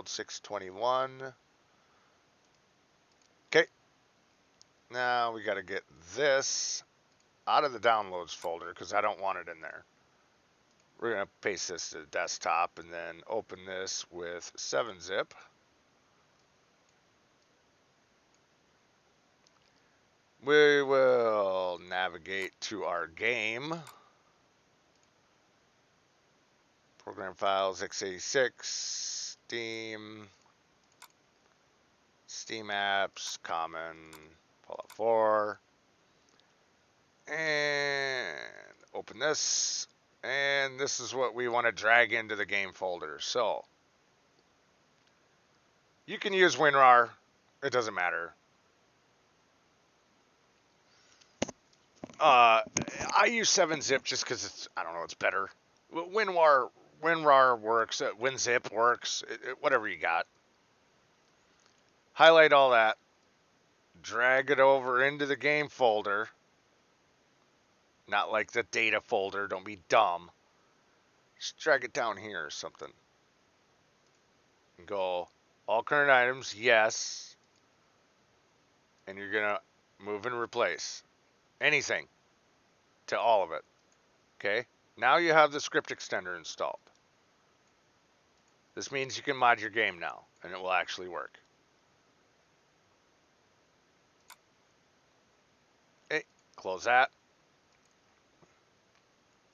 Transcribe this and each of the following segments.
download 621. Okay, now we got to get this out of the downloads folder because I don't want it in there. We're going to paste this to the desktop and then open this with 7-zip. We will navigate to our game. Program files, x86, Steam, Steam apps, common, Fallout 4. And open this. And this is what we want to drag into the game folder. So you can use WinRAR. It doesn't matter. I use 7-zip just because it's, I don't know, it's better. WinRAR works. WinZip works. Whatever you got. Highlight all that. Drag it over into the game folder. Not like the data folder. Don't be dumb. Just drag it down here or something. And go all current items, yes. And you're going to move and replace anything to all of it. Okay? Now you have the script extender installed. This means you can mod your game now, and it will actually work. Okay, close that.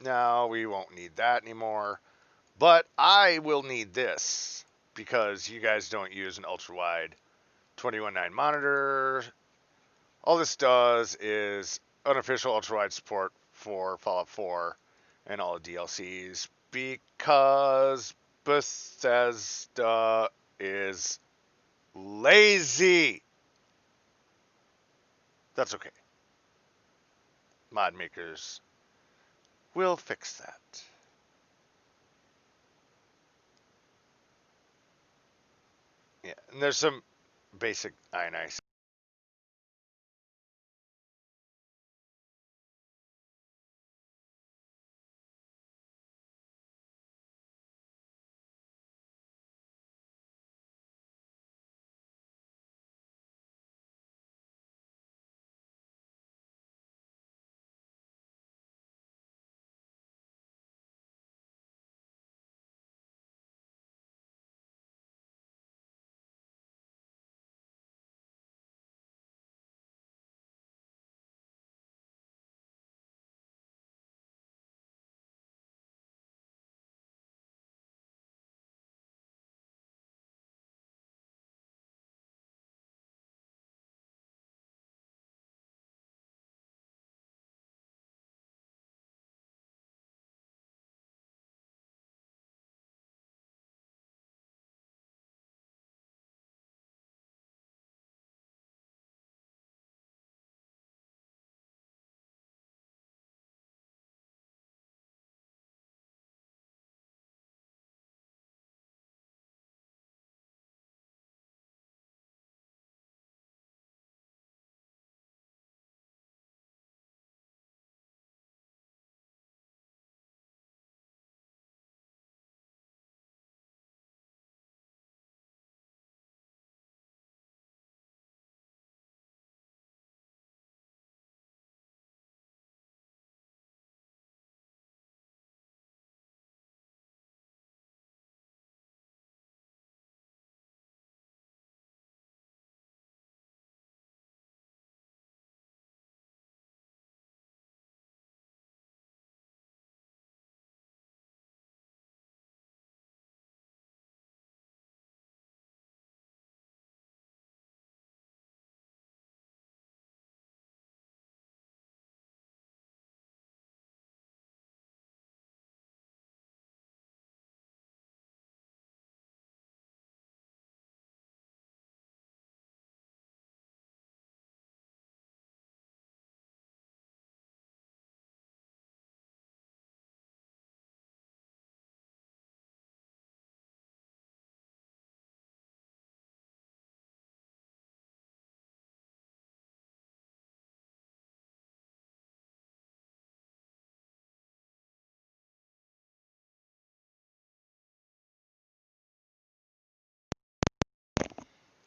Now we won't need that anymore. But I will need this because you guys don't use an ultra-wide 21.9 monitor. All this does is unofficial ultra-wide support for Fallout 4 and all the DLCs because Bethesda is lazy. That's okay. Mod makers will fix that. Yeah, and there's some basic INI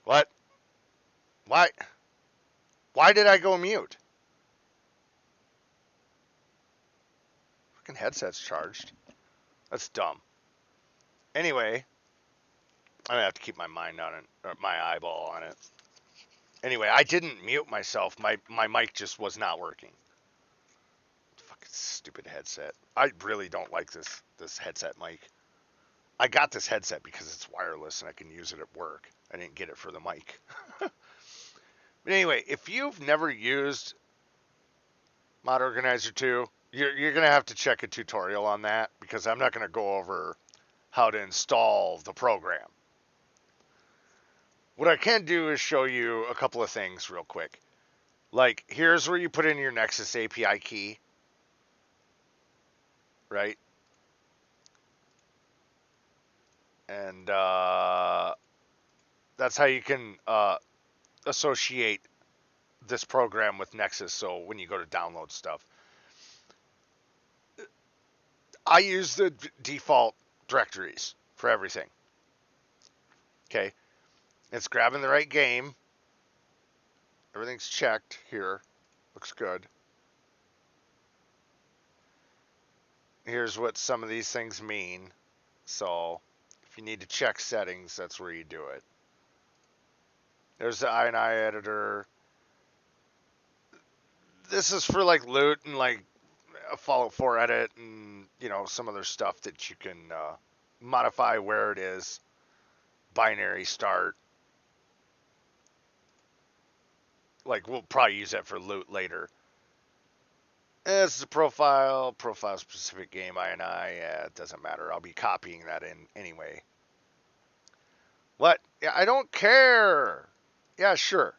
What? Why? Why did I go mute? Fucking headset's charged. That's dumb. Anyway, I'm gonna have to keep my mind on it, or my eyeball on it. Anyway, I didn't mute myself. My mic just was not working. Fucking stupid headset. I really don't like this headset mic. I got this headset because it's wireless and I can use it at work. I didn't get it for the mic. But anyway, if you've never used Mod Organizer 2, you're going to have to check a tutorial on that because I'm not going to go over how to install the program. What I can do is show you a couple of things real quick. Like, here's where you put in your Nexus API key, right? And that's how you can associate this program with Nexus. So when you go to download stuff, I use the default directories for everything. Okay, it's grabbing the right game. Everything's checked here. Looks good. Here's what some of these things mean. So if you need to check settings, that's where you do it. There's the INI editor. This is for like loot and like a Fallout 4 edit and, you know, some other stuff that you can modify where it is. Binary start. Like, we'll probably use that for loot later. This is a profile specific game INI. Yeah, it doesn't matter. I'll be copying that in anyway. What? Yeah, I don't care. Yeah, sure.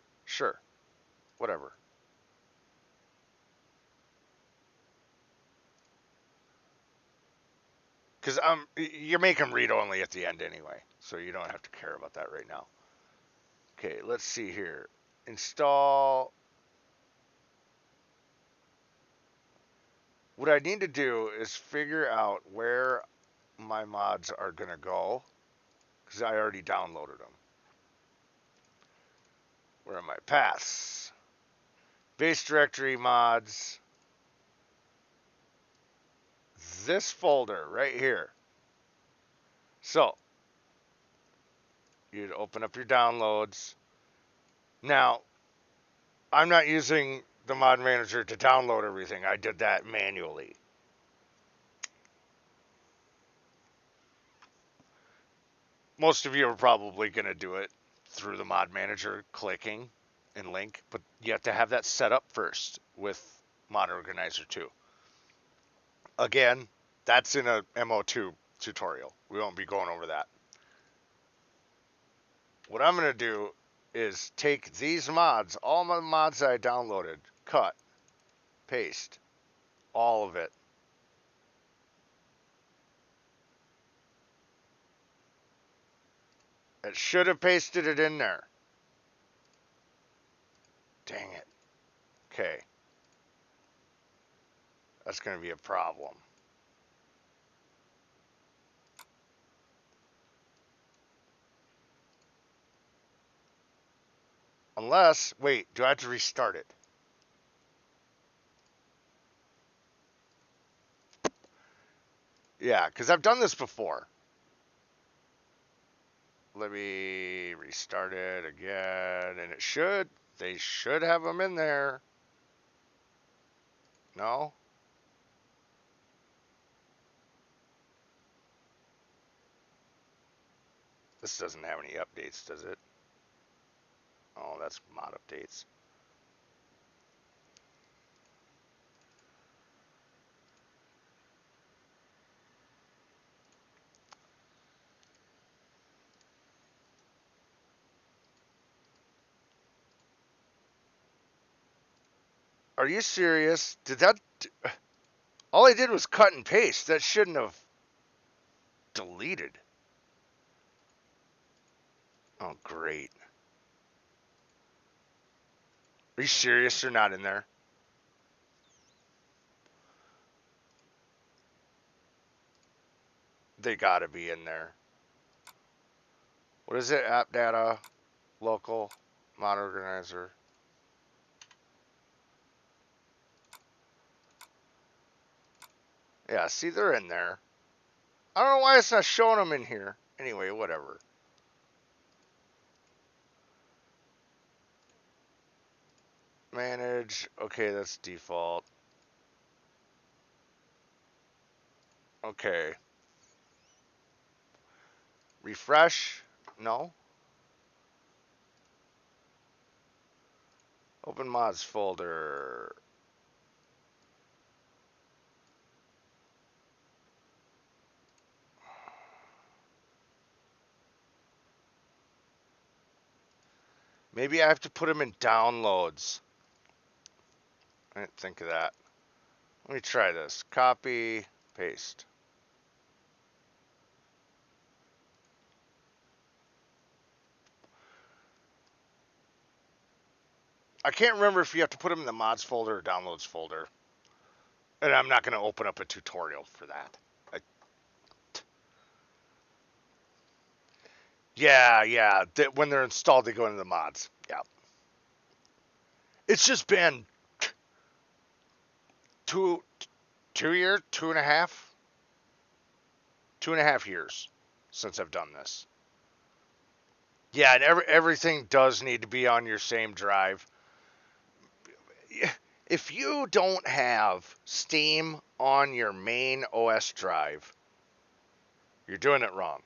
Whatever. Because you're making read only at the end anyway, so you don't have to care about that right now. Okay, let's see here. Install. What I need to do is figure out where my mods are going to go, because I already downloaded them. Where are my paths? Base directory mods. This folder right here. So, you'd open up your downloads. Now, I'm not using the mod manager to download everything. I did that manually. Most of you are probably going to do it through the mod manager, clicking and link, but you have to have that set up first with Mod Organizer 2. Again, that's in a MO2 tutorial. We won't be going over that. What I'm going to do is take these mods, all my mods that I downloaded, cut, paste, all of it. It should have pasted it in there. Dang it. Okay. That's going to be a problem. Unless, wait, do I have to restart it? Yeah, because I've done this before. Let me restart it again, and they should have them in there. No? This doesn't have any updates, does it? Oh, that's mod updates. Are you serious? All I did was cut and paste. That shouldn't have deleted. Oh, great. Are you serious? They're not in there. They gotta be in there. What is it? App data. local mod organizer. Yeah, see, they're in there. I don't know why it's not showing them in here. Anyway, whatever. Manage. Okay, that's default. Okay. Refresh. No. Open mods folder. Maybe I have to put them in downloads. I didn't think of that. Let me try this. Copy, paste. I can't remember if you have to put them in the mods folder or downloads folder. And I'm not going to open up a tutorial for that. Yeah. When they're installed, they go into the mods. Yeah. It's just been two years, 2.5 years since I've done this. Yeah, and everything does need to be on your same drive. If you don't have Steam on your main OS drive, you're doing it wrong.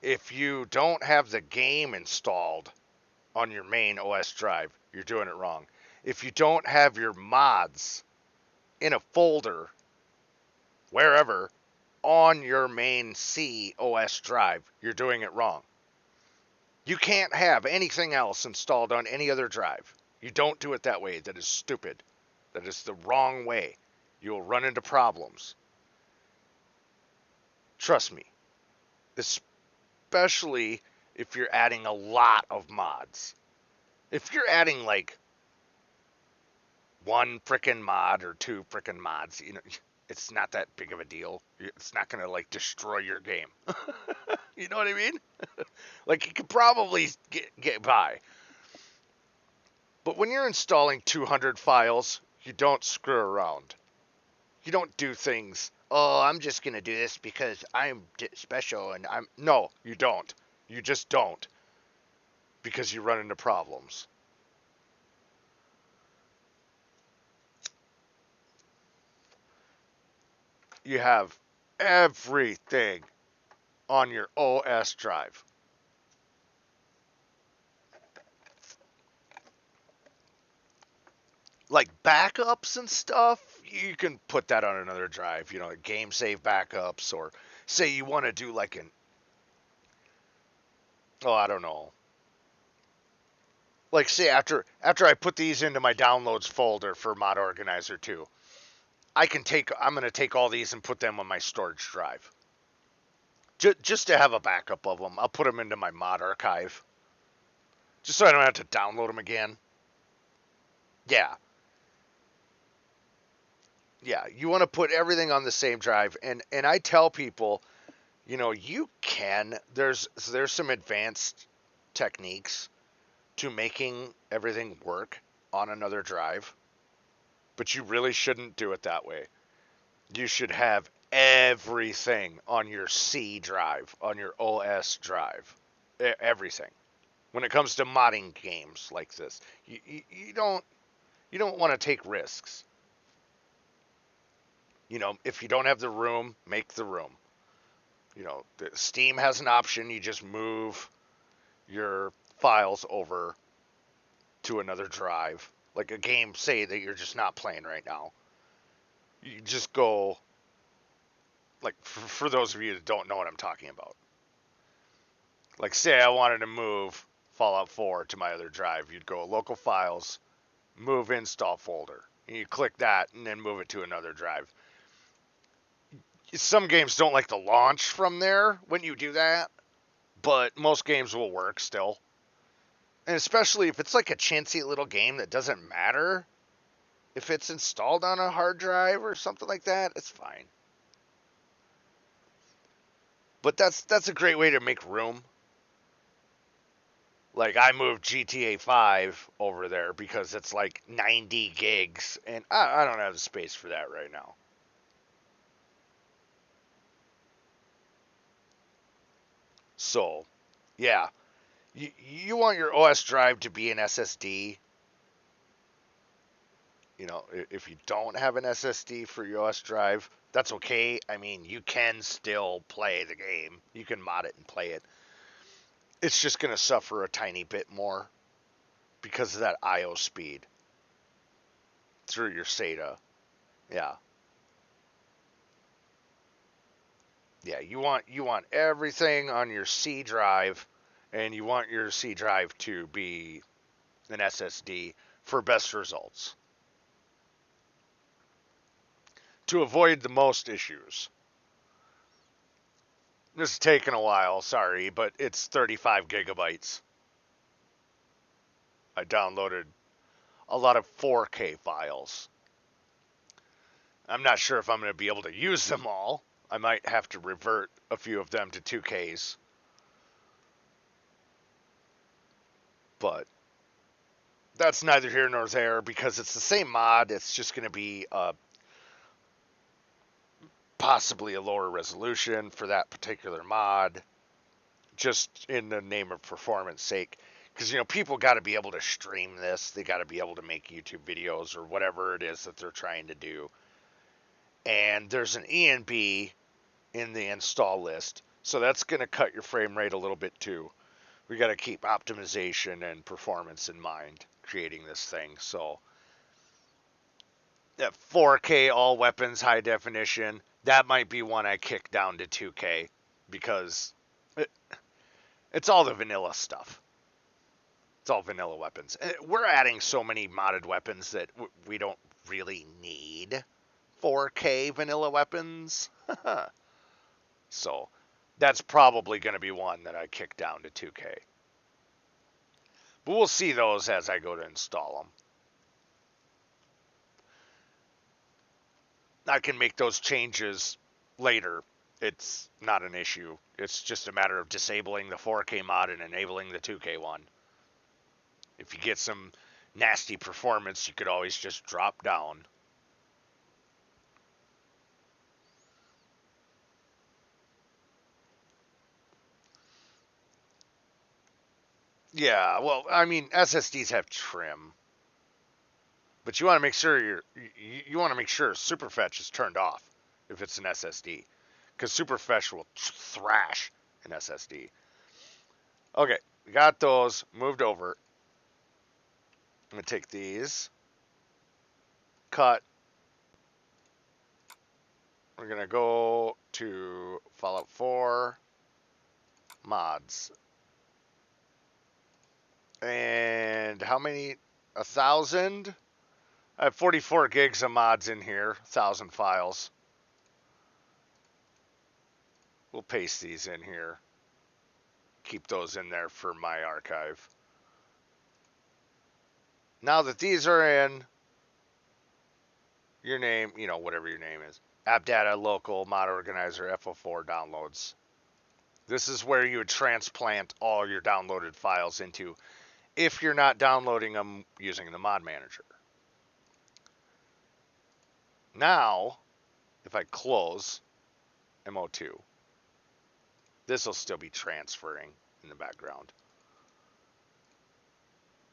If you don't have the game installed on your main OS drive, you're doing it wrong. If you don't have your mods in a folder, wherever, on your main C OS drive, you're doing it wrong. You can't have anything else installed on any other drive. You don't do it that way. That is stupid. That is the wrong way. You'll run into problems. Trust me. Especially if you're adding a lot of mods. If you're adding like one frickin' mod or two frickin' mods, it's not that big of a deal. It's not gonna like destroy your game. You know what I mean? Like you could probably get by. But when you're installing 200 files, you don't screw around. You don't do things, oh, I'm just going to do this because I'm special and I'm... No, you don't. You just don't. Because you run into problems. You have everything on your OS drive. Like backups and stuff, you can put that on another drive. Game save backups, or say you want to do like I don't know. Like say after I put these into my downloads folder for Mod Organizer 2, I'm going to take all these and put them on my storage drive. Just to have a backup of them. I'll put them into my mod archive. Just so I don't have to download them again. Yeah. Yeah, you want to put everything on the same drive. And I tell people, you can, there's some advanced techniques to making everything work on another drive. But you really shouldn't do it that way. You should have everything on your C drive, on your OS drive. Everything. When it comes to modding games like this, you don't want to take risks. If you don't have the room, make the room. Steam has an option. You just move your files over to another drive. Like a game, say, that you're just not playing right now. You just go, like, for those of you that don't know what I'm talking about. Like, say I wanted to move Fallout 4 to my other drive. You'd go local files, move install folder. And you click that and then move it to another drive. Some games don't like to launch from there when you do that, but most games will work still. And especially if it's like a chintzy little game that doesn't matter, if it's installed on a hard drive or something like that, it's fine. But that's a great way to make room. Like, I moved GTA 5 over there because it's like 90 gigs, and I don't have the space for that right now. So, yeah, you want your OS drive to be an SSD. You know, if you don't have an SSD for your OS drive, that's okay. I mean, you can still play the game. You can mod it and play it. It's just going to suffer a tiny bit more because of that IO speed through your SATA. Yeah. Yeah, you want everything on your C drive, and you want your C drive to be an SSD for best results to avoid the most issues. This is taking a while, sorry, but it's 35 gigabytes. I downloaded a lot of 4K files. I'm not sure if I'm going to be able to use them all. I might have to revert a few of them to 2Ks. But that's neither here nor there because it's the same mod. It's just going to be possibly a lower resolution for that particular mod, just in the name of performance sake. Because, you know, people got to be able to stream this. They got to be able to make YouTube videos or whatever it is that they're trying to do. And there's an ENB in the install list. So that's going to cut your frame rate a little bit too. We got to keep optimization and performance in mind creating this thing. So that 4K all weapons high definition, that might be one I kick down to 2K because it's all the vanilla stuff. It's all vanilla weapons. We're adding so many modded weapons that we don't really need 4K vanilla weapons. So that's probably going to be one that I kick down to 2K. But we'll see those as I go to install them. I can make those changes later. It's not an issue. It's just a matter of disabling the 4K mod and enabling the 2K one. If you get some nasty performance, you could always just drop down. Yeah, well, I mean, SSDs have trim, but you want to make sure you want to make sure Superfetch is turned off if it's an SSD, because Superfetch will thrash an SSD. Okay, we got those moved over. I'm gonna take these, cut. We're gonna go to Fallout 4 mods. And how many? 1,000? I have 44 gigs of mods in here, 1,000 files. We'll paste these in here. Keep those in there for my archive. Now that these are in, your name, you know, whatever your name is, AppData Local Mod Organizer FO4 downloads. This is where you would transplant all your downloaded files into if you're not downloading them using the mod manager. Now, if I close MO2, this will still be transferring in the background.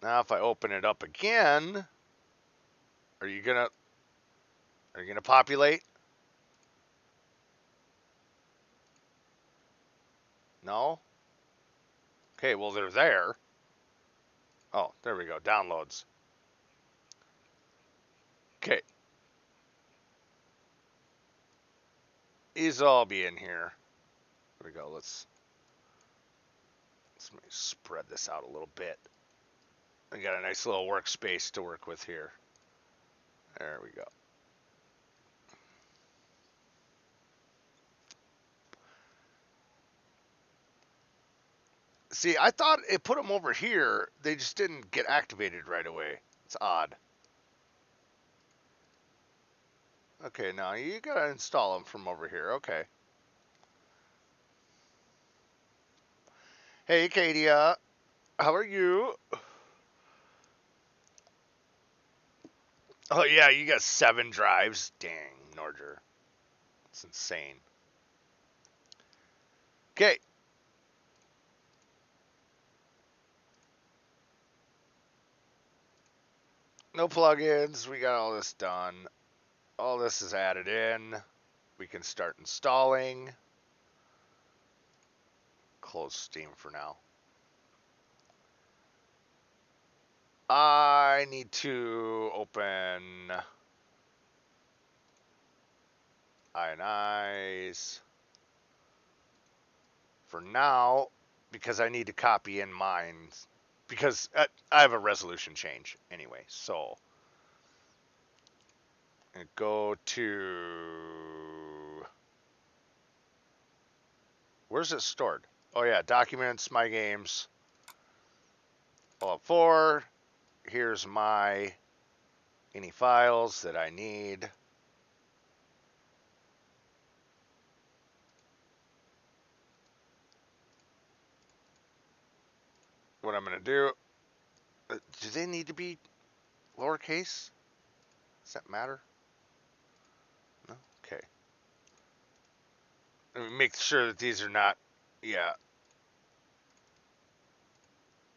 Now, if I open it up again, are you gonna populate? No? Okay, well, they're there. Oh, there we go. Downloads. Okay. These will all be in here. There we go. Let's spread this out a little bit. We got a nice little workspace to work with here. There we go. See, I thought it put them over here. They just didn't get activated right away. It's odd. Okay, now you gotta install them from over here. Okay. Hey, Katia. How are you? Oh yeah, you got 7 drives. Dang, Norger. It's insane. Okay. No plugins. We got all this done. All this is added in. We can start installing. Close Steam for now. I need to open Ionize for now because I need to copy in mine because I have a resolution change anyway. So go to, where's it stored? Oh yeah, documents, my games, Fallout 4. Here's my any files that I need. What I'm gonna do? Do they need to be lowercase? Does that matter? No. Okay. Make sure that these are not. Yeah.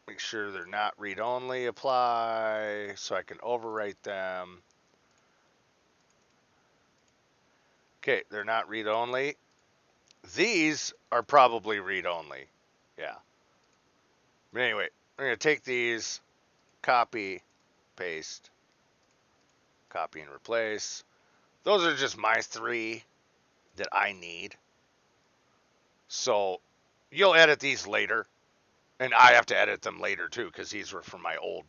Make sure they're not read-only. Apply so I can overwrite them. Okay, they're not read-only. These are probably read-only. Yeah. But anyway, we're gonna take these, copy, paste, copy and replace. Those are just my 3 that I need. So you'll edit these later, and I have to edit them later too because these were from my old.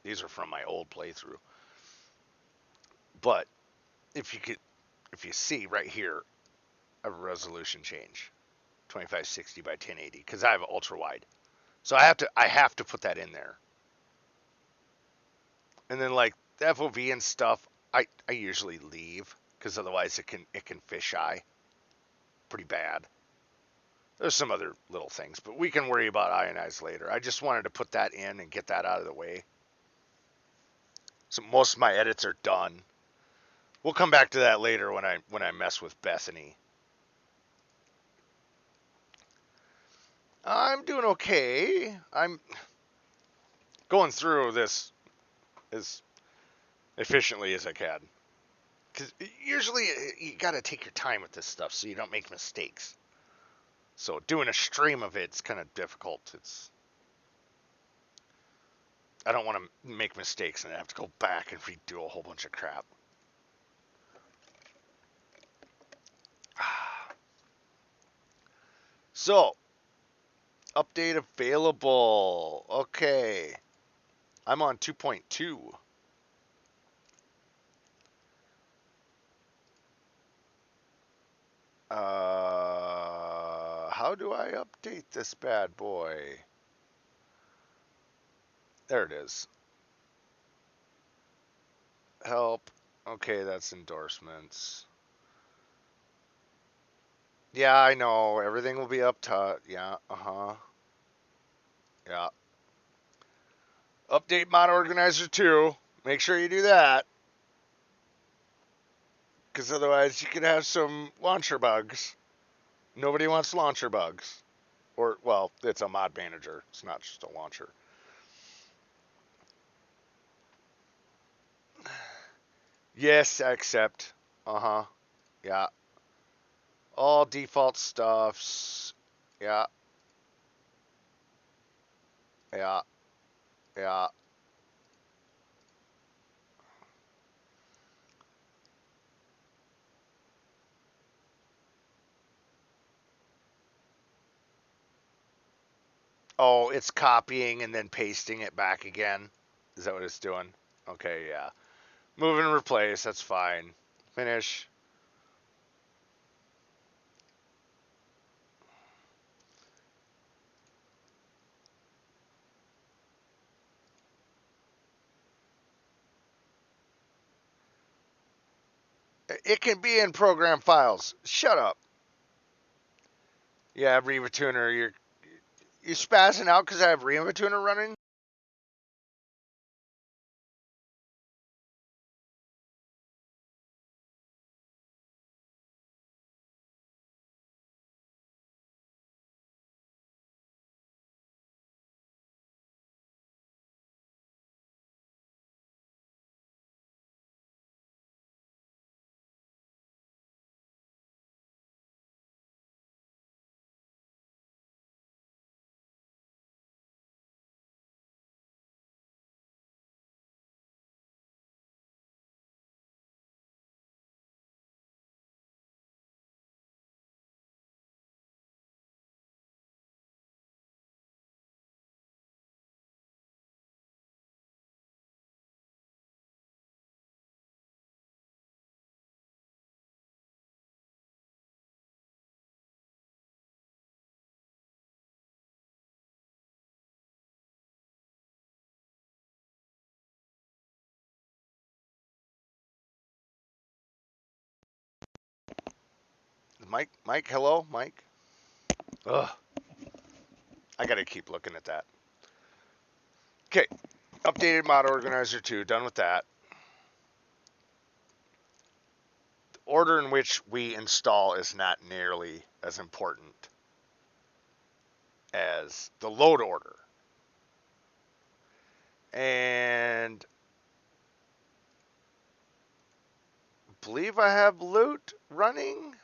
These are from my old playthrough. But if you see right here, a resolution change, 2560 by 1080, because I have an ultra wide, so I have to put that in there. And then like the FOV and stuff, I usually leave because otherwise it can fisheye pretty bad. There's some other little things, but we can worry about Ionize later. I just wanted to put that in and get that out of the way. So most of my edits are done. We'll come back to that later when I mess with Bethany. I'm doing okay. I'm going through this as efficiently as I can. Because usually you got to take your time with this stuff so you don't make mistakes. So doing a stream of it's kind of difficult. I don't want to make mistakes and have to go back and redo a whole bunch of crap. So, update available. Okay. I'm on 2.2. How do I update this bad boy? There it is. Help. Okay, that's endorsements. Yeah, I know. Everything will be up top. Yeah, uh-huh. Yeah. Update mod organizer 2. Make sure you do that. Because otherwise you could have some launcher bugs. Nobody wants launcher bugs. Or, well, it's a mod manager. It's not just a launcher. Yes, accept. Uh-huh. Yeah. All default stuffs. Yeah. Yeah. Yeah. Oh, it's copying and then pasting it back again. Is that what it's doing? Okay, yeah. Move and replace. That's fine. Finish. It can be in program files. Shut up. Yeah, Riva Tuner, You spazzing out because I have Reinvatuner running? Mike, hello, Mike. Ugh, I gotta keep looking at that. Okay, updated mod organizer 2, done with that. The order in which we install is not nearly as important as the load order. And I believe I have loot running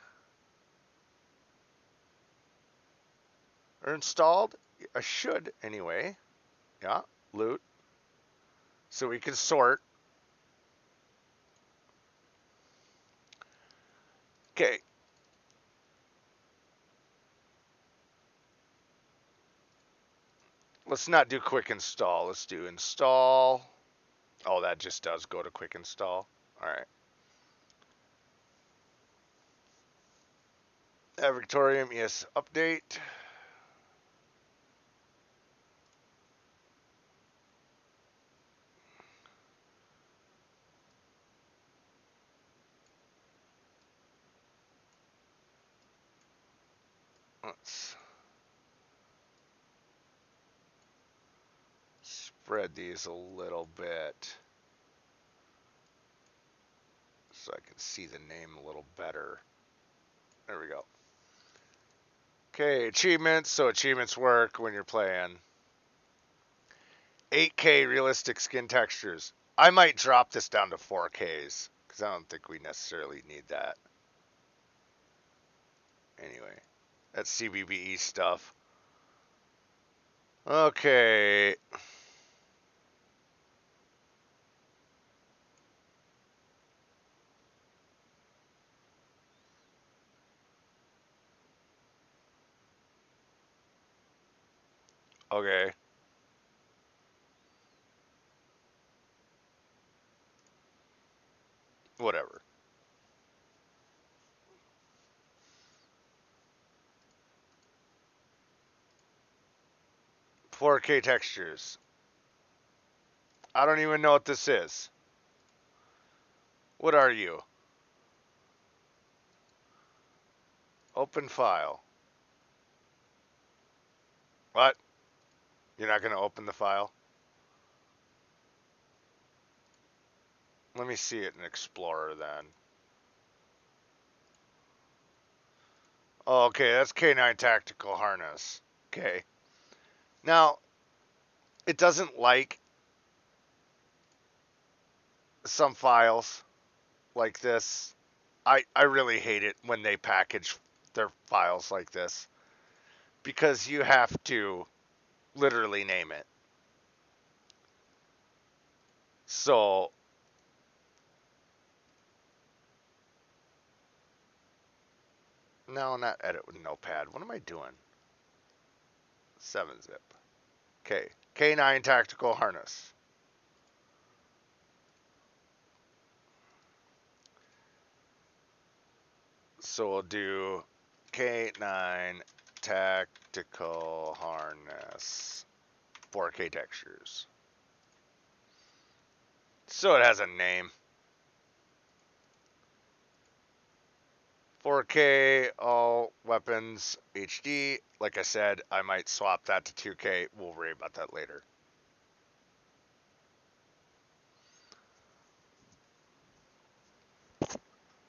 or installed. I should anyway. Yeah, loot. So we can sort. Okay. Let's not do quick install. Let's do install. Oh, that just does go to quick install. All right. Victorium, yes, update. Let's spread these a little bit so I can see the name a little better. There we go. Okay, achievements. So achievements work when you're playing. 8K realistic skin textures. I might drop this down to 4Ks because I don't think we necessarily need that. Anyway, that's CBBE stuff. Okay. Okay. Whatever. 4K textures. I don't even know what this is. What are you? Open file. What? You're not going to open the file? Let me see it in Explorer then. Oh, okay, that's K9 Tactical Harness. Okay. Now, it doesn't like some files like this. I really hate it when they package their files like this because you have to literally name it. So, no, not edit with Notepad. What am I doing? 7-zip. Okay, K9 Tactical Harness. So we'll do K9 Tactical Harness 4K textures. So it has a name. 4K, all weapons, HD. Like I said, I might swap that to 2K. We'll worry about that later.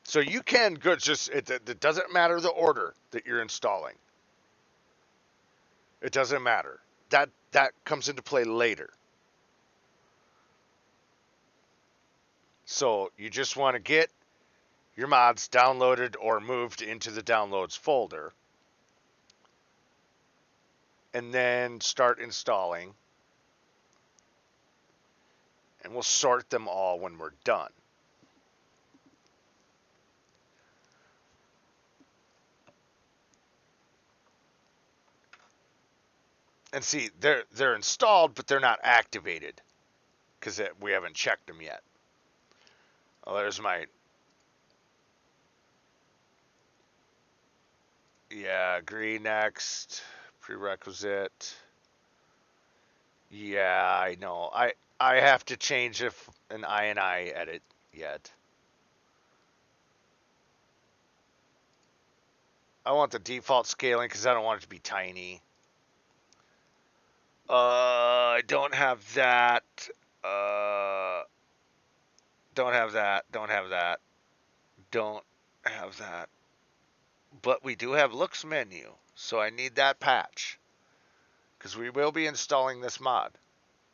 So you can go just, it doesn't matter the order that you're installing. It doesn't matter. That comes into play later. So you just want to get your mods downloaded or moved into the downloads folder, and then start installing, and we'll sort them all when we're done. And see, they're installed, but they're not activated because we haven't checked them yet. Oh, there's my, yeah, agree next, prerequisite. Yeah, I know. I have to change if an INI edit yet. I want the default scaling because I don't want it to be tiny. I don't have that. Uh, don't have that. Don't have that. Don't have that. But we do have looks menu, so I need that patch because we will be installing this mod.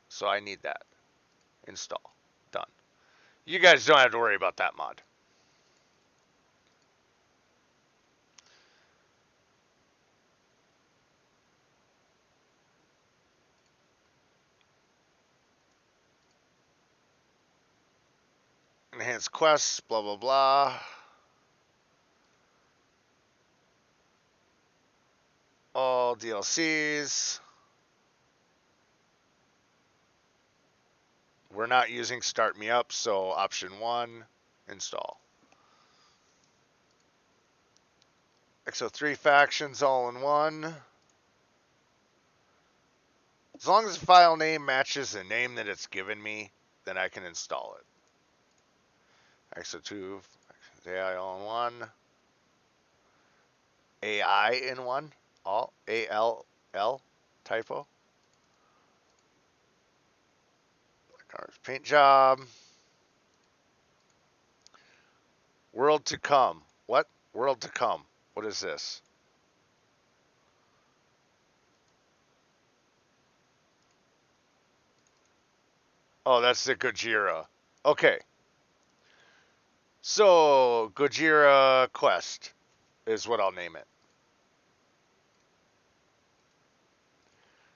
So I need that. Install. Done. You guys don't have to worry about that mod. Enhanced quests, blah, blah, blah. All DLCs. We're not using Start Me Up, so option 1, install. XO3 factions all in one. As long as the file name matches the name that it's given me, then I can install it. XO2, AI all in one. AI in one. All ALL typo. Black Arms paint job. World to come. What? World to come. What is this? Oh, that's the Gojira. Okay. So, Gojira Quest is what I'll name it.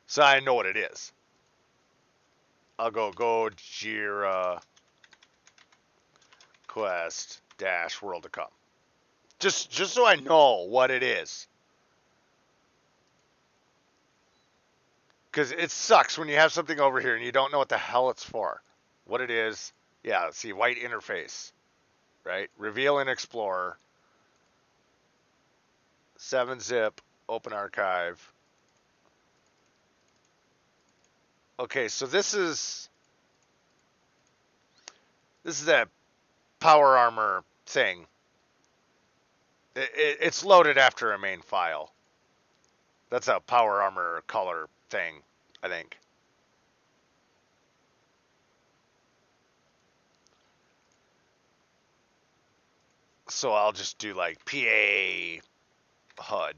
So I know what it is. I'll go Gojira Quest dash World to Come. Just so I know what it is. Because it sucks when you have something over here and you don't know what the hell it's for. What it is. Yeah, see, white interface. Right? Reveal in Explorer. 7-zip. Open archive. Okay, so this is that power armor thing. It's loaded after a main file. That's a power armor color thing, I think. So I'll just do like PA HUD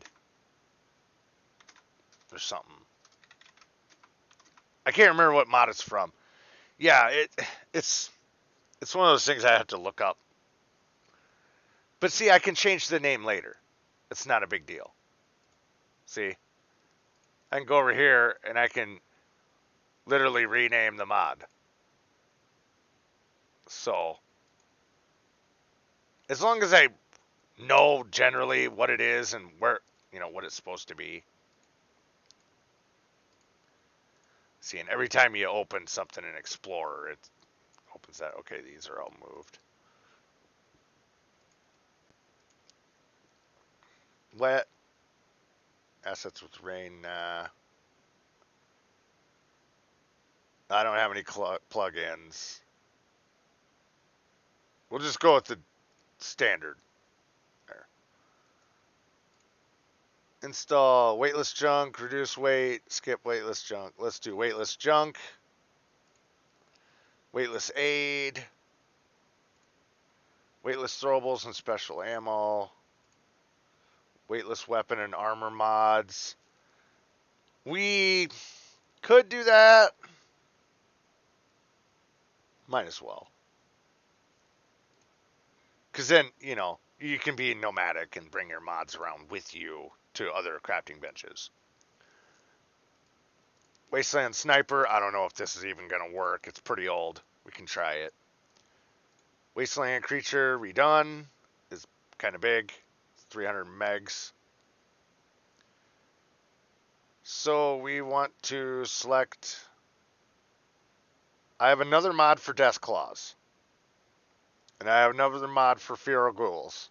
or something. I can't remember what mod it's from. Yeah, it's one of those things I have to look up. But see, I can change the name later. It's not a big deal. See, I can go over here and I can literally rename the mod. So, as long as I know generally what it is and where, what it's supposed to be. See, and every time you open something in Explorer, it opens that. Okay, these are all moved. Wet. Assets with rain. Nah. I don't have any plugins. We'll just go with the standard. There. Install weightless junk, reduce weight, skip weightless junk. Let's do weightless junk, weightless aid, weightless throwables and special ammo, weightless weapon and armor mods. We could do that. Might as well. Because then, you know, you can be nomadic and bring your mods around with you to other crafting benches. Wasteland Sniper, I don't know if this is even going to work. It's pretty old. We can try it. Wasteland Creature redone is kind of big. It's 300 megs. So we want to select... I have another mod for Deathclaws. And I have another mod for Feral Ghouls.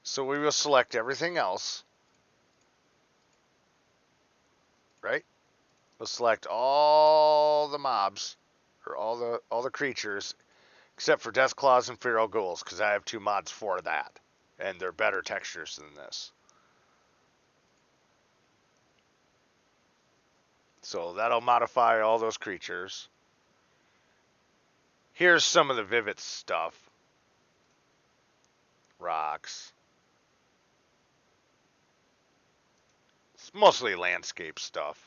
So we will select everything else. Right? We'll select all the mobs. Or all the creatures. Except for Deathclaws and Feral Ghouls. Because I have 2 mods for that. And they're better textures than this. So that'll modify all those creatures. Here's some of the Vivid stuff. Rocks. It's mostly landscape stuff.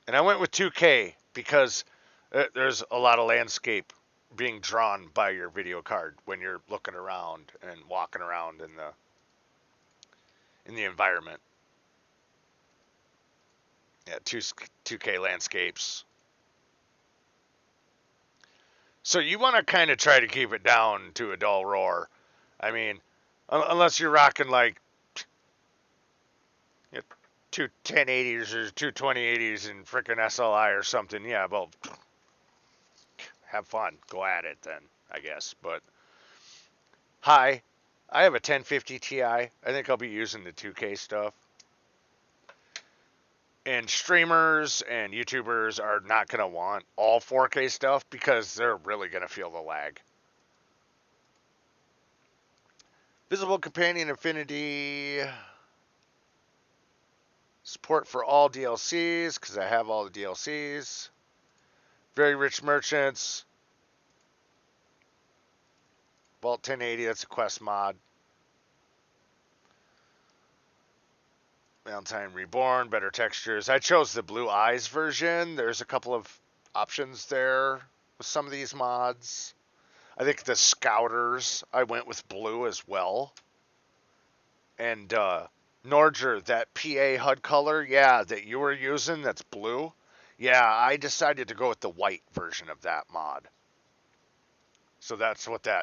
And I went with 2K because there's a lot of landscape being drawn by your video card when you're looking around and walking around in the environment. Yeah, 2K landscapes. So you want to kind of try to keep it down to a dull roar. I mean, unless you're rocking like you know, two 1080s or two 2080s in frickin' SLI or something. Yeah, well, have fun. Go at it then, I guess. But hi, I have a 1050 Ti. I think I'll be using the 2K stuff. And streamers and YouTubers are not going to want all 4K stuff because they're really going to feel the lag. Visible Companion Infinity. Support for all DLCs because I have all the DLCs. Very Rich Merchants. Vault 1080, that's a quest mod. Valentine Reborn, better textures. I chose the Blue Eyes version. There's a couple of options there with some of these mods. I think the Scouters, I went with blue as well. And Norger, that PA HUD color, yeah, that you were using, that's blue. Yeah, I decided to go with the white version of that mod. So that's what the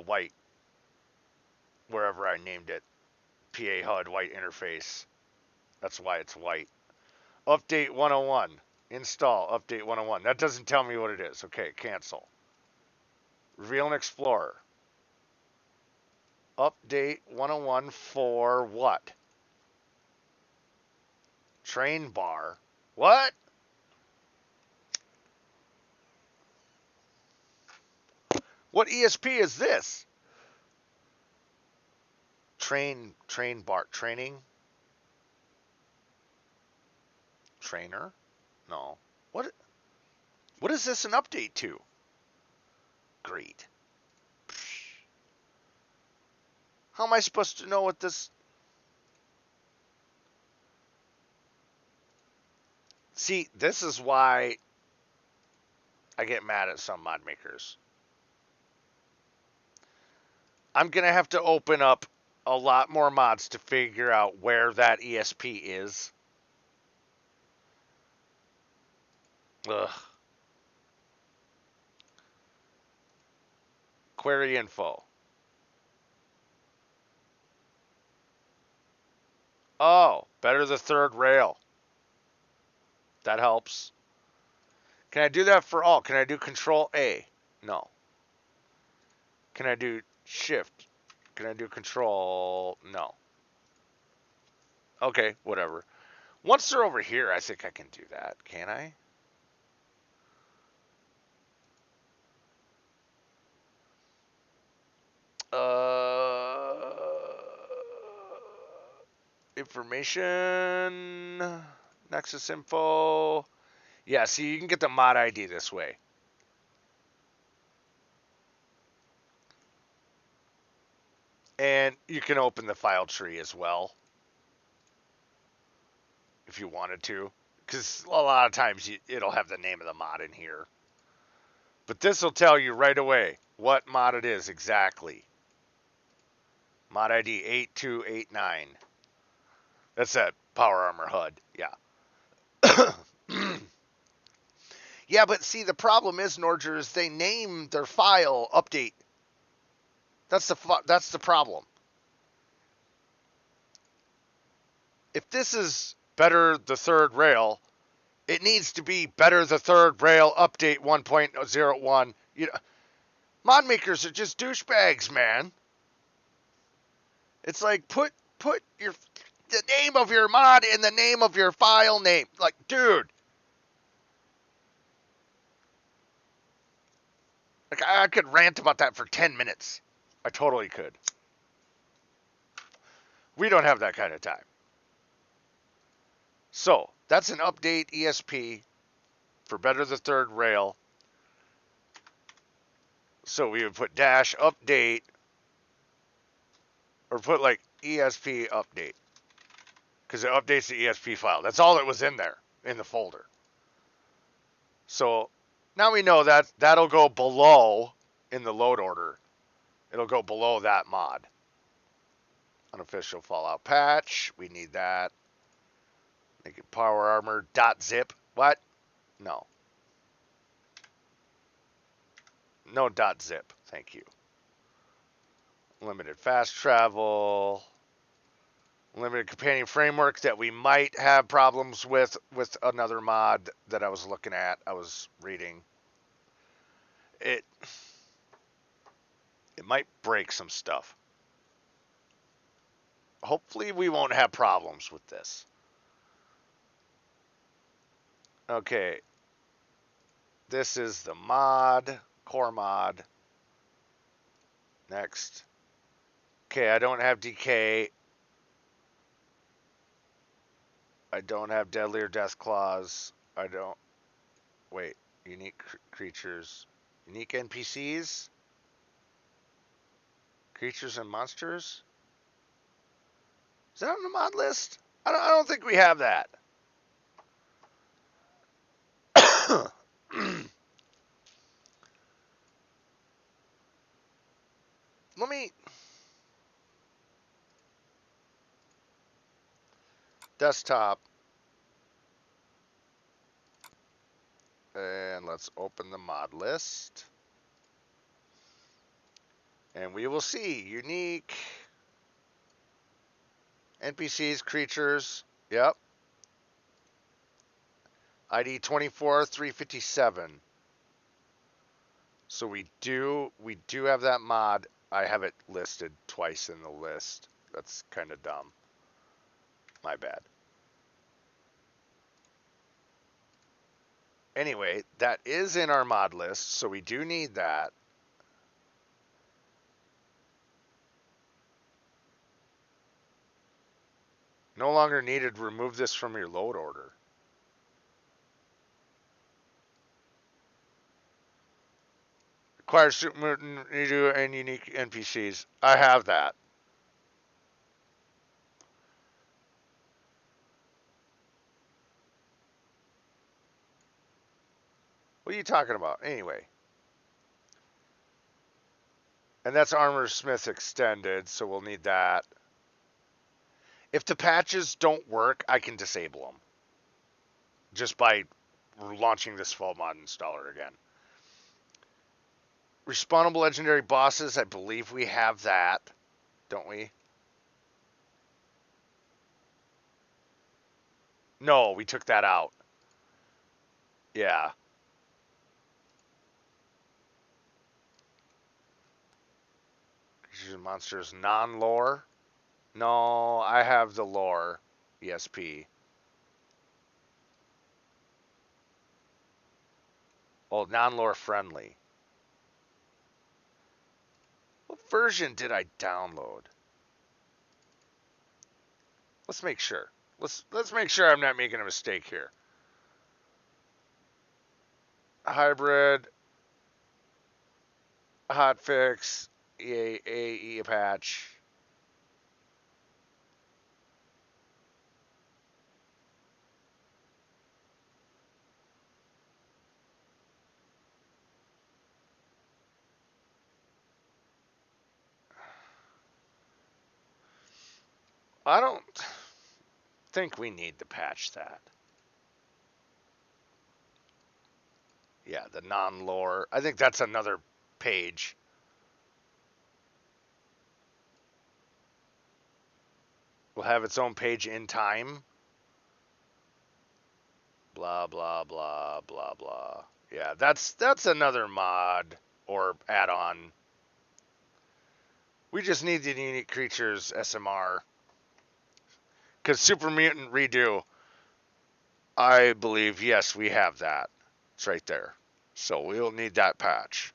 white, wherever I named it, PA HUD white interface. That's why it's white. Update 101. Install Update 101. That doesn't tell me what it is. Okay, cancel. Reveal and Explorer. Update 101 for what? Train bar. What? What ESP is this? Train bar. Training? Trainer? No. What is this an update to? Great. How am I supposed to know what this... See, this is why I get mad at some mod makers. I'm going to have to open up a lot more mods to figure out where that ESP is. Ugh. Query info. Oh, better the third rail. That helps. Can I do that for all? Can I do Control A? No. Can I do Shift? Can I do Control? No. Okay, whatever. Once they're over here, I think I can do that. Can I? Information, Nexus info. Yeah, see, you can get the mod ID this way. And you can open the file tree as well if you wanted to, because a lot of times it'll have the name of the mod in here. But this will tell you right away what mod it is exactly. Mod ID 8289. That's that Power Armor HUD. Yeah. Yeah, but see, the problem is, Norger, is they name their file update. That's the problem. If this is better the third rail, it needs to be better the third rail update 1.01. You know, mod makers are just douchebags, man. It's like put the name of your mod in the name of your file name. Like, dude. Like, I could rant about that for 10 minutes. I totally could. We don't have that kind of time. So, that's an update ESP for better the third rail. So we would put dash update, or put like ESP update, because it updates the ESP file. That's all that was in there, in the folder. So now we know that that'll go below in the load order. It'll go below that mod. Unofficial Fallout patch. We need that. Make it power armor .zip. What? No. No .zip. Thank you. Limited fast travel. Limited companion framework that we might have problems with another mod that I was looking at. I was reading. It might break some stuff. Hopefully we won't have problems with this. Okay. This is the mod, core mod. Next. Okay, I don't have decay. I don't have deadly or death claws. I don't. Wait. Unique creatures. Unique NPCs? Creatures and monsters? Is that on the mod list? I don't think we have that. Let me. Desktop. And let's open the mod list. And we will see unique NPCs, creatures. Yep. ID 24357. So we do have that mod. I have it listed twice in the list. That's kind of dumb. My bad. Anyway, that is in our mod list, so we do need that. No longer needed. Remove this from your load order. Requires super mutant and unique NPCs. I have that. What are you talking about? Anyway. And that's Armor Smith Extended, so we'll need that. If the patches don't work, I can disable them. Just by launching this full mod installer again. Respawnable legendary bosses, I believe we have that. Don't we? No, we took that out. Yeah. Creatures and monsters non-lore. No, I have the lore ESP. Oh, non-lore friendly. Well, version did I download? Let's make sure. Let's make sure I'm not making a mistake here. Hybrid, hotfix, AE patch. I don't think we need to patch that. Yeah, the non-lore. I think that's another page. Will have its own page in time. Blah blah blah blah blah. Yeah, that's another mod or add-on. We just need the unique creatures SMR. Because Super Mutant Redo, I believe, yes, we have that. It's right there. So we'll need that patch.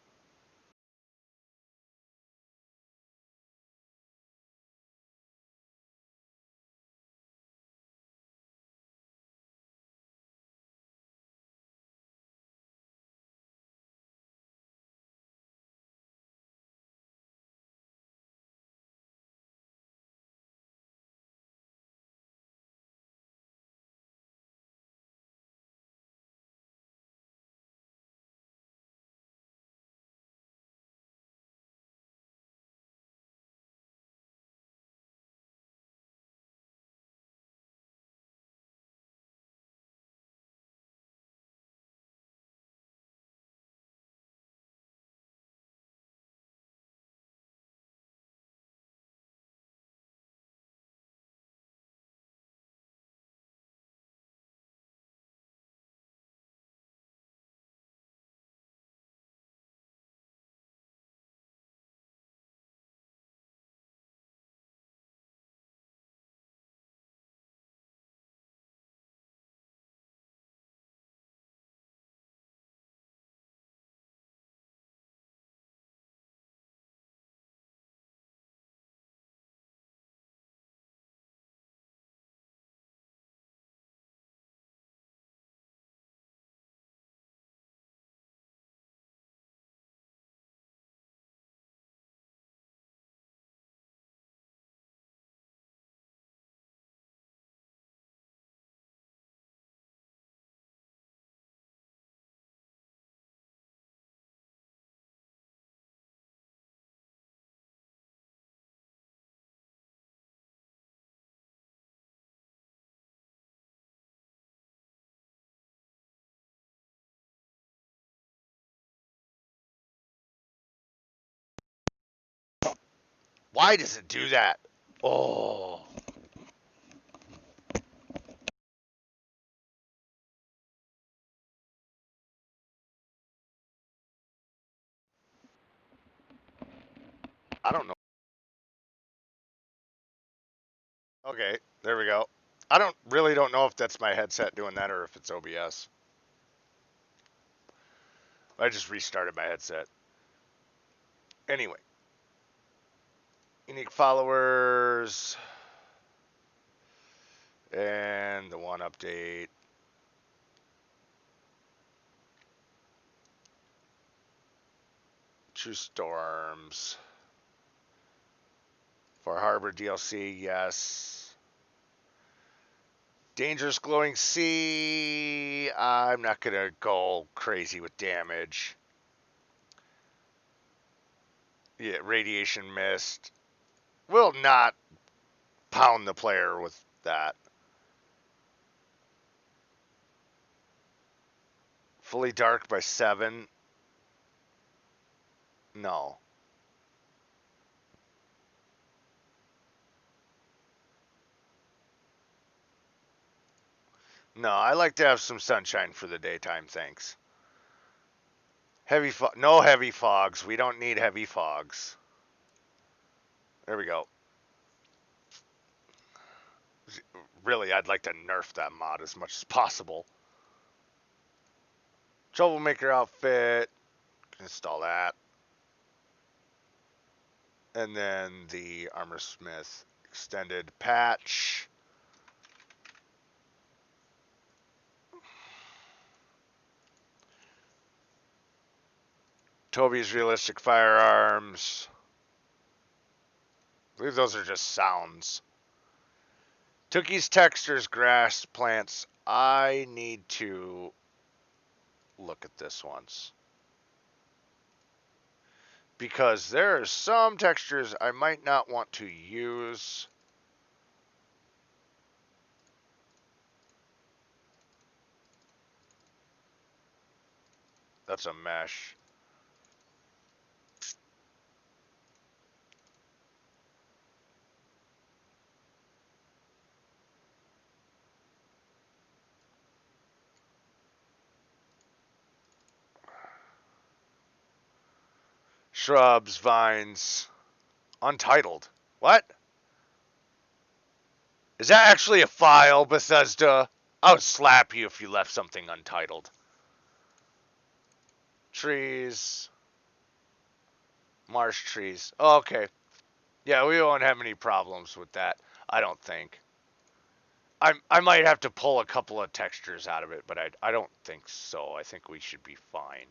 Why does it do that? Oh. I don't know. Okay, there we go. I don't know if that's my headset doing that or if it's OBS. I just restarted my headset. Anyway, unique followers and the one update. True Storms. For Harbor DLC, yes. Dangerous Glowing Sea. I'm not going to go crazy with damage. Yeah, Radiation Mist. Will not pound the player with that. Fully Dark by 7. No. No, I like to have some sunshine for the daytime, thanks. No heavy fogs. We don't need heavy fogs. There we go. Really, I'd like to nerf that mod as much as possible. Troublemaker outfit. Install that. And then the Armor Smith extended patch. Toby's Realistic Firearms. I believe those are just sounds. Tookie's Textures, Grass Plants. I need to look at this once. Because there are some textures I might not want to use. That's a mesh. Shrubs, vines, untitled. What? Is that actually a file, Bethesda? I would slap you if you left something untitled. Trees, marsh trees. Oh, okay. Yeah, we won't have any problems with that, I don't think. I might have to pull a couple of textures out of it, but I don't think so. I think we should be fine.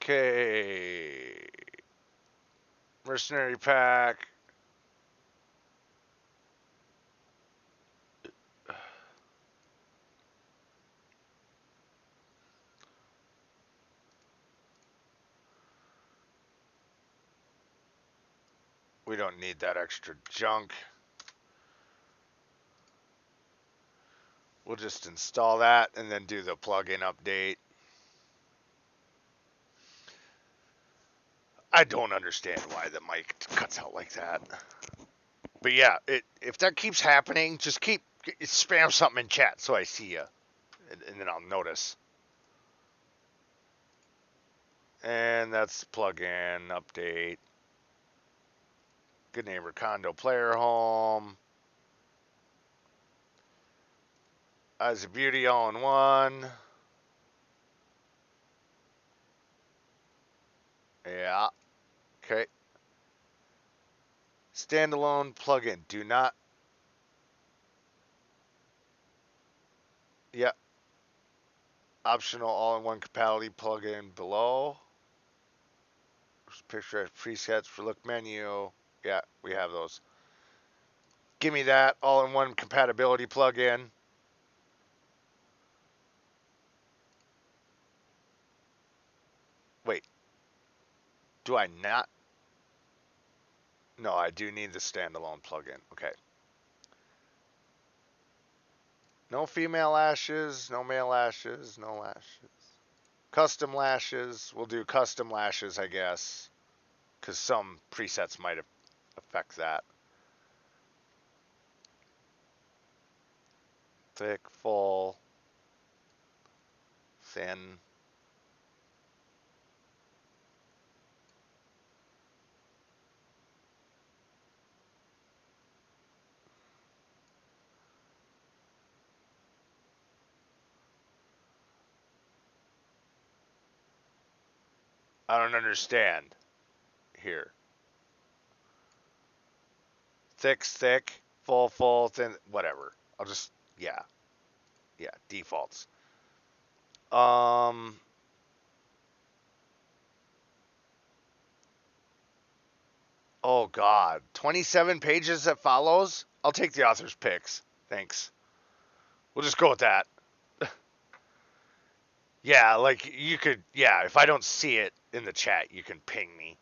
Okay. Mercenary pack. We don't need that extra junk. We'll just install that and then do the plugin update. I don't understand why the mic cuts out like that. But yeah, if that keeps happening, just spam something in chat so I see you, and then I'll notice. And that's plugin update. Good Neighbor Condo Player Home. Eyes of Beauty all in one. Yeah. Okay. Standalone plugin. Do not. Yeah. Optional all-in-one compatibility plugin below. Picture presets for look menu. Yeah, we have those. Give me that all-in-one compatibility plugin. Wait. Do I not? No, I do need the standalone plugin. Okay. No female lashes, no male lashes, no lashes. Custom lashes. We'll do custom lashes, I guess. Because some presets might affect that. Thick, full, thin. I don't understand here. Thick's thick, full, thin, whatever. I'll just, yeah, defaults. Oh God, 27 pages that follows. I'll take the author's picks. Thanks. We'll just go with that. Yeah, like you could. Yeah, if I don't see it in the chat, you can ping me.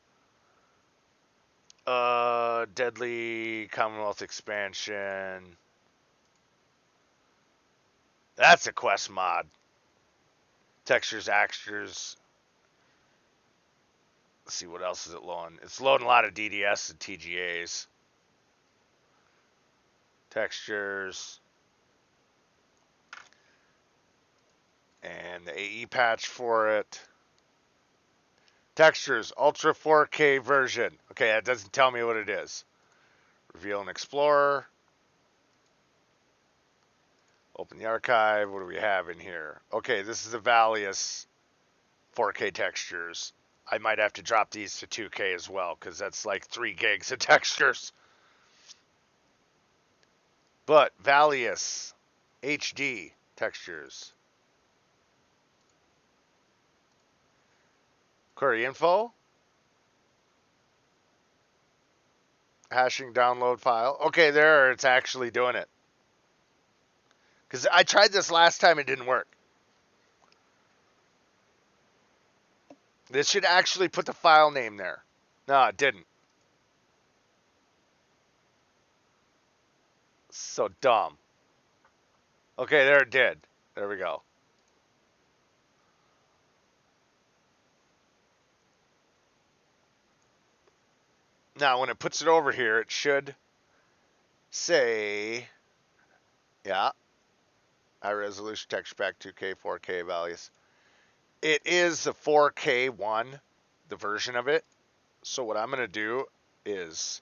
Deadly Commonwealth expansion. That's a quest mod. Textures, axtures. Let's see, what else is it loading? It's loading a lot of DDS and TGAs. Textures. And the AE patch for it. Textures, Ultra 4K version. Okay, that doesn't tell me what it is. Reveal an Explorer. Open the archive. What do we have in here? Okay, this is the Valius 4K textures. I might have to drop these to 2K as well, because that's like 3 gigs of textures. But Valius HD textures. Query info. Hashing download file. Okay, there it's actually doing it. Because I tried this last time, it didn't work. This should actually put the file name there. No, it didn't. So dumb. Okay, there it did. There we go. Now, when it puts it over here, it should say, yeah, high resolution texture pack 2K, 4K values. It is the 4K one, the version of it. So what I'm going to do is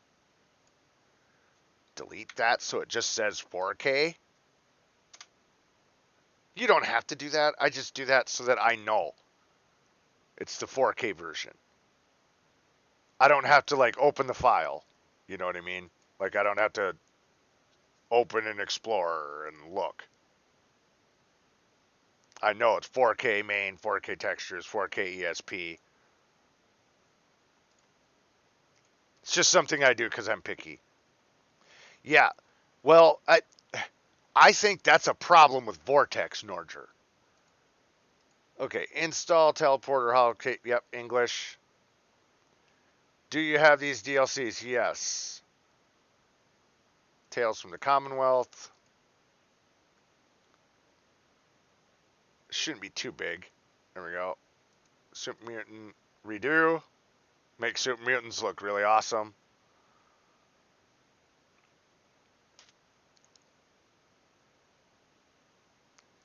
delete that so it just says 4K. You don't have to do that. I just do that so that I know it's the 4K version. I don't have to like open the file. You know what I mean? Like I don't have to open an Explorer and look. I know it's 4K main, 4K textures, 4K ESP. It's just something I do because I'm picky. Yeah. Well, I think that's a problem with Vortex, Norger. Okay, install teleporter holocape. Yep, English. Do you have these DLCs? Yes. Tales from the Commonwealth. Shouldn't be too big. There we go. Super Mutant redo. Make Super Mutants look really awesome.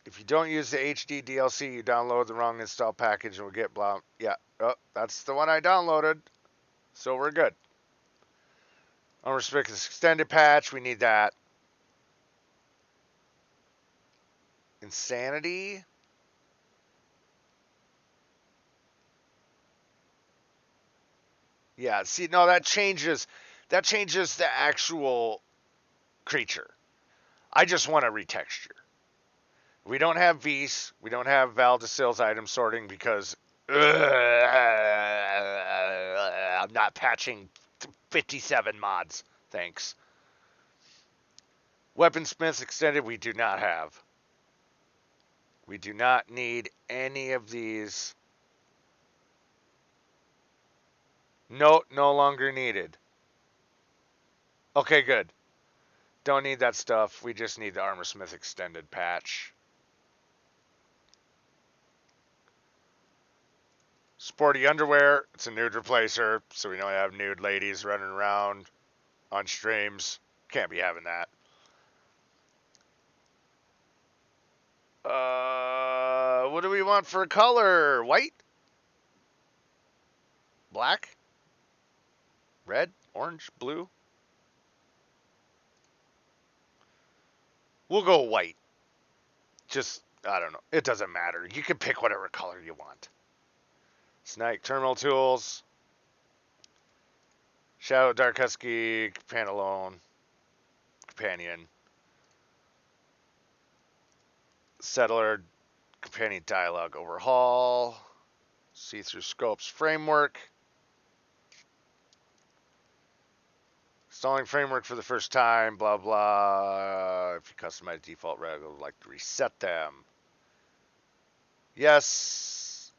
If you don't use the HD DLC, you download the wrong install package and will get blah. Yeah, oh, that's the one I downloaded. So we're good. Unrestricted extended patch, we need that. Insanity. Yeah, see, no, that changes the actual creature. I just want a retexture. We don't have Vs. We don't have Valdecil's item sorting because I'm not patching 57 mods. Thanks. Weaponsmiths extended, we do not have. We do not need any of these. Note no longer needed. Okay, good. Don't need that stuff. We just need the Armorsmith extended patch. Sporty underwear. It's a nude replacer, so we don't have nude ladies running around on streams. Can't be having that. What do we want for color? White? Black? Red? Orange? Blue? We'll go white. Just, I don't know. It doesn't matter. You can pick whatever color you want. Snake Terminal Tools. Shadow Dark Husky. Pantalone. Companion. Settler. Companion Dialogue Overhaul. See-through Scopes Framework. Installing framework for the first time, blah, blah. If you customize default reg, I would like to reset them. Yes.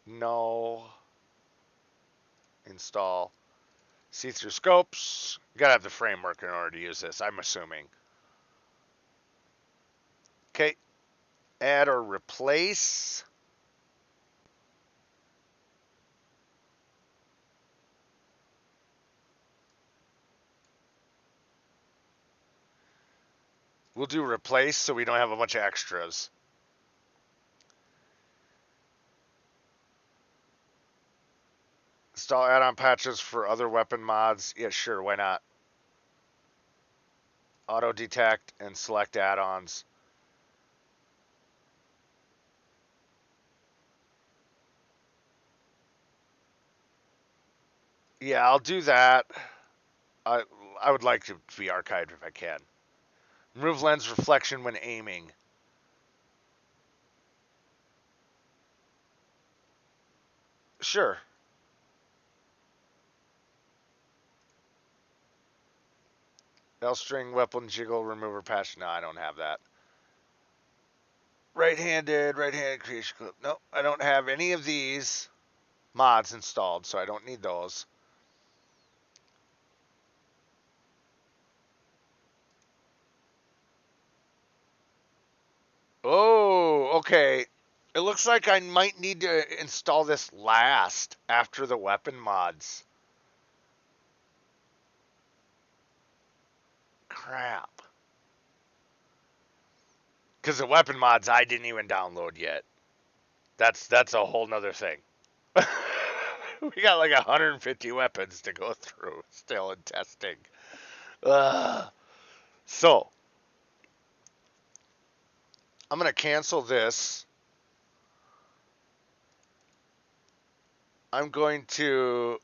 No. Install. See-through scopes. You gotta have the framework in order to use this, I'm assuming. Okay. Add or replace. We'll do replace so we don't have a bunch of extras. Install add-on patches for other weapon mods. Yeah, sure, why not? Auto detect and select add-ons. Yeah, I'll do that. I I would like to be archived if I can. Remove lens reflection when aiming. Sure. L-string weapon jiggle remover patch. No, I don't have that. Right-handed creation clip. Nope, I don't have any of these mods installed, so I don't need those. Oh, okay. It looks like I might need to install this last after the weapon mods. Crap. Because the weapon mods I didn't even download yet. That's a whole nother thing. We got like 150 weapons to go through still in testing. So, I'm going to cancel this. I'm going to...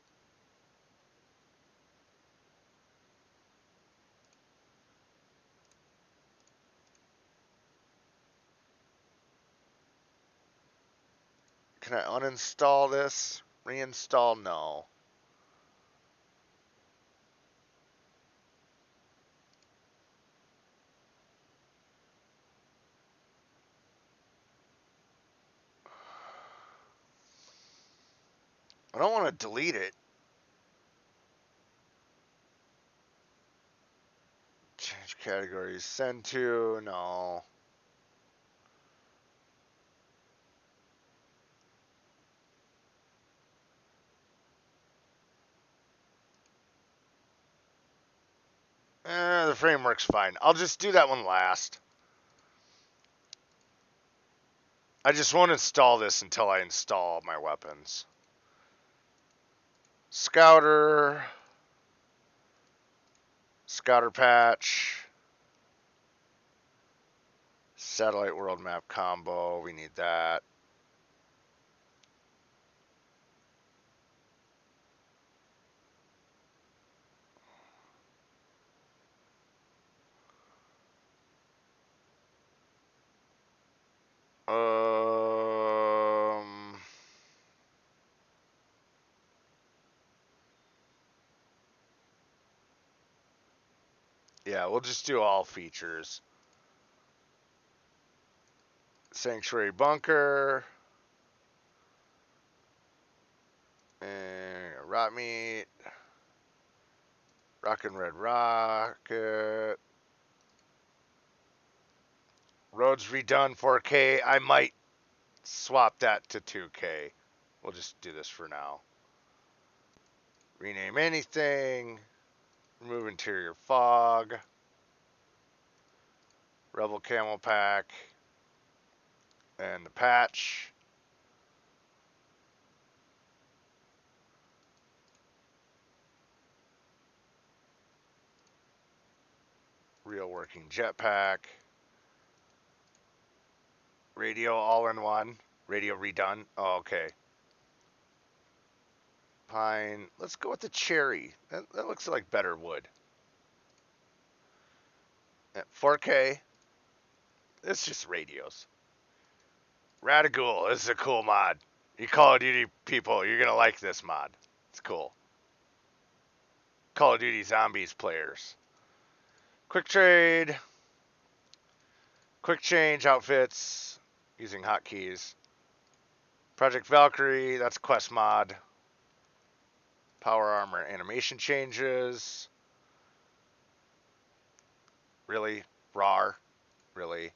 Can I uninstall this? Reinstall? No. I don't want to delete it. Change categories. Send to? No. The framework's fine. I'll just do that one last. I just won't install this until I install my weapons. Scouter. Scouter patch. Satellite world map combo. We need that. Yeah, we'll just do all features. Sanctuary bunker. And rot meat. Rockin' Red Rocket. Roads redone 4K. I might swap that to 2K. We'll just do this for now. Rename anything. Remove interior fog. Rebel camo pack. And the patch. Real working jetpack. Radio all in one. Radio redone. Oh, okay. Pine. Let's go with the cherry. That looks like better wood. At 4K. It's just radios. Radigool. This is a cool mod. You Call of Duty people, you're going to like this mod. It's cool. Call of Duty Zombies players. Quick trade. Quick change outfits using hotkeys. Project Valkyrie, that's quest mod. Power armor animation changes. Really? RAR? Really?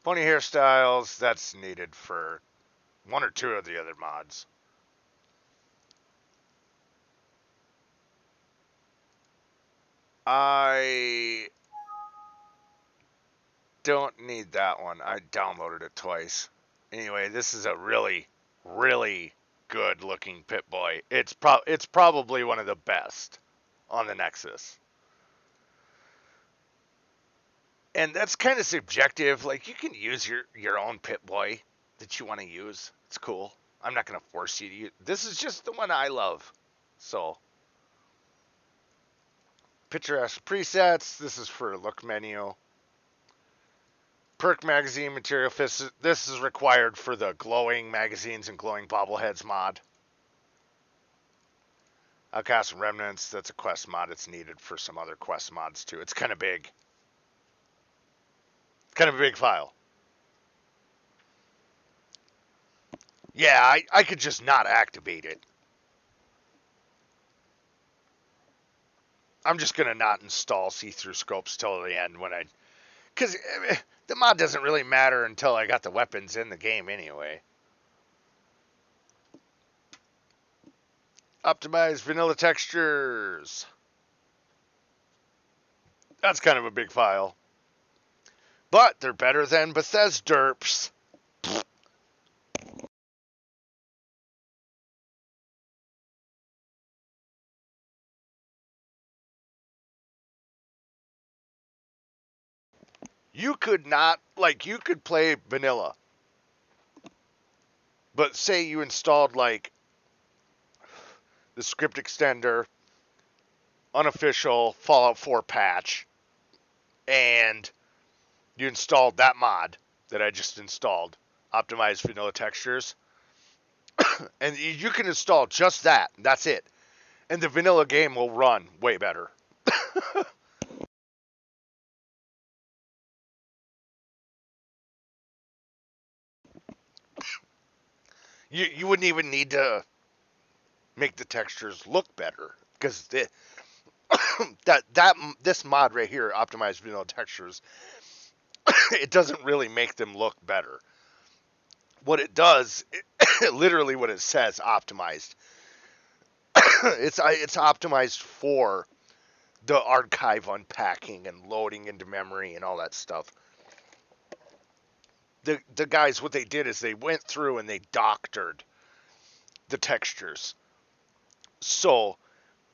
Pony hairstyles, that's needed for one or two of the other mods. I don't need that one. I downloaded it twice. Anyway, this is a really, really good looking Pip-Boy. It's probably one of the best on the Nexus. And that's kind of subjective. Like, you can use your own Pip-Boy that you want to use. It's cool. I'm not going to force you to use. This is just the one I love. So, picturesque presets. This is for look menu. Perk magazine material. This is required for the glowing magazines and glowing bobbleheads mod. Outcast Remnants. That's a quest mod. It's needed for some other quest mods too. It's kind of big. Kind of a big file. Yeah, I could just not activate it. I'm just going to not install see-through scopes till the end when because the mod doesn't really matter until I got the weapons in the game anyway. Optimize vanilla textures. That's kind of a big file. But they're better than Bethesda derps. You could not, like, you could play vanilla. But say you installed, like, the script extender, unofficial Fallout 4 patch, and you installed that mod that I just installed, optimized vanilla textures, and you can install just that. That's it. And the vanilla game will run way better. You wouldn't even need to make the textures look better because this mod right here, optimized vanilla textures, it doesn't really make them look better. What it does, literally what it says, optimized. it's optimized for the archive unpacking and loading into memory and all that stuff. The guys, what they did is they went through and they doctored the textures. So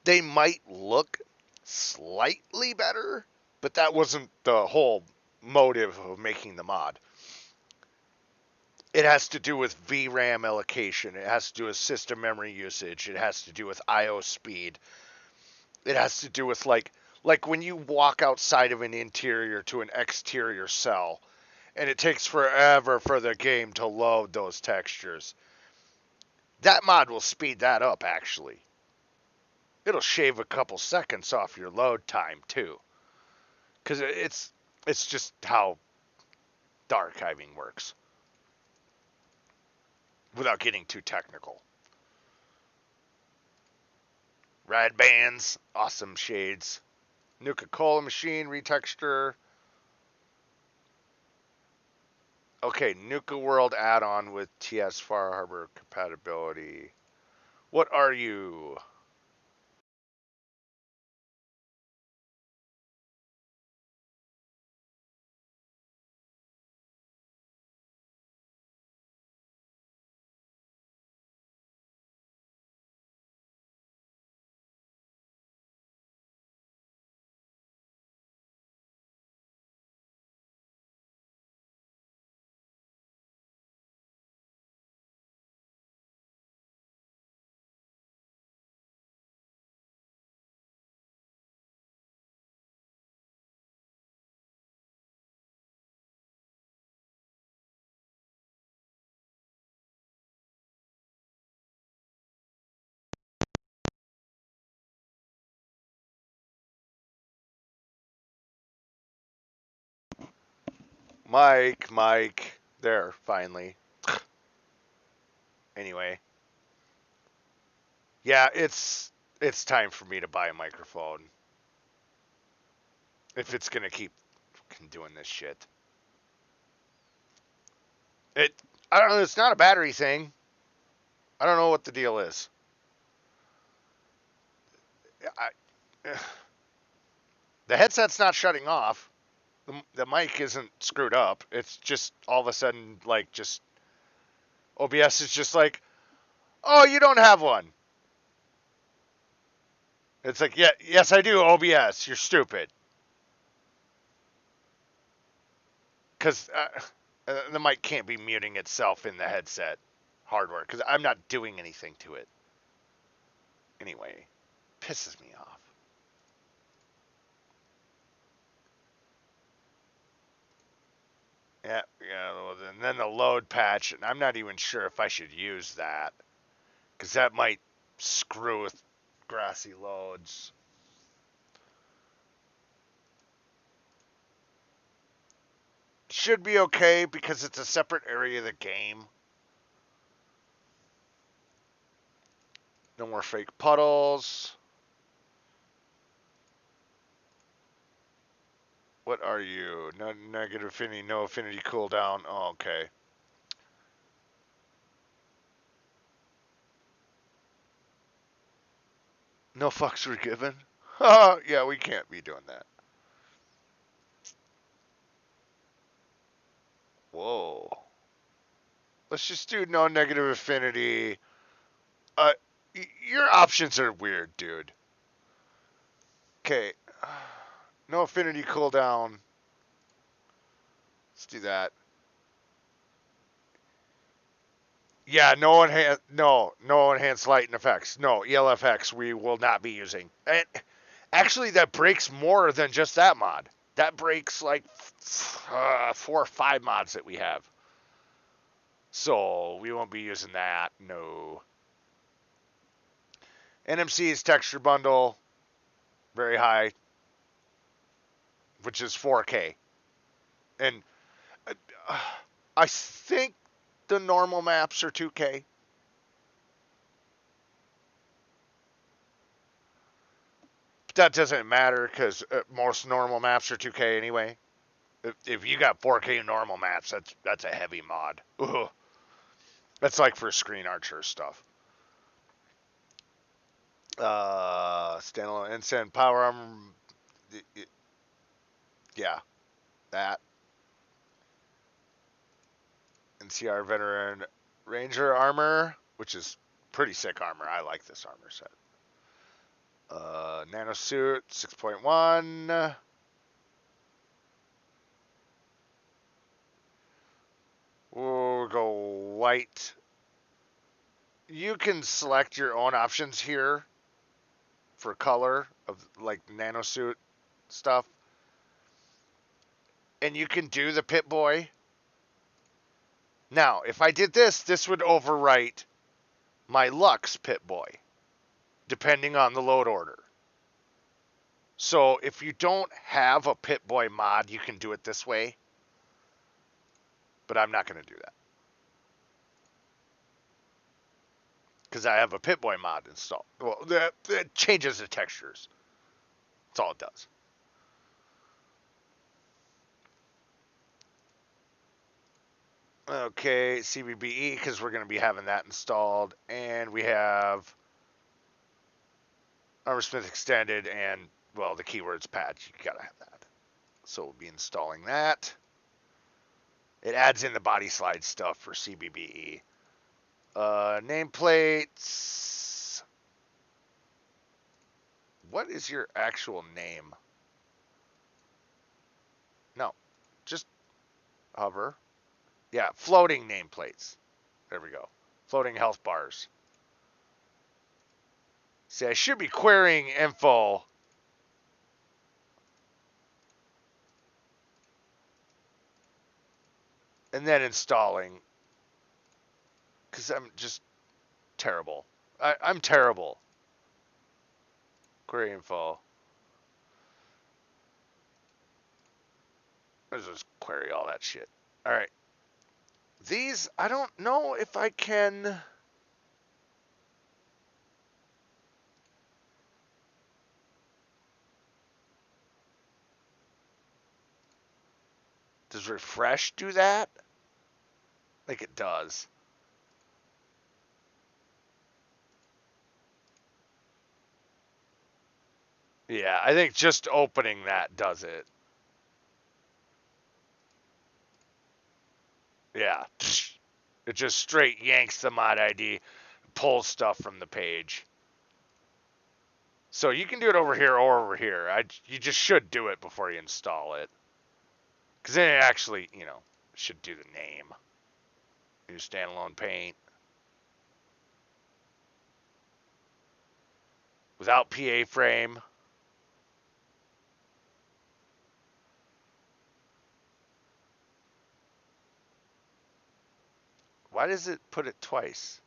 they might look slightly better, but that wasn't the whole motive of making the mod. It has to do with VRAM allocation. It has to do with system memory usage. It has to do with I/O speed. It has to do with like when you walk outside of an interior to an exterior cell, and it takes forever for the game to load those textures. That mod will speed that up, actually. It'll shave a couple seconds off your load time too, because it's just how the archiving works. Without getting too technical. Rad bands, awesome shades. Nuka-Cola machine retexture. Okay, Nuka World add-on with TS Far Harbor compatibility. What are you? Mike. There, finally. Anyway. Yeah, it's time for me to buy a microphone. If it's gonna keep doing this shit. It I don't know, it's not a battery thing. I don't know what the deal is. I, the headset's not shutting off. The mic isn't screwed up. It's just all of a sudden like just OBS is just like, oh, you don't have one. It's like, yeah, yes, I do, OBS. You're stupid. Because the mic can't be muting itself in the headset hardware because I'm not doing anything to it. Anyway, pisses me off. Yeah, and then the load patch, and I'm not even sure if I should use that because that might screw with grassy loads. Should be okay because it's a separate area of the game. No more fake puddles. What are you? No negative affinity, no affinity cooldown. Oh, okay. No fucks were given. Yeah, we can't be doing that. Whoa. Let's just do no negative affinity. Uh, your options are weird, dude. Okay. No affinity cooldown. Let's do that. Yeah, no enhanced light and effects. No ELFX we will not be using. And actually, that breaks more than just that mod. That breaks like 4 or 5 mods that we have. So we won't be using that. No. NMC's texture bundle, very high, which is 4K. And uh, I think the normal maps are 2K. But that doesn't matter because most normal maps are 2K anyway. If you got 4K normal maps, that's a heavy mod. Ugh. That's like for Screen Archer stuff. Standalone Ensign Power Armor. Yeah, that. NCR Veteran Ranger Armor, which is pretty sick armor. I like this armor set. Nanosuit 6.1. We'll go white. You can select your own options here for color of like nanosuit stuff. And you can do the Pip-Boy. Now, if I did this, this would overwrite my Lux Pip-Boy, depending on the load order. So if you don't have a Pip-Boy mod, you can do it this way. But I'm not going to do that. Because I have a Pip-Boy mod installed. Well, that changes the textures. That's all it does. Okay, CBBE, because we're going to be having that installed. And we have Armorsmith Extended and, well, the keywords patch. You got to have that. So we'll be installing that. It adds in the body slide stuff for CBBE. Nameplates. What is your actual name? No, just hover. Yeah, floating nameplates. There we go. Floating health bars. See, I should be querying info. And then installing. Because I'm just terrible. I'm terrible. Query info. Let's just query all that shit. All right. These, I don't know if I can. Does refresh do that? Like it does. Yeah, I think just opening that does it. Yeah. It just straight yanks the mod ID, pulls stuff from the page. So you can do it over here or over here. You just should do it before you install it. Because then it actually, should do the name. New standalone paint. Without PA frame. Why does it put it twice?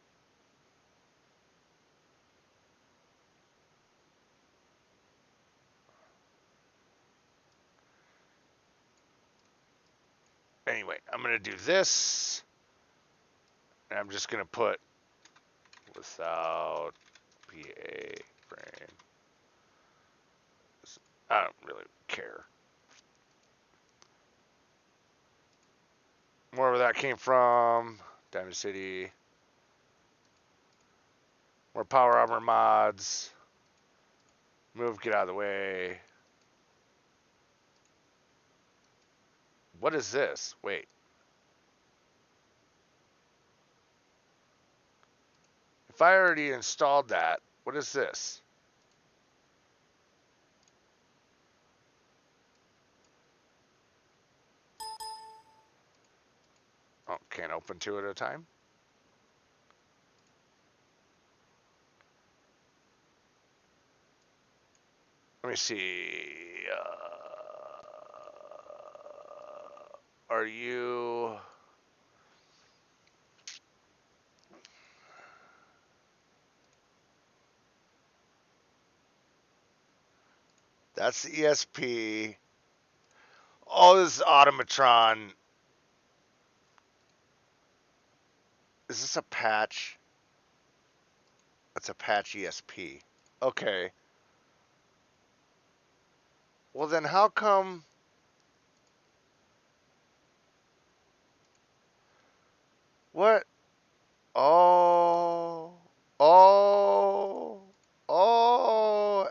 Anyway, I'm going to do this. And I'm just going to put without PA frame. I don't really care. More where that came from. Diamond City. More Power Armor mods. Move, get out of the way. What is this? Wait. If I already installed that, what is this? Oh, can't open two at a time? Let me see. Are you... That's the ESP. Oh, this is Automatron. Is this a patch? That's a patch ESP. Okay. Well, then how come... What? Oh,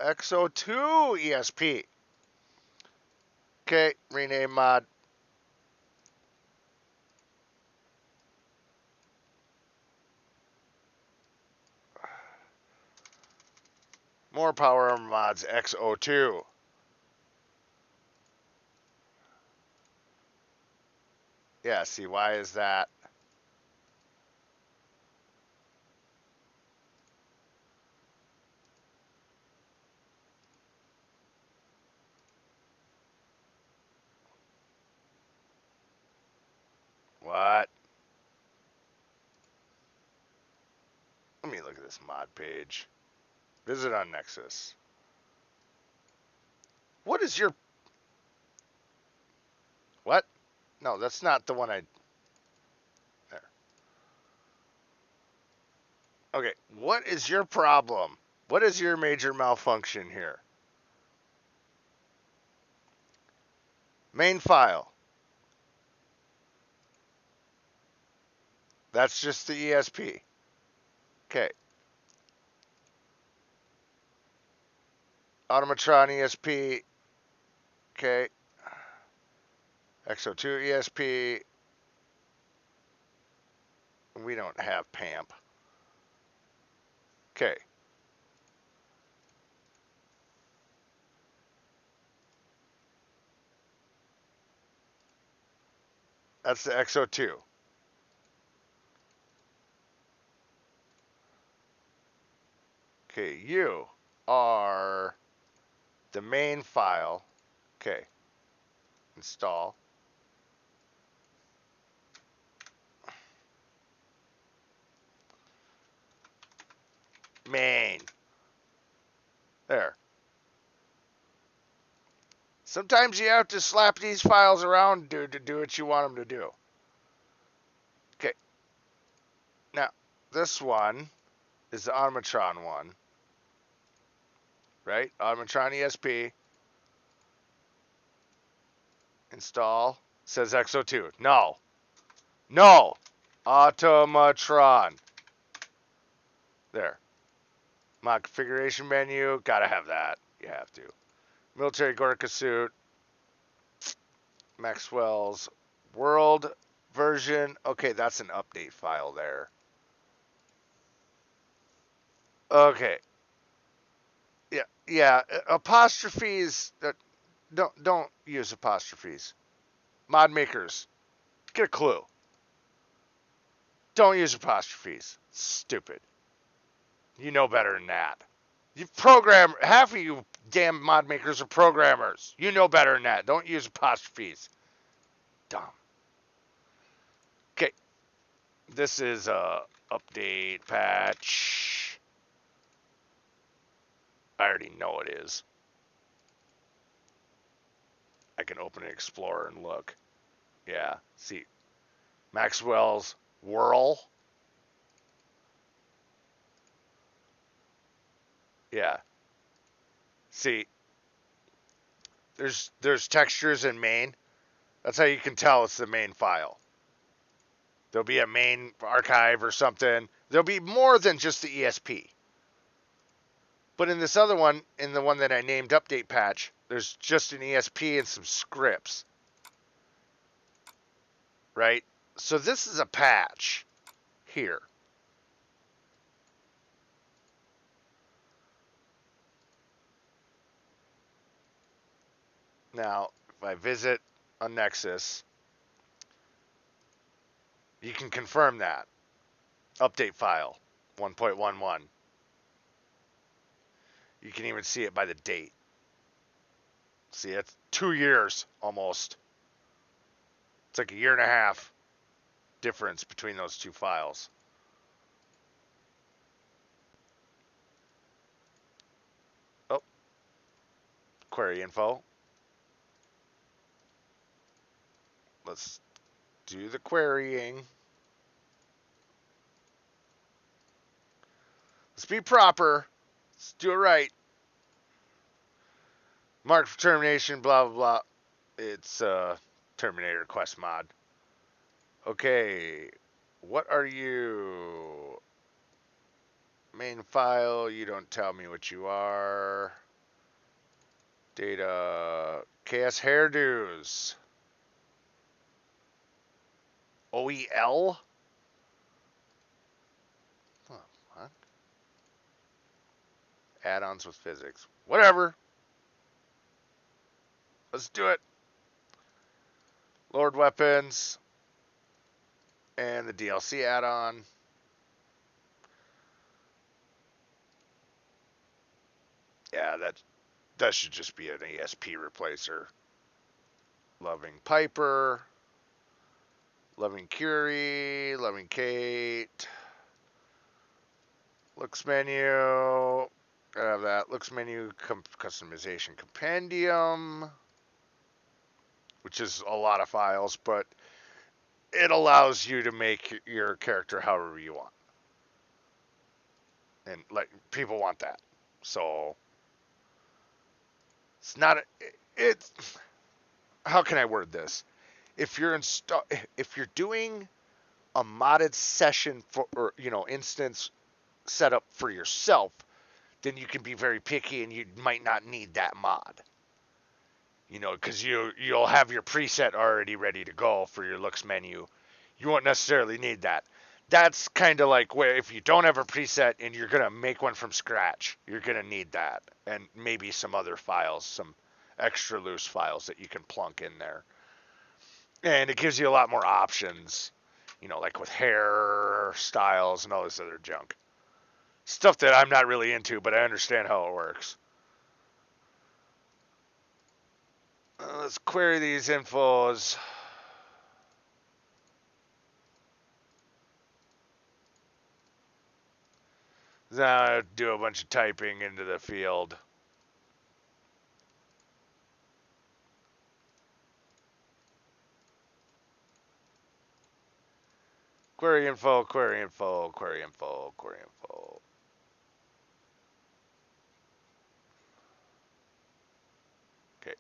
XO2 ESP. Okay, rename mod. More Power Armor mods, XO2. Yeah, see, why is that? What? Let me look at this mod page. Visit on Nexus. What is your... What? No, that's not the one I... There. Okay, what is your problem? What is your major malfunction here? Main file. That's just the ESP. Okay. Automatron ESP. Okay. XO2 ESP. We don't have PAMP. Okay. That's the XO2. Okay, you are the main file. Okay. Install. Main. There. Sometimes you have to slap these files around, dude, to do what you want them to do. Okay. Now, this one is the Automatron one. Right? Automatron ESP. Install. Says XO2. No. No. Automatron. There. Mod configuration menu. Gotta have that. You have to. Military Gorka suit. Maxwell's World version. Okay, that's an update file there. Okay. Yeah, yeah. Apostrophes. Don't use apostrophes. Mod makers, get a clue. Don't use apostrophes. Stupid. You know better than that. You program half of you damn mod makers are programmers. You know better than that. Don't use apostrophes. Dumb. Okay, this is a update patch. I already know it is. I can open an Explorer and look. Yeah, see, Maxwell's Whirl. Yeah, see, there's textures in main. That's how you can tell it's the main file. There'll be a main archive or something. There'll be more than just the ESP. But in this other one, in the one that I named Update Patch, there's just an ESP and some scripts. Right? So this is a patch here. Now, if I visit a Nexus, you can confirm that. Update file 1.11. You can even see it by the date. See, it's 2 years almost. It's like a year and a half difference between those two files. Oh, query info. Let's do the querying. Let's be proper. Let's do it right. Mark for termination, blah, blah, blah. It's Terminator Quest mod. Okay, what are you? Main file, you don't tell me what you are. Data, KS hairdos. OEL? Huh, what? Add-ons with physics. Whatever. Let's do it. Lord weapons. And the DLC add-on. Yeah, that should just be an ESP replacer. Loving Piper. Loving Curie. Loving Kate. Looks menu. I have that. Looks menu. Customization compendium. Which is a lot of files, but it allows you to make your character however you want. And like people want that. So it's not it's how can I word this? If you're doing a modded session for or instance setup for yourself, then you can be very picky and you might not need that mod. Because you'll have your preset already ready to go for your looks menu. You won't necessarily need that. That's kind of like where if you don't have a preset and you're going to make one from scratch, you're going to need that. And maybe some other files, some extra loose files that you can plunk in there. And it gives you a lot more options, like with hair styles and all this other junk. Stuff that I'm not really into, but I understand how it works. Let's query these infos. Now do a bunch of typing into the field. Query info, query info, query info, query info. Okay.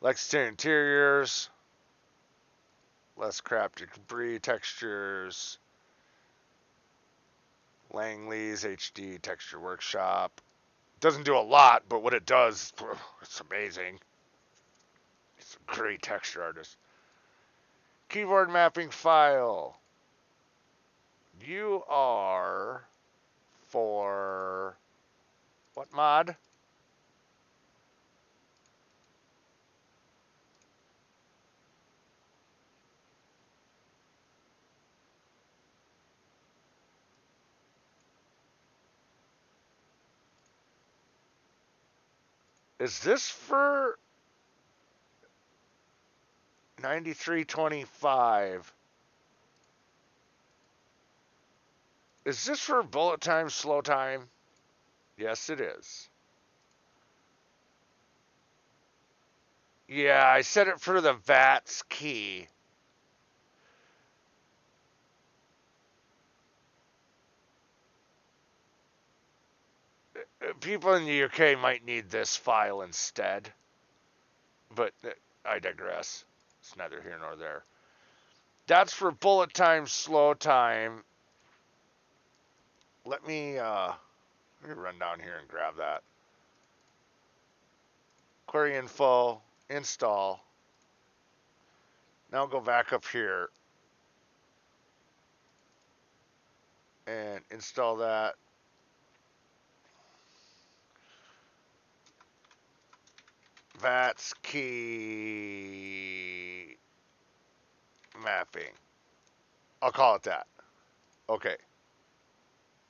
Lexington interiors. Less crafted debris textures. Langley's HD texture workshop. Doesn't do a lot, but what it does, it's amazing. It's a great texture artist. keyboard mapping file. You are for what mod? Is this for 9325? Is this for bullet time, slow time? Yes, it is. Yeah, I set it for the VATS key. People in the UK might need this file instead, but I digress. It's neither here nor there. That's for bullet time, slow time. Let me run down here and grab that. Query info, install. Now go back up here and install that. VATS key mapping. I'll call it that. Okay.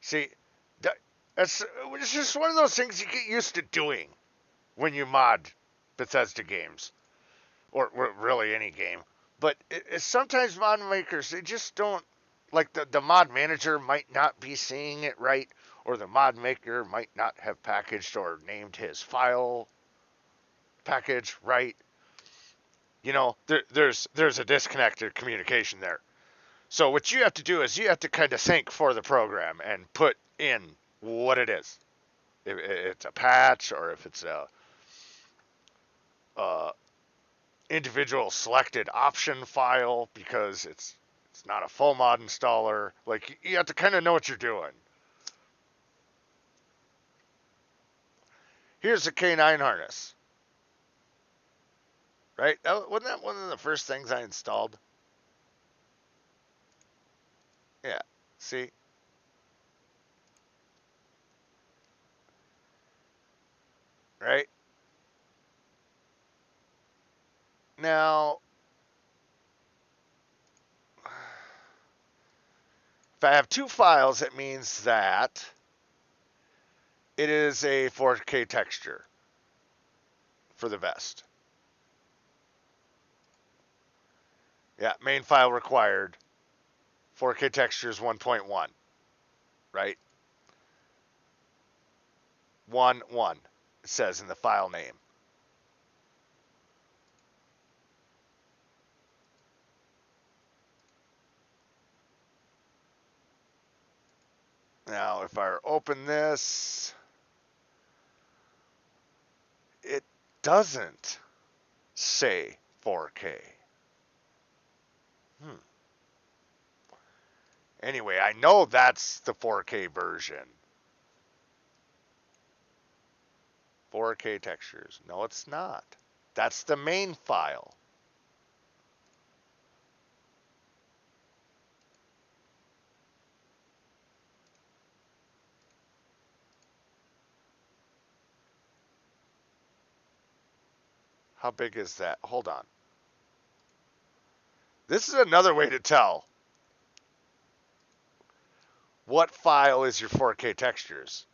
See, it's just one of those things you get used to doing when you mod Bethesda games, or really any game. But sometimes mod makers, they just don't, like the mod manager might not be seeing it right, or the mod maker might not have packaged or named his file package right. You know, there's a disconnected communication there. So what you have to do is you have to kind of sync for the program and put in what it is. If it's a patch or if it's a individual selected option file because it's not a full mod installer. Like you have to kind of know what you're doing. Here's the K9 harness. Right? Wasn't that one of the first things I installed? Yeah. See? Right? Now, if I have two files, it means that it is a 4K texture for the vest. Yeah, main file required. 4K textures 1.1, right? 1.1, it says in the file name. Now, if I open this, it doesn't say 4K. Anyway, I know that's the 4K version. 4K textures. No, it's not. That's the main file. How big is that? Hold on. This is another way to tell what file is your 4K textures.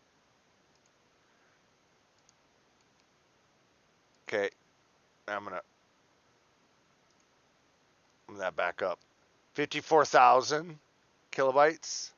Okay, I'm gonna that back up. 54,000 kilobytes.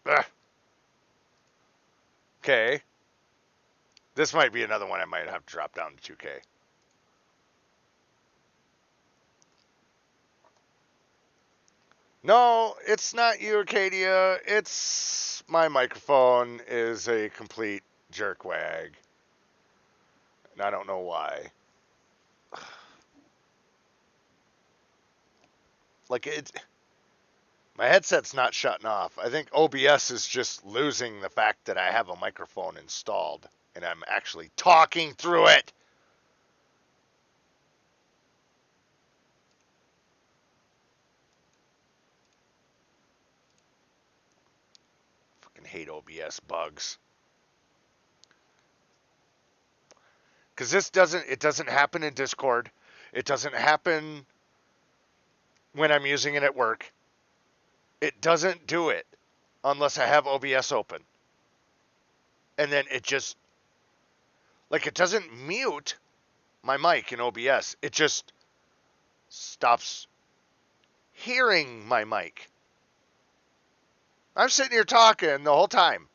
Ugh. Okay. This might be another one I might have to drop down to 2K. No, it's not you, Arcadia. It's my microphone is a complete jerkwag. And I don't know why. Like my headset's not shutting off. I think OBS is just losing the fact that I have a microphone installed and I'm actually talking through it. Fucking hate OBS bugs. Because it doesn't happen in Discord. It doesn't happen when I'm using it at work. It doesn't do it unless I have OBS open. And then it just, like, it doesn't mute my mic in OBS. It just stops hearing my mic. I'm sitting here talking the whole time.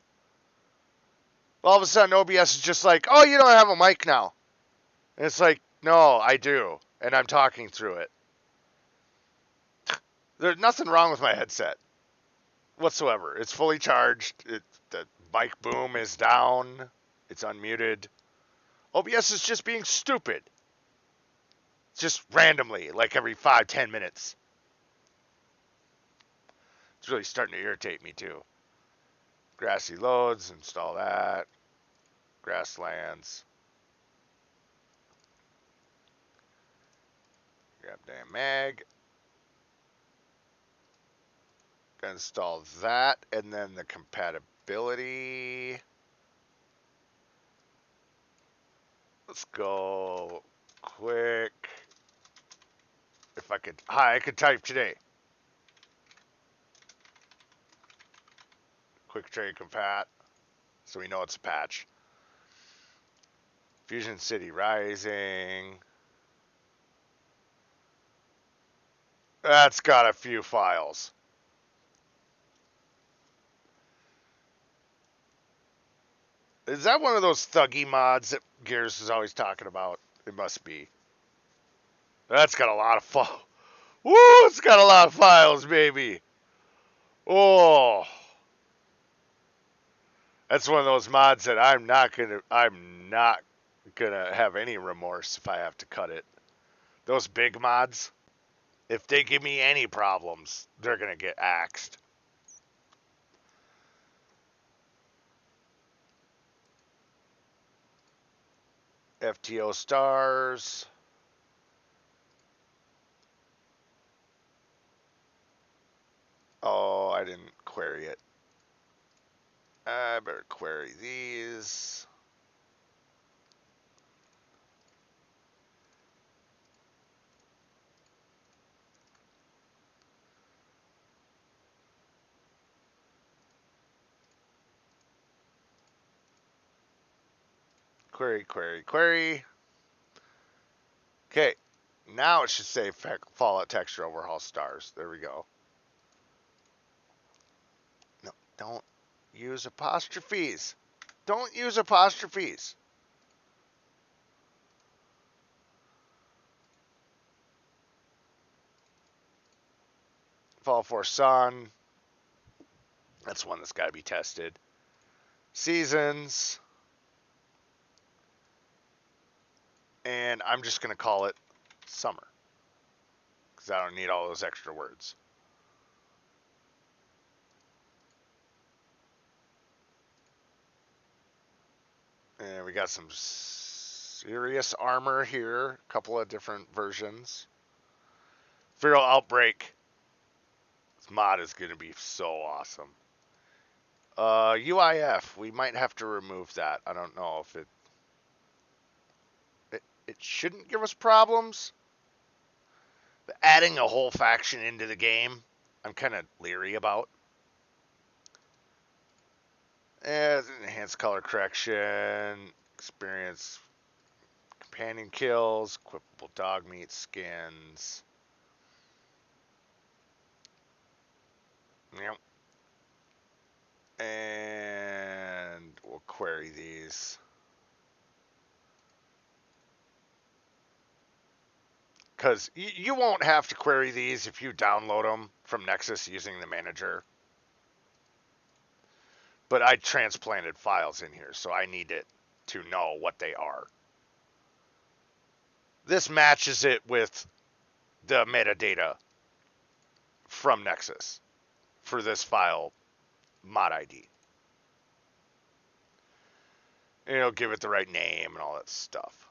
All of a sudden, OBS is just like, oh, you don't have a mic now. And it's like, no, I do. And I'm talking through it. There's nothing wrong with my headset whatsoever. It's fully charged. The mic boom is down. It's unmuted. OBS is just being stupid. Just randomly, like every 5-10 minutes. It's really starting to irritate me too. Grassy loads, install that. Grasslands. Grab damn mag. Install that, and then the compatibility. Let's go quick. If I could, hi, I could type today. Quick trade compat, so we know it's a patch. Fusion City Rising. That's got a few files. Is that one of those thuggy mods that Gears is always talking about? It must be. That's got a lot of files. Woo! It's got a lot of files, baby. Oh, that's one of those mods that I'm not gonna have any remorse if I have to cut it. Those big mods, if they give me any problems, they're gonna get axed. FTO stars. Oh, I didn't query it. I better query these. Query, query, query. Okay, now it should say Fallout texture overhaul stars. There we go. No, don't use apostrophes. Don't use apostrophes. Fall for Sun. That's one that's got to be tested. Seasons. And I'm just going to call it summer. Because I don't need all those extra words. And we got some serious armor here. A couple of different versions. Feral Outbreak. This mod is going to be so awesome. UIF. We might have to remove that. I don't know if it shouldn't give us problems. But adding a whole faction into the game, I'm kind of leery about. Enhanced color correction, experience companion kills, equipable dog meat skins. Yep. And we'll query these. Because you won't have to query these if you download them from Nexus using the manager. But I transplanted files in here, so I need it to know what they are. This matches it with the metadata from Nexus for this file mod ID. And it'll give it the right name and all that stuff.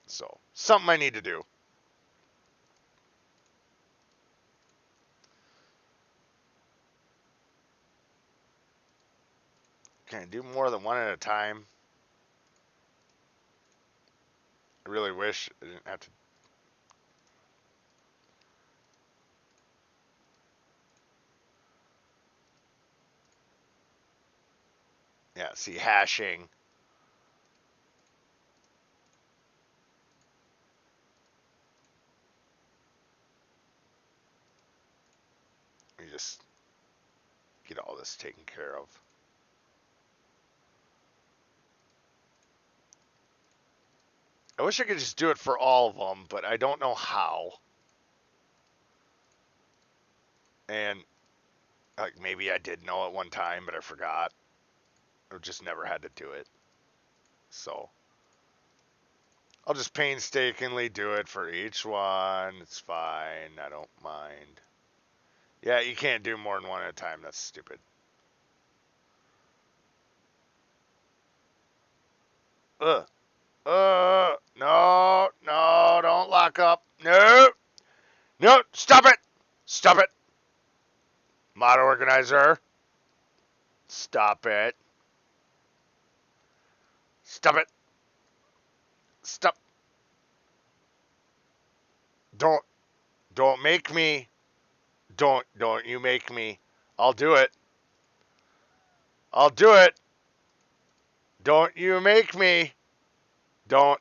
So, something I need to do. Can I do more than one at a time? I really wish I didn't have to. Yeah, see, hashing. Let me just get all this taken care of. I wish I could just do it for all of them, but I don't know how. And like maybe I did know at one time, but I forgot, or just never had to do it. So I'll just painstakingly do it for each one. It's fine. I don't mind. Yeah, you can't do more than one at a time. That's stupid. Ugh. No, don't lock up. No, no, stop it. Stop it. Mod organizer. Stop it. Stop it. Stop. Don't, don't make me. Don't you make me. I'll do it. I'll do it. Don't you make me. Don't.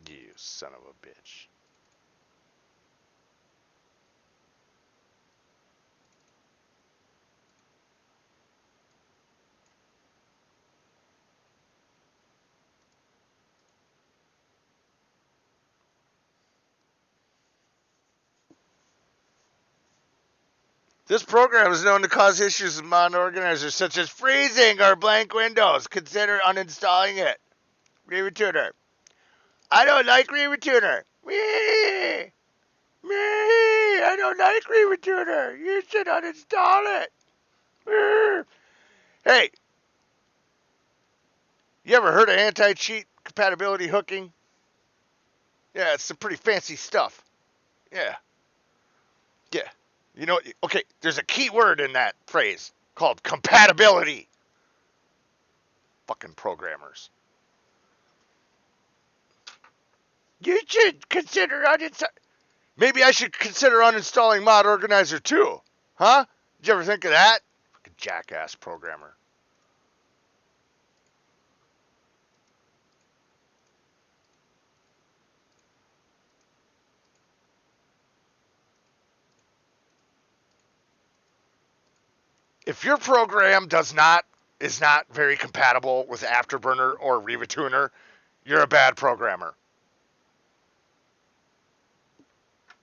You son of a bitch. This program is known to cause issues with mod organizers such as freezing or blank windows. Consider uninstalling it. ReaderTuner. I don't like ReaderTuner. Me. I don't like ReaderTuner. You should uninstall it. Hey, you ever heard of anti-cheat compatibility hooking? Yeah, it's some pretty fancy stuff. Yeah. Yeah. You know, okay, there's a key word in that phrase called compatibility. Fucking programmers. You should consider uninstalling. Maybe I should consider uninstalling Mod Organizer too. Huh? Did you ever think of that? Fucking jackass programmer. If your program is not very compatible with Afterburner or RivaTuner, you're a bad programmer.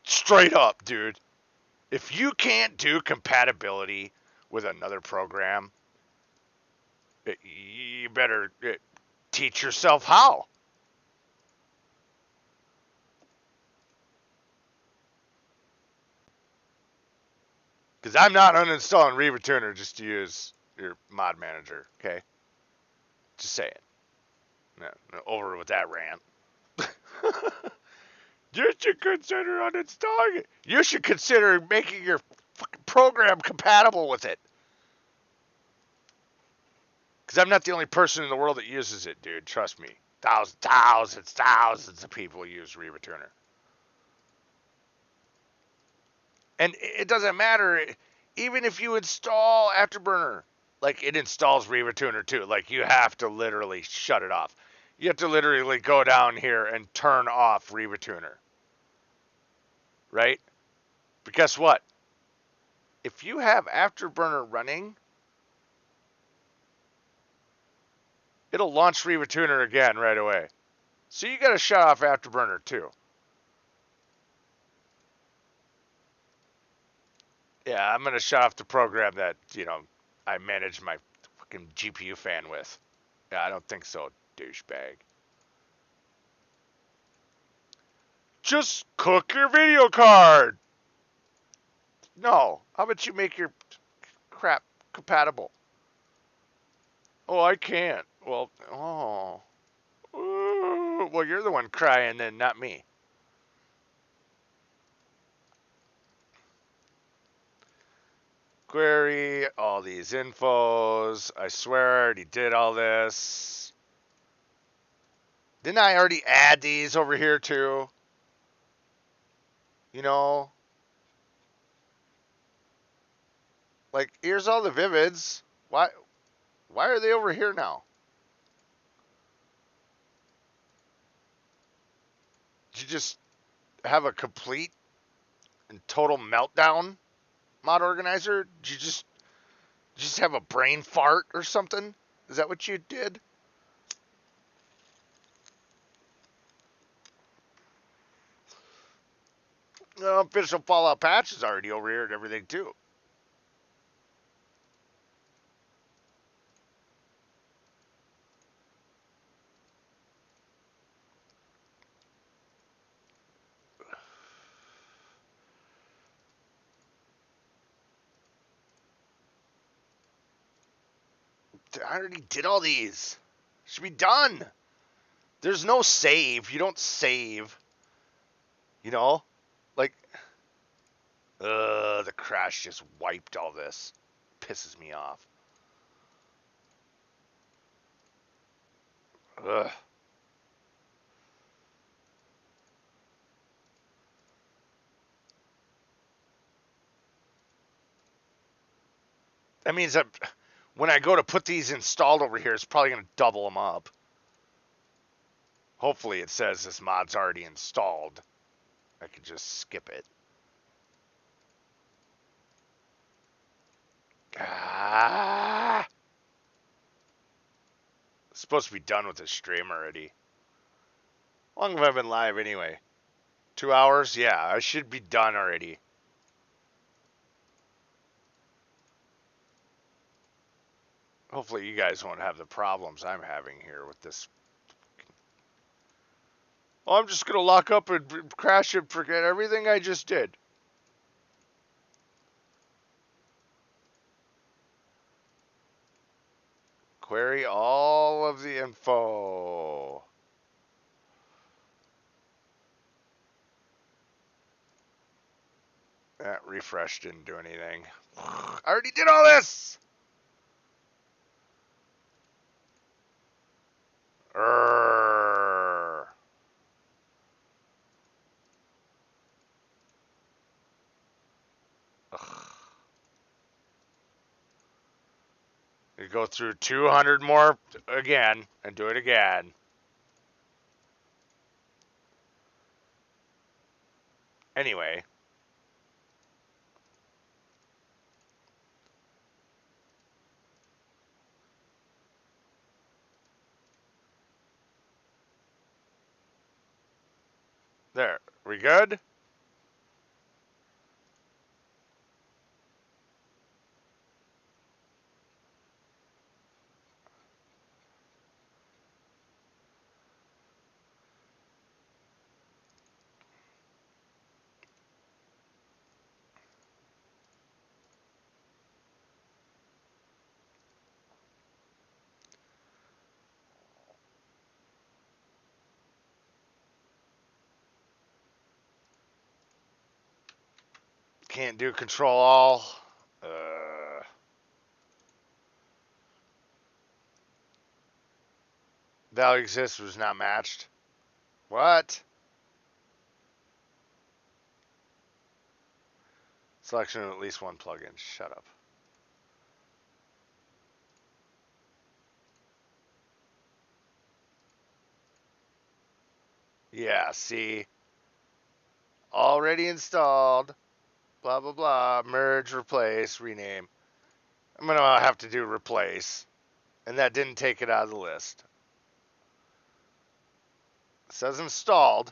Straight up, dude. If you can't do compatibility with another program, you better teach yourself how. Because I'm not uninstalling RivaTuner just to use your mod manager, okay? Just saying. No, over with that rant. You should consider uninstalling it. You should consider making your fucking program compatible with it. Because I'm not the only person in the world that uses it, dude. Trust me. Thousands of people use RivaTuner. And it doesn't matter. Even if you install Afterburner, like it installs RivaTuner too. Like you have to literally shut it off. You have to literally go down here and turn off RivaTuner, right? But guess what? If you have Afterburner running, it'll launch RivaTuner again right away. So you got to shut off Afterburner too. Yeah, I'm gonna shut off the program that I manage my fucking GPU fan with. Yeah, I don't think so, douchebag. Just cook your video card. No, how about you make your crap compatible? Oh, I can't. Well, oh. Ooh, well, you're the one crying then, not me. Query all these infos. I swear I already did all this. Didn't I already add these over here too? You know, like here's all the vivids. Why are they over here now? Did you just have a complete and total meltdown, Mod Organizer? Did you just have a brain fart or something? Is that what you did? No, official Fallout patch is already over here and everything too. I already did all these. Should be done. There's no save. You don't save. You know? Like, the crash just wiped all this. Pisses me off. Ugh. That means that when I go to put these installed over here, it's probably going to double them up. Hopefully it says this mod's already installed. I could just skip it. Ah! It's supposed to be done with this stream already. How long have I been live anyway? 2 hours? Yeah, I should be done already. Hopefully you guys won't have the problems I'm having here with this. Oh, I'm just going to lock up and crash and forget everything I just did. Query all of the info. That refresh didn't do anything. I already did all this! Urgh. You go through 200 more again and do it again. Anyway. There. We good? Can't do control all. Value exists was not matched. What? Selection of at least one plugin. Shut up. Yeah, see? Already installed. Blah, blah, blah. Merge, replace, rename. I'm going to have to do replace. And that didn't take it out of the list. It says installed.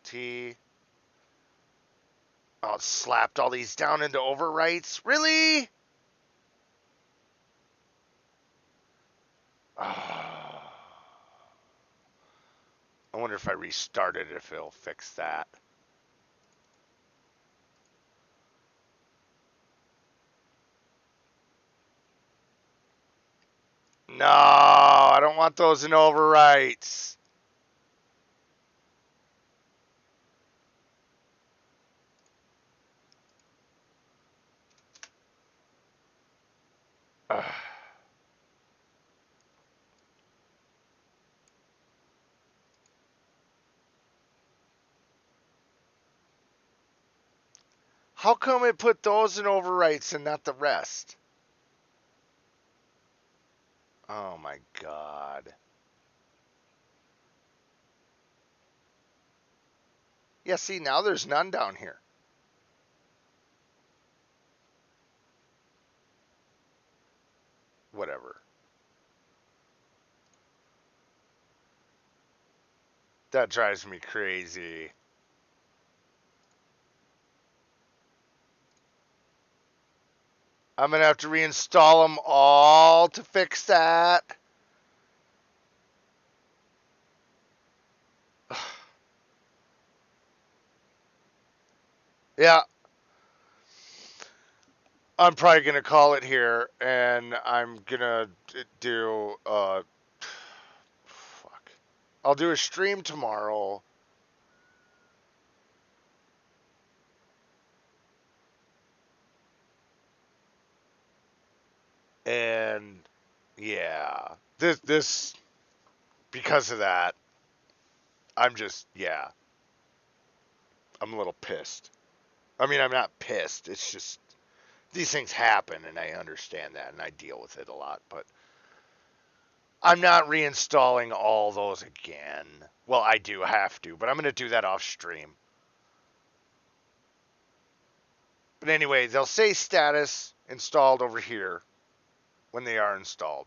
T. Oh, it slapped all these down into overwrites. Really? Oh. I wonder if I restart it, if it'll fix that. No, I don't want those in overwrites. Ugh. How come it put those in overwrites and not the rest? Oh my god. Yeah, see, now there's none down here. Whatever. That drives me crazy. I'm going to have to reinstall them all to fix that. Yeah, I'm probably going to call it here, and I'm going to do, fuck. I'll do a stream tomorrow. And, yeah. This, because of that, I'm just, yeah. I'm a little pissed. I mean, I'm not pissed. It's just, these things happen, and I understand that, and I deal with it a lot, but I'm not reinstalling all those again. Well, I do have to, but I'm going to do that off stream. But anyway, they'll say status installed over here when they are installed.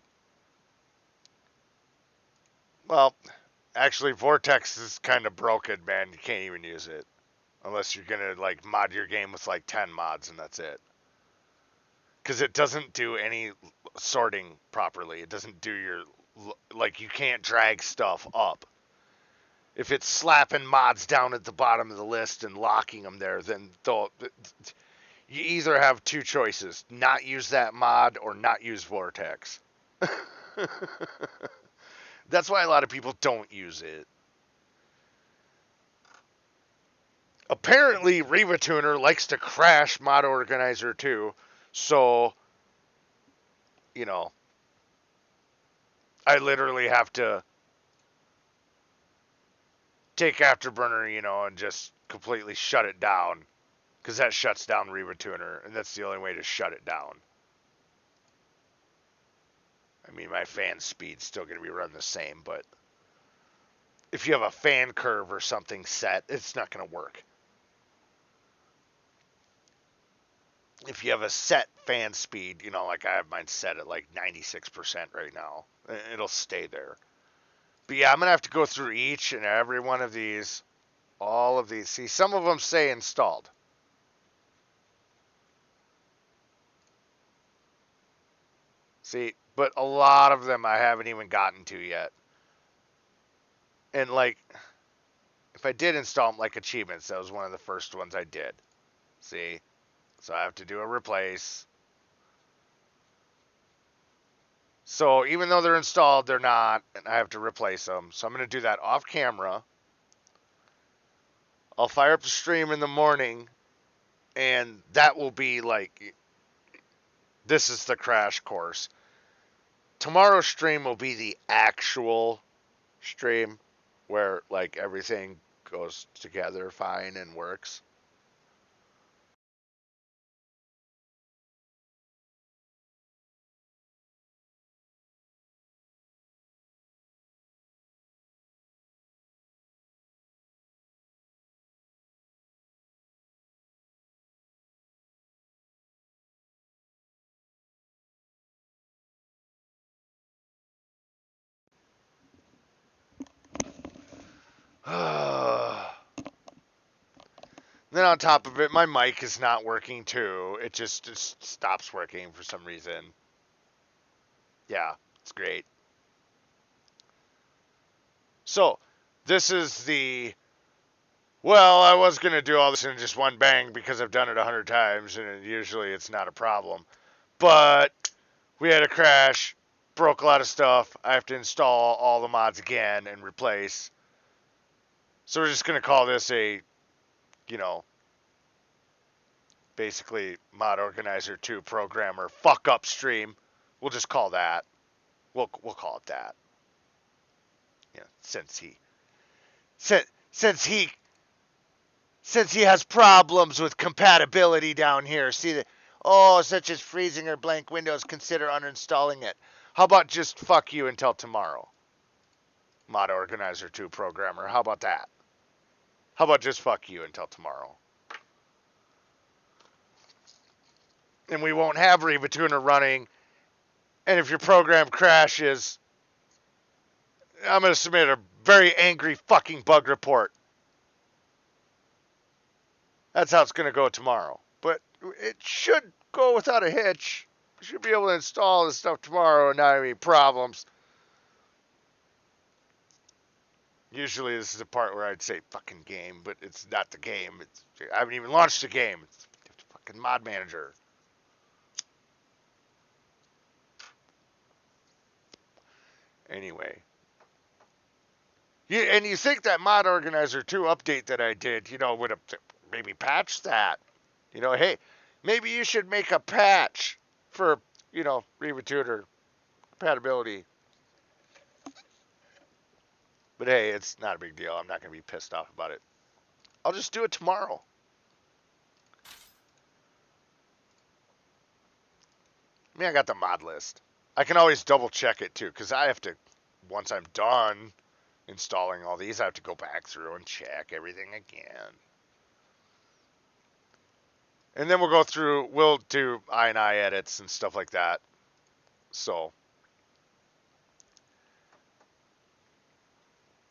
Well, actually, Vortex is kind of broken, man. You can't even use it unless you're going to like mod your game with like 10 mods, and that's it. Because it doesn't do any sorting properly. It doesn't do your, like, you can't drag stuff up. If it's slapping mods down at the bottom of the list and locking them there, then you either have two choices: not use that mod or not use Vortex. That's why a lot of people don't use it. Apparently, RevaTuner likes to crash Mod Organizer too, so, you know, I literally have to take Afterburner, and just completely shut it down, because that shuts down RevaTuner, and that's the only way to shut it down. I mean, my fan speed's still going to be run the same, but if you have a fan curve or something set, it's not going to work. If you have a set fan speed, like I have mine set at like 96% right now, it'll stay there. But yeah, I'm going to have to go through each and every one of these, all of these. See, some of them say installed. See, but a lot of them I haven't even gotten to yet. And like, if I did install them, like achievements, that was one of the first ones I did. See? So I have to do a replace. So even though they're installed, they're not, and I have to replace them. So I'm going to do that off camera. I'll fire up the stream in the morning, and that will be like, this is the crash course. Tomorrow's stream will be the actual stream where like everything goes together fine and works. Then on top of it, my mic is not working too. It just stops working for some reason. Yeah, it's great. So, this is the, well, I was going to do all this in just one bang because I've done it 100 times and usually it's not a problem. But we had a crash, broke a lot of stuff. I have to install all the mods again and replace. So we're just going to call this a, you know, basically Mod Organizer 2 programmer fuck up stream. We'll just call that. We'll call it that. Yeah, since he has problems with compatibility down here. See that? Oh, such as freezing or blank windows. Consider uninstalling it. How about just fuck you until tomorrow? Mod Organizer 2 programmer. How about that? How about just fuck you until tomorrow? And we won't have Riva Tuner running. And if your program crashes, I'm going to submit a very angry fucking bug report. That's how it's going to go tomorrow. But it should go without a hitch. We should be able to install this stuff tomorrow and not have any problems. Usually this is the part where I'd say fucking game, but it's not the game. I haven't even launched the game. It's fucking mod manager. Anyway. And you think that Mod Organizer 2 update that I did, would have maybe patched that. Hey, maybe you should make a patch for, Riva Tutor compatibility. But hey, it's not a big deal. I'm not going to be pissed off about it. I'll just do it tomorrow. I mean, I got the mod list. I can always double check it too, because I have to, once I'm done installing all these, I have to go back through and check everything again. And then we'll do INI edits and stuff like that. So,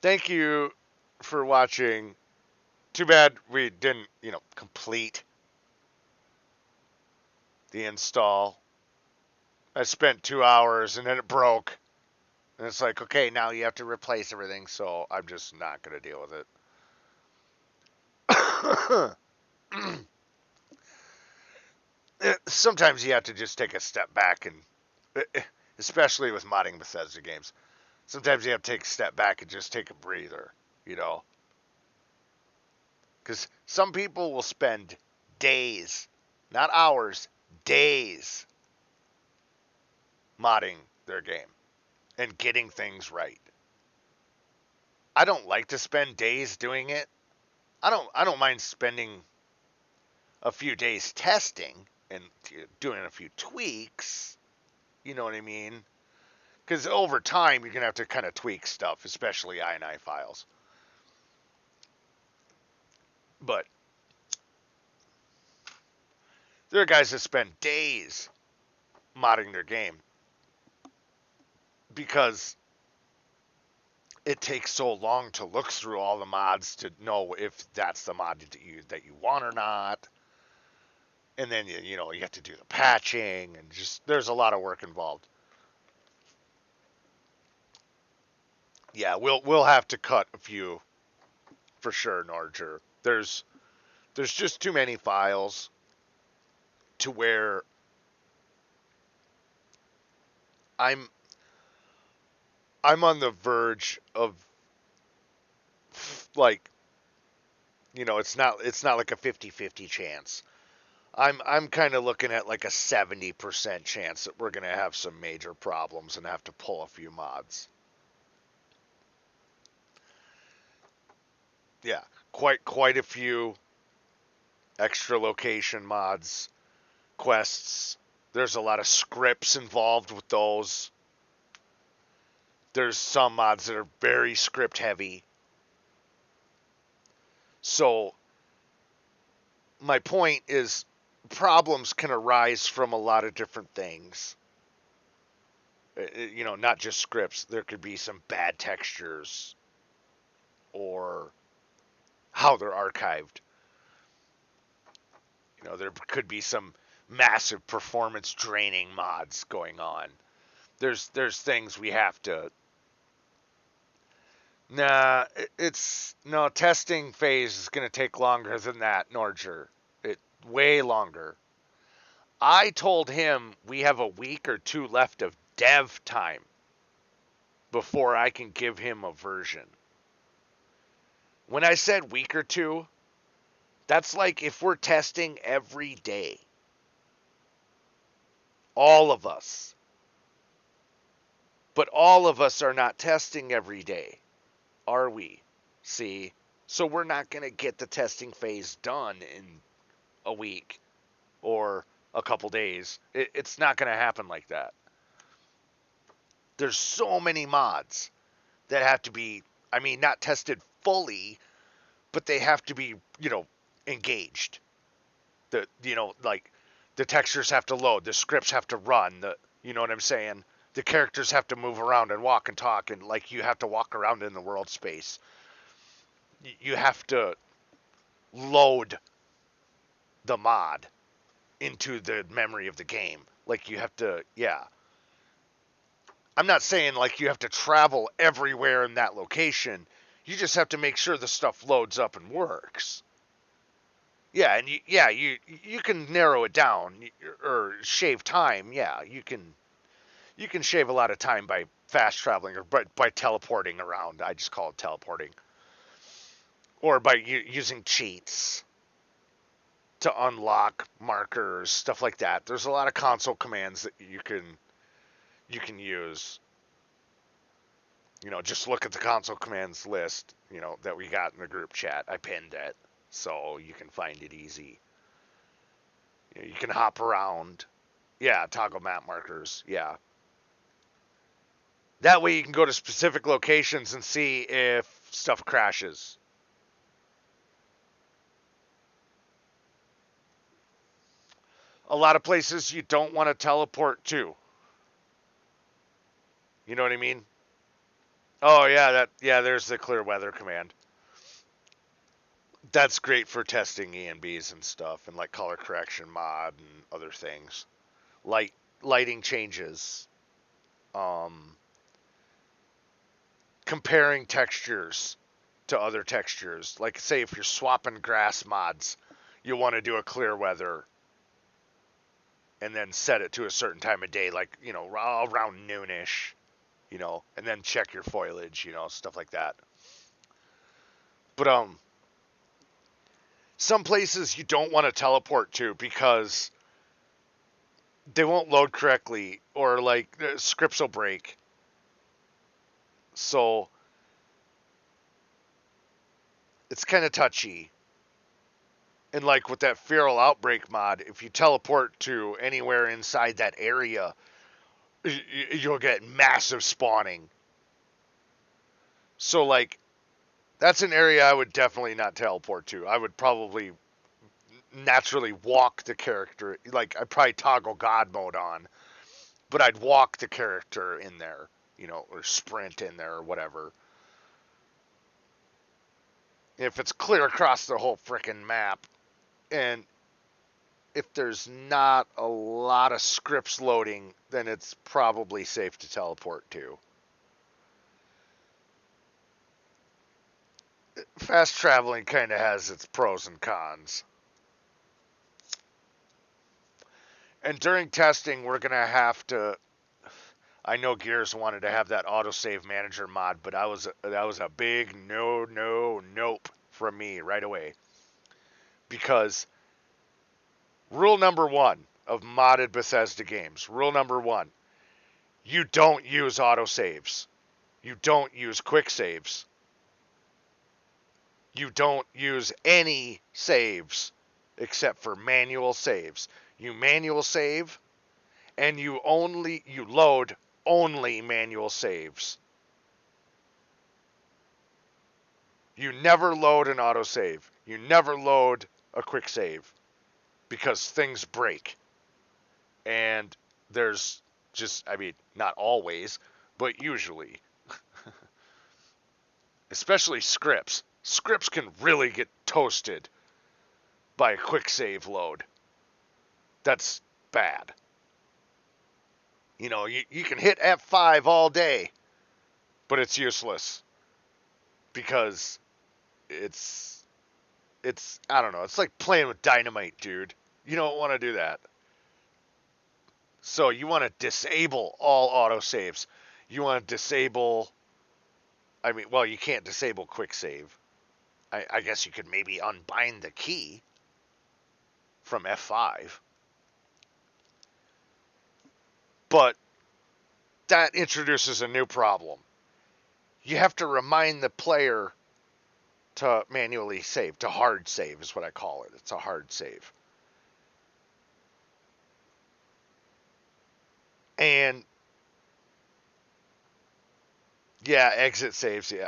thank you for watching. Too bad we didn't, complete the install. I spent 2 hours and then it broke. And it's like, okay, now you have to replace everything, so I'm just not going to deal with it. Sometimes you have to just take a step back, and especially with modding Bethesda games, sometimes you have to take a step back and just take a breather, Because some people will spend days, not hours, days modding their game and getting things right. I don't like to spend days doing it. I don't mind spending a few days testing and doing a few tweaks. You know what I mean? Because over time, you're going to have to kind of tweak stuff, especially INI files. But there are guys that spend days modding their game because it takes so long to look through all the mods to know if that's the mod that you want or not. And then you have to do the patching, and just there's a lot of work involved. Yeah, we'll have to cut a few for sure, Norger. There's just too many files to where I'm on the verge of, like, it's not like a 50-50 chance. I'm kind of looking at like a 70% chance that we're going to have some major problems and have to pull a few mods. Yeah, quite a few extra location mods, quests. There's a lot of scripts involved with those. There's some mods that are very script heavy. So my point is, problems can arise from a lot of different things. Not just scripts. There could be some bad textures or how they're archived. There could be some massive performance draining mods going on. There's things we have to. Nah, it's no testing phase is going to take longer than that, Norger. It way longer. I told him we have a week or two left of dev time before I can give him a version. When I said week or two, that's like if we're testing every day. All of us. But all of us are not testing every day, are we? See? So we're not going to get the testing phase done in a week or a couple days. It's not going to happen like that. There's so many mods that have to be, not tested fully, but they have to be, engaged. Like the textures have to load, the scripts have to run, you know what I'm saying? The characters have to move around and walk and talk, and like you have to walk around in the world space. You have to load the mod into the memory of the game. Like you have to, yeah. I'm not saying like you have to travel everywhere in that location. You just have to make sure the stuff loads up and works. Yeah, and you can narrow it down or shave time. Yeah, you can shave a lot of time by fast traveling or by teleporting around. I just call it teleporting. Or by using cheats to unlock markers, stuff like that. There's a lot of console commands that you can use. Just look at the console commands list, that we got in the group chat. I pinned it, so you can find it easy. You can hop around. Yeah, toggle map markers. Yeah. That way you can go to specific locations and see if stuff crashes. A lot of places you don't want to teleport to. You know what I mean? Oh yeah, there's the clear weather command. That's great for testing ENBs and stuff, and like color correction mod and other things. Lighting changes. Comparing textures to other textures. Like say if you're swapping grass mods, you want to do a clear weather and then set it to a certain time of day, like, around noonish, and then check your foliage, stuff like that. But some places you don't want to teleport to because they won't load correctly or like the scripts will break. So it's kind of touchy. And like with that Feral Outbreak mod, if you teleport to anywhere inside that area, you'll get massive spawning. So like, that's an area I would definitely not teleport to. I would probably naturally walk the character. Like, I'd probably toggle God mode on, but I'd walk the character in there, or sprint in there or whatever. If it's clear across the whole frickin' map, and if there's not a lot of scripts loading, then it's probably safe to teleport to. Fast traveling kind of has its pros and cons. And during testing, we're going to have to. I know Gears wanted to have that autosave manager mod, but that was a big nope from me right away. Because rule number 1 of modded Bethesda games, rule number 1, you don't use autosaves. You don't use quick saves. You don't use any saves except for manual saves. You manual save, and you load only manual saves. You never load an autosave. You never load a quick save because things break. And there's just, not always, but usually. Especially scripts. Scripts can really get toasted by a quick save load. That's bad. You know, you can hit F5 all day, but it's useless because it's I don't know. It's like playing with dynamite, dude. You don't want to do that. So you want to disable all autosaves. You want to disable. I mean, well, you can't disable quick save. I guess you could maybe unbind the key from F5, but that introduces a new problem. You have to remind the player to manually save, to hard save is what I call it. It's a hard save. And yeah, exit saves. Yeah,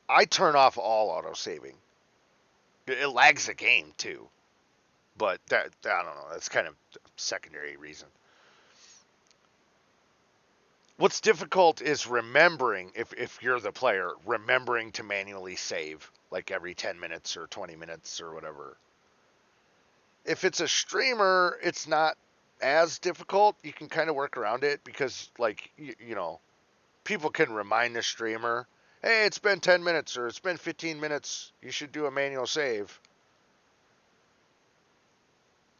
I turn off all auto saving. It lags the game too, but that I don't know. That's kind of a secondary reason. What's difficult is remembering, if you're the player, remembering to manually save like every 10 minutes or 20 minutes or whatever. If it's a streamer, it's not as difficult. You can kind of work around it because, like, you know, people can remind the streamer, hey, it's been 10 minutes or it's been 15 minutes. You should do a manual save.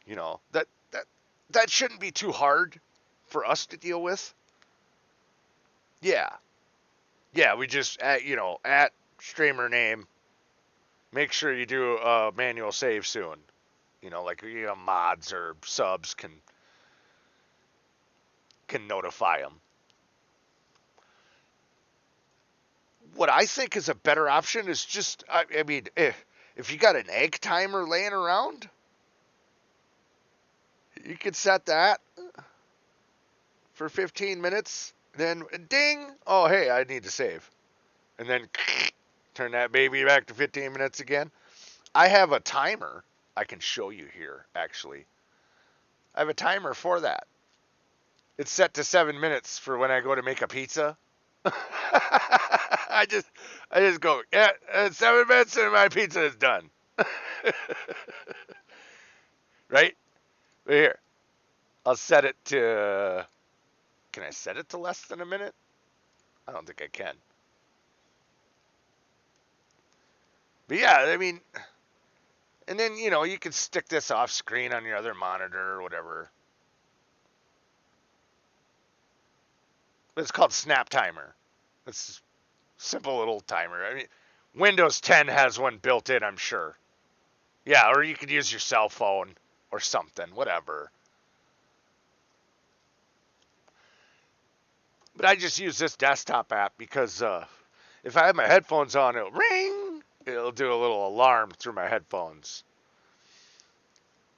You know, that shouldn't be too hard for us to deal with. Yeah. Yeah, we just, at streamer name, make sure you do a manual save soon. You know, like, mods or subs can notify them. What I think is a better option is just, I mean, if you got an egg timer laying around, you could set that for 15 minutes. Then ding, oh, hey, I need to save. And then turn that baby back to 15 minutes again. I have a timer I can show you here, actually. I have a timer for that. It's set to 7 minutes for when I go to make a pizza. I just go, yeah, 7 minutes and my pizza is done. Right? Right here. I'll set it to. Can I set it to less than a minute? I don't think I can. But yeah, I mean, and then, you can stick this off screen on your other monitor or whatever. But it's called Snap Timer. It's a simple little timer. I mean, Windows 10 has one built in, I'm sure. Yeah, or you could use your cell phone or something, whatever. But I just use this desktop app because if I have my headphones on, it'll ring. It'll do a little alarm through my headphones.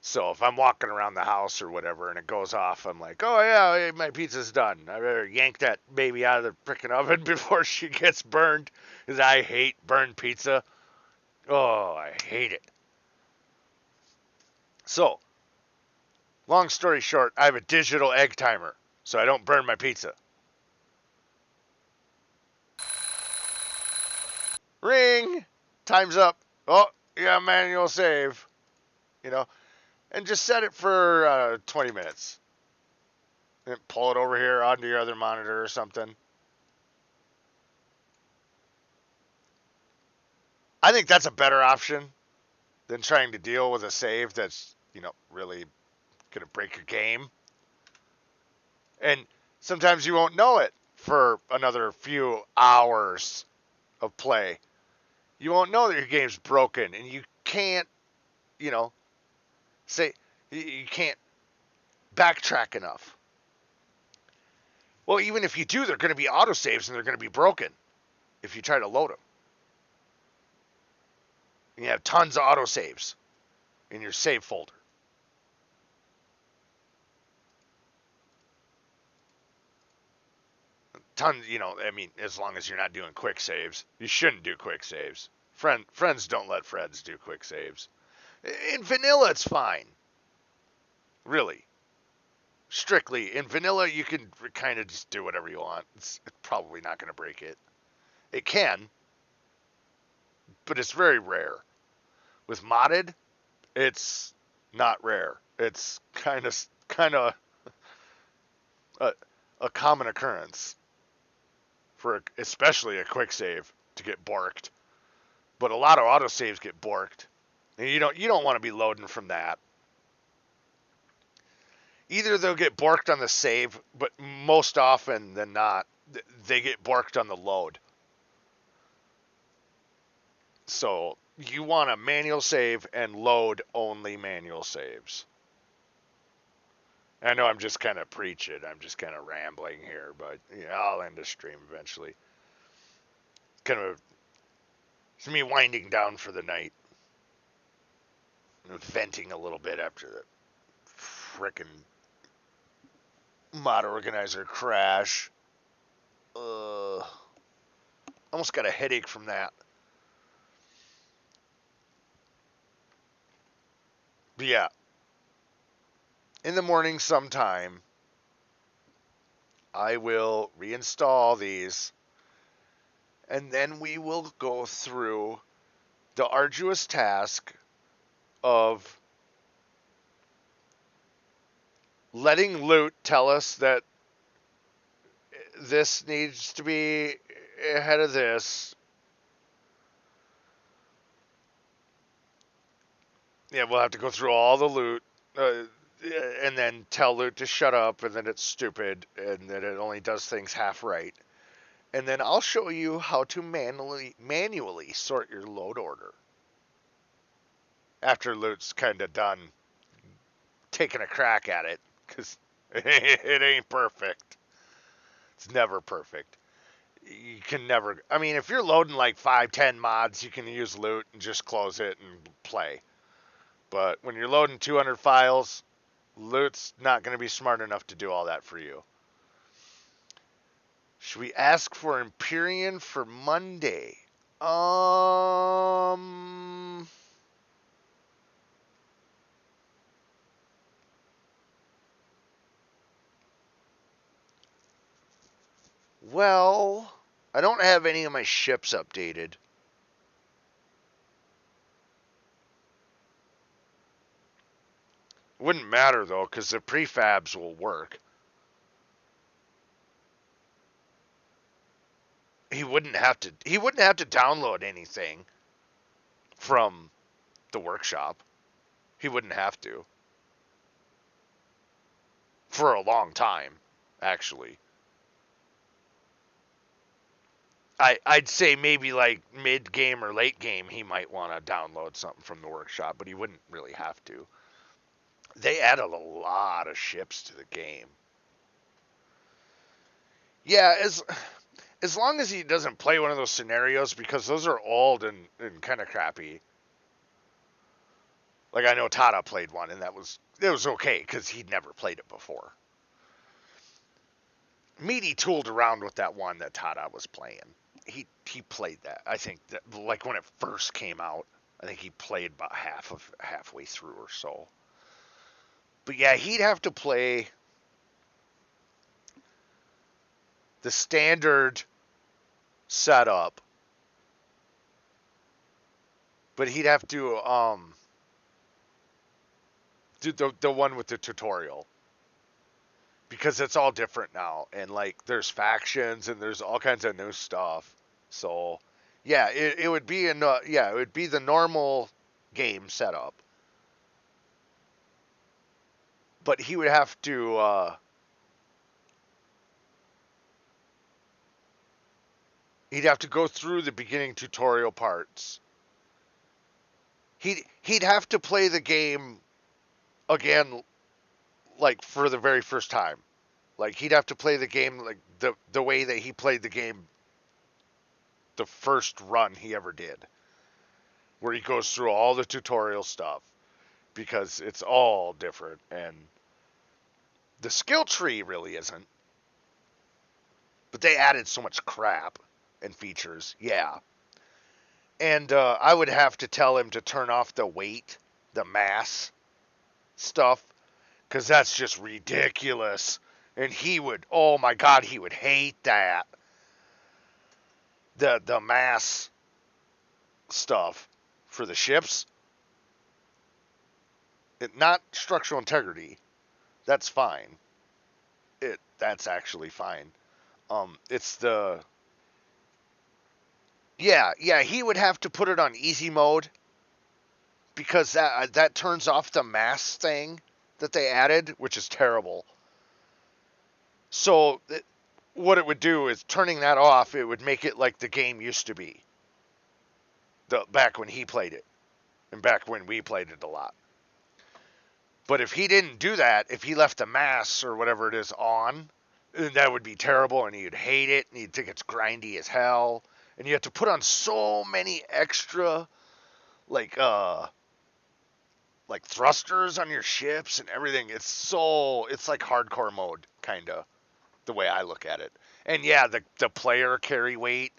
So if I'm walking around the house or whatever and it goes off, I'm like, oh yeah, my pizza's done. I better yank that baby out of the frickin' oven before she gets burned, because I hate burned pizza. Oh, I hate it. So, long story short, I have a digital egg timer, so I don't burn my pizza. Ring! Time's up. Oh, you got a manual save. And just set it for 20 minutes. And pull it over here onto your other monitor or something. I think that's a better option than trying to deal with a save that's, really going to break your game. And sometimes you won't know it for another few hours of play. You won't know that your game's broken, and you can't, say you can't backtrack enough. Well, even if you do, they're going to be autosaves and they're going to be broken if you try to load them. And you have tons of autosaves in your save folder. Tons, I mean, as long as you're not doing quick saves. You shouldn't do quick saves. Friends don't let friends do quick saves. In vanilla, it's fine. Really. Strictly. In vanilla, you can kind of just do whatever you want. It's probably not going to break it. It can, but it's very rare. With modded, it's not rare. It's kind of a, a common occurrence for especially a quick save to get borked. But a lot of autosaves get borked. And you don't want to be loading from that. Either they'll get borked on the save, but most often than not, they get borked on the load. So you want a manual save and load only manual saves. I know I'm just kind of preaching. I'm just kind of rambling here, but I'll end the stream eventually. Kind of, it's me winding down for the night. Venting a little bit after the frickin' mod organizer crash. Almost got a headache from that. But yeah, in the morning sometime, I will reinstall these, and then we will go through the arduous task of letting loot tell us that this needs to be ahead of this. Yeah, we'll have to go through all the loot, and then tell loot to shut up, and then it's stupid, and that it only does things half right. And then I'll show you how to manually sort your load order after loot's kind of done taking a crack at it, because it ain't perfect. It's never perfect. You can never. I mean, if you're loading like 5, 10 mods, you can use loot and just close it and play. But when you're loading 200 files, loot's not going to be smart enough to do all that for you. Should we ask for Empyrean for Monday? Well, I don't have any of my ships updated. Wouldn't matter though, because the prefabs will work. He wouldn't have to download anything from the workshop. He wouldn't have to. For a long time, actually. I'd say maybe like mid game or late game he might want to download something from the workshop, but he wouldn't really have to. They added a lot of ships to the game. Yeah, as long as he doesn't play one of those scenarios, because those are old and kind of crappy. Like I know Tada played one, and it was okay because he'd never played it before. Meaty tooled around with that one that Tada was playing. He played that. I think that like when it first came out, I think he played about halfway through or so. But yeah, he'd have to play the standard setup, but he'd have to do the one with the tutorial, because it's all different now, and like there's factions and there's all kinds of new stuff. So yeah, it would be it would be the normal game setup, but he would have to he'd have to go through the beginning tutorial parts. He'd have to play the game again, like for the very first time. Like he'd have to play the game like the way that he played the game the first run he ever did, where he goes through all the tutorial stuff, because it's all different, and the skill tree really isn't. But they added so much crap and features, yeah. And I would have to tell him to turn off the weight, the mass stuff, because that's just ridiculous. And he would, oh my god, he would hate that. The mass stuff for the ships. Not structural integrity. That's fine. That's actually fine. It's the yeah. He would have to put it on easy mode because that turns off the mass thing that they added, which is terrible. So what it would do is turning that off. It would make it like the game used to be. Back when he played it, and back when we played it a lot. But if he didn't do that, if he left the mass or whatever it is on, that would be terrible, and you'd hate it, and you'd think it's grindy as hell, and you have to put on so many extra, like thrusters on your ships and everything. It's like hardcore mode, kinda, the way I look at it. And yeah, the player carry weight,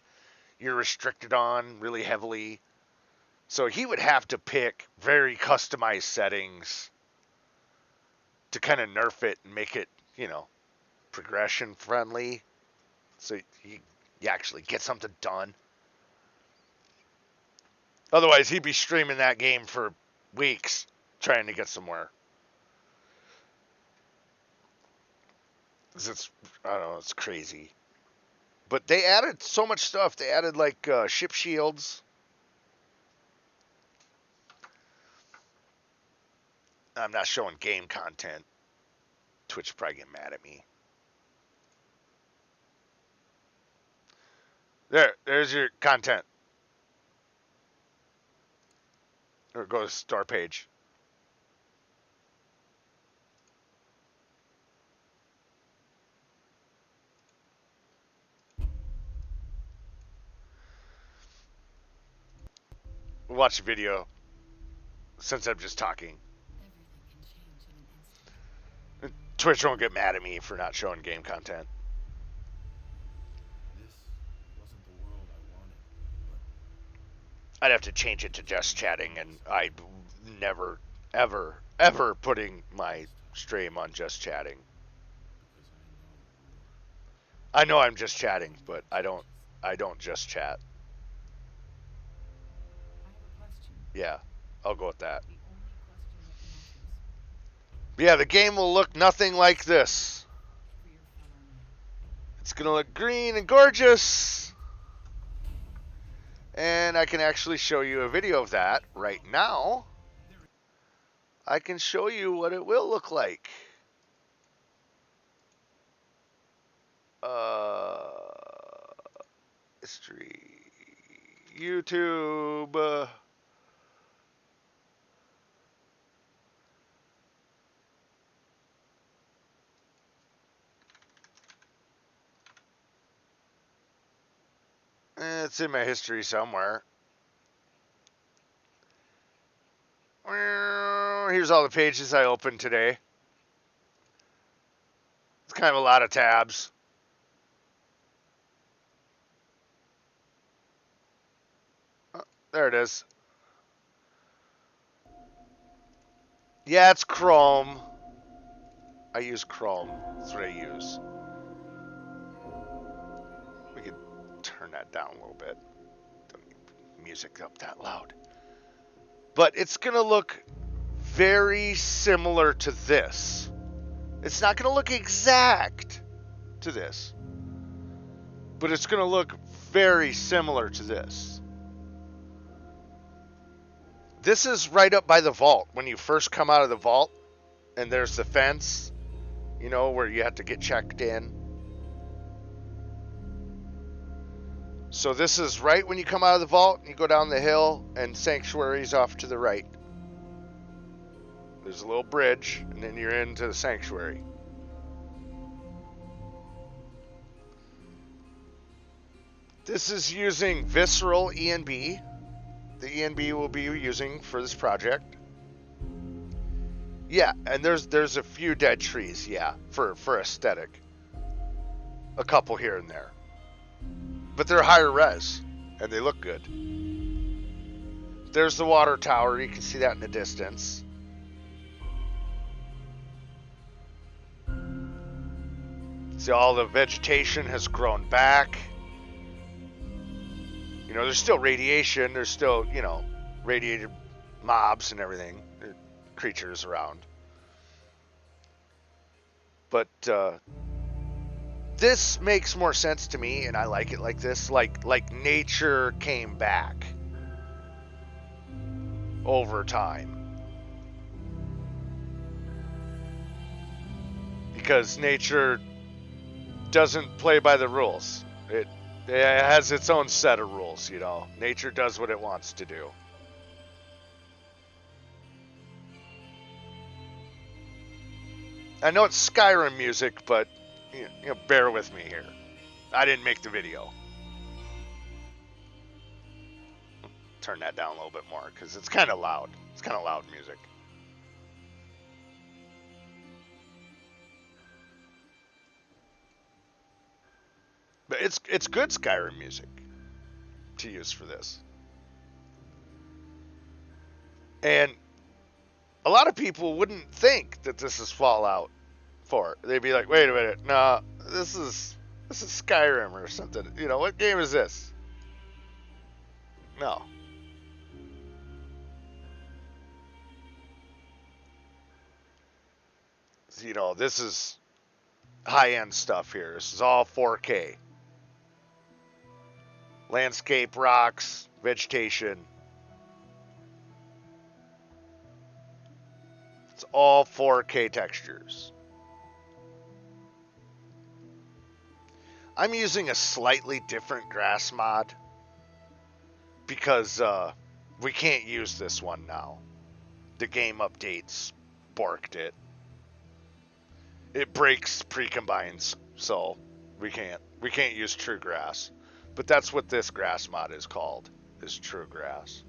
you're restricted on really heavily. So he would have to pick very customized settings to kind of nerf it and make it, progression friendly, so you actually get something done. Otherwise, he'd be streaming that game for weeks trying to get somewhere. I don't know, it's crazy. But they added so much stuff. They added like ship shields. I'm not showing game content. Twitch probably get mad at me. There's your content. Or go to store page. Watch the video since I'm just talking. Twitch won't get mad at me for not showing game content. I'd have to change it to just chatting, and I never, ever putting my stream on just chatting. I know I'm just chatting, but I don't just chat. Yeah, I'll go with that. But yeah, the game will look nothing like this. It's gonna look green and gorgeous. And I can actually show you a video of that right now. I can show you what it will look like. History, YouTube. It's in my history somewhere. Here's all the pages I opened today. It's kind of a lot of tabs. Oh, there it is. Yeah, it's Chrome. I use Chrome. That's what I use. We could turn that down a little bit. Don't need music up that loud. But it's going to look very similar to this. It's not going to look exact to this. But it's going to look very similar to this. This is right up by the vault. When you first come out of the vault, and there's the fence, where you have to get checked in. So this is right when you come out of the vault, and you go down the hill, and Sanctuary's off to the right. There's a little bridge, and then you're into the Sanctuary. This is using Visceral ENB. The ENB we'll be using for this project. Yeah, and there's a few dead trees, yeah, for aesthetic. A couple here and there. But they're higher res, and they look good. There's the water tower, you can see that in the distance. See, all the vegetation has grown back. There's still radiation, there's still, radiated mobs and everything. creatures around. But this makes more sense to me, and I like it like this. Like nature came back over time. Because nature doesn't play by the rules. It has its own set of rules, you know. Nature does what it wants to do. I know it's Skyrim music, but you know, bear with me here. I didn't make the video. Turn that down a little bit more because it's kind of loud. It's kind of loud music. But it's good Skyrim music to use for this. And a lot of people wouldn't think that this is Fallout 4. They'd be like, wait a minute, no, this is Skyrim or something. You know, what game is this? No. You know, this is high-end stuff here. This is all 4K. Landscape, rocks, vegetation. It's all 4K textures. I'm using a slightly different grass mod because we can't use this one now. The game updates borked it. It breaks pre-combines, so we can't use True Grass. But that's what this grass mod is called, is True Grass.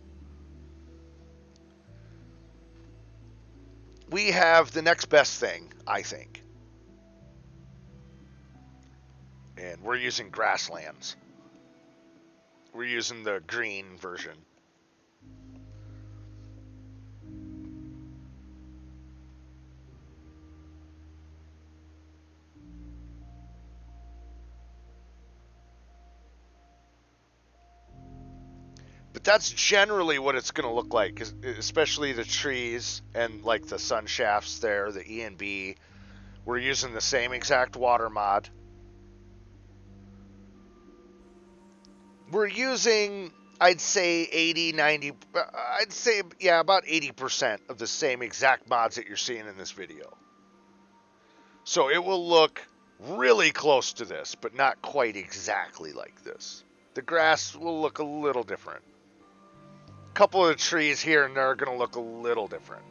We have the next best thing, I think. And we're using Grasslands. We're using the green version. But that's generally what it's going to look like, especially the trees and like the sun shafts there, the E and B. We're using the same exact water mod. We're using, I'd say 80, 90, I'd say, yeah, about 80% of the same exact mods that you're seeing in this video. So it will look really close to this, but not quite exactly like this. The grass will look a little different. A couple of the trees here and there are going to look a little different.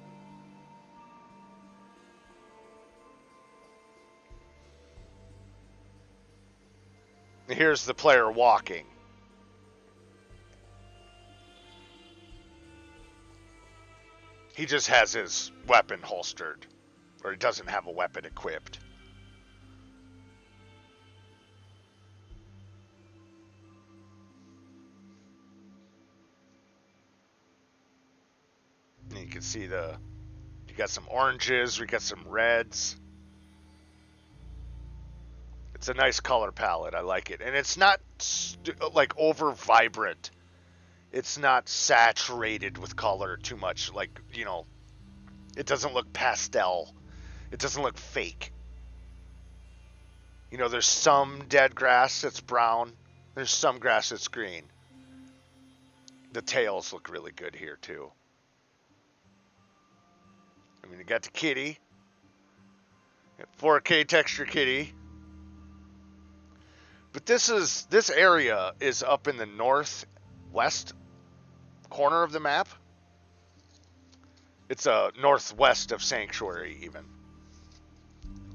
Here's the player walking. He just has his weapon holstered, or he doesn't have a weapon equipped. And you can see you got some oranges, we got some reds. It's a nice color palette, I like it. And it's not like over vibrant. It's not saturated with color too much. Like, you know, it doesn't look pastel. It doesn't look fake. You know, there's some dead grass that's brown. There's some grass that's green. The tails look really good here, too. I mean, you got the kitty. 4K texture kitty. But this area is up in the northwest corner of the map. It's northwest of Sanctuary, even.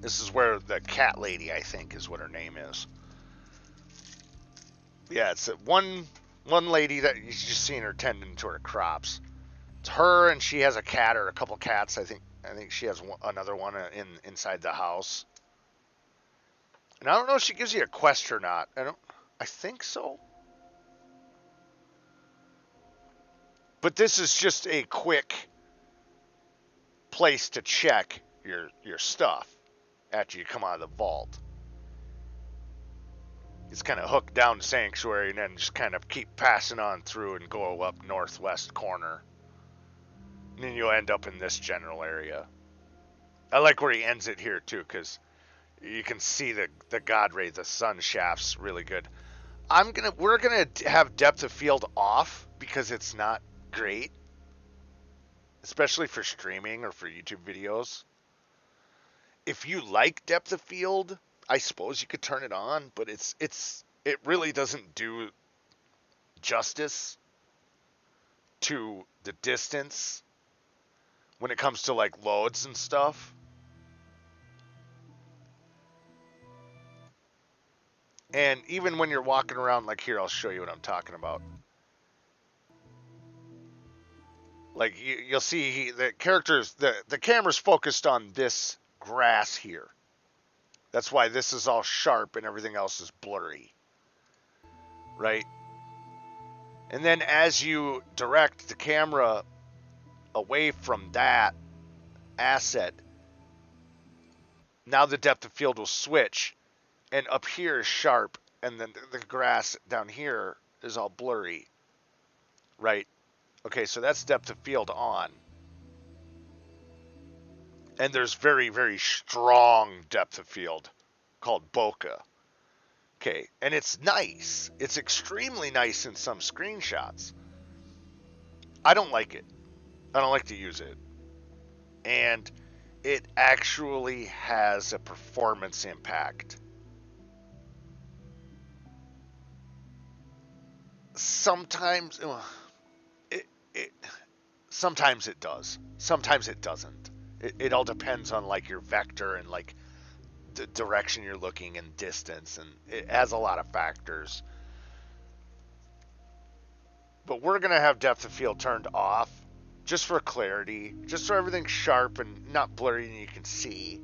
This is where the cat lady, I think, is what her name is. Yeah, it's one lady that you've just seen her tending to her crops. It's her, and she has a cat or a couple cats. I think she has another one inside the house. And I don't know if she gives you a quest or not. I think so. But this is just a quick place to check your stuff after you come out of the vault. It's kind of hooked down to Sanctuary and then just kind of keep passing on through and go up northwest corner. And then you'll end up in this general area. I like where he ends it here too, because you can see the God ray, the sun shafts really good. We're gonna have depth of field off because it's not great, especially for streaming or for YouTube videos. If you like depth of field, I suppose you could turn it on, but it really doesn't do justice to the distance when it comes to like loads and stuff. And even when you're walking around, like here, I'll show you what I'm talking about. Like you'll see the characters, the camera's focused on this grass here. That's why this is all sharp and everything else is blurry, right? And then as you direct the camera away from that asset, now the depth of field will switch, and up here is sharp, and then the grass down here is all blurry, right? Okay, so that's depth of field on. And there's very, very strong depth of field called bokeh. Okay, and it's nice. It's extremely nice in some screenshots. I don't like it. I don't like to use it. And it actually has a performance impact. Sometimes it sometimes it does. Sometimes it doesn't. It all depends on like your vector and like the direction you're looking and distance, and it has a lot of factors. But we're going to have depth of field turned off just for clarity, just so everything's sharp and not blurry and you can see.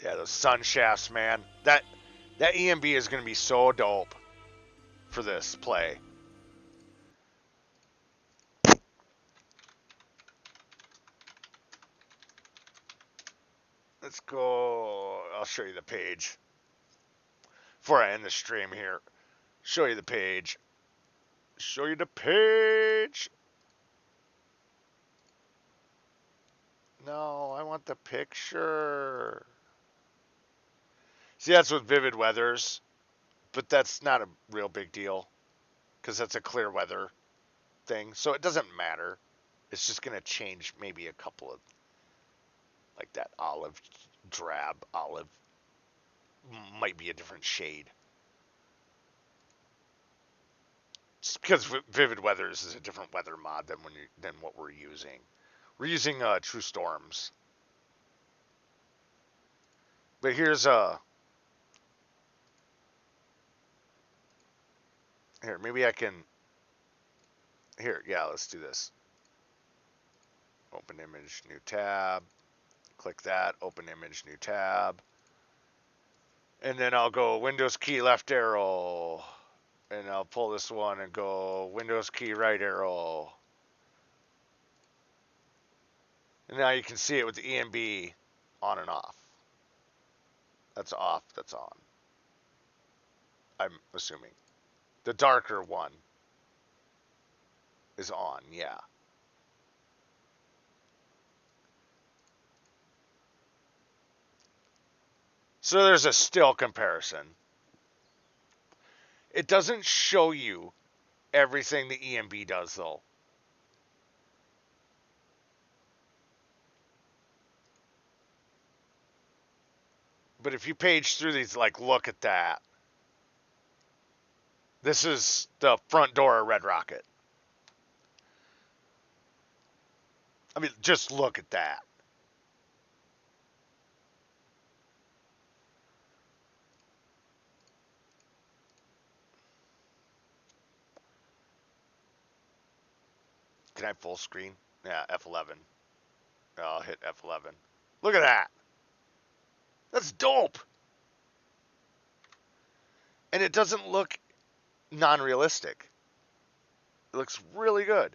Yeah, those sun shafts, man. That EMB is going to be so dope for this play. Let's go. I'll show you the page before I end the stream here. Show you the page. Show you the page. No, I want the picture. See, that's with Vivid Weathers, but that's not a real big deal because that's a clear weather thing. So it doesn't matter. It's just going to change maybe a couple of, like that olive, drab olive, might be a different shade. Just because Vivid Weathers is a different weather mod than what we're using. We're using True Storms. But here's here, maybe I can, here, yeah, let's do this. Open image, new tab. Click that, open image, new tab. And then I'll go Windows key left arrow. And I'll pull this one and go Windows key right arrow. And now you can see it with the EMB on and off. That's off, that's on. I'm assuming. The darker one is on, yeah. So there's a still comparison. It doesn't show you everything the EMB does though. But if you page through these, like, look at that. This is the front door of Red Rocket. I mean, just look at that. Can I have full screen? Yeah, F11. I'll hit F11. Look at that. That's dope. And it doesn't look non-realistic. It looks really good.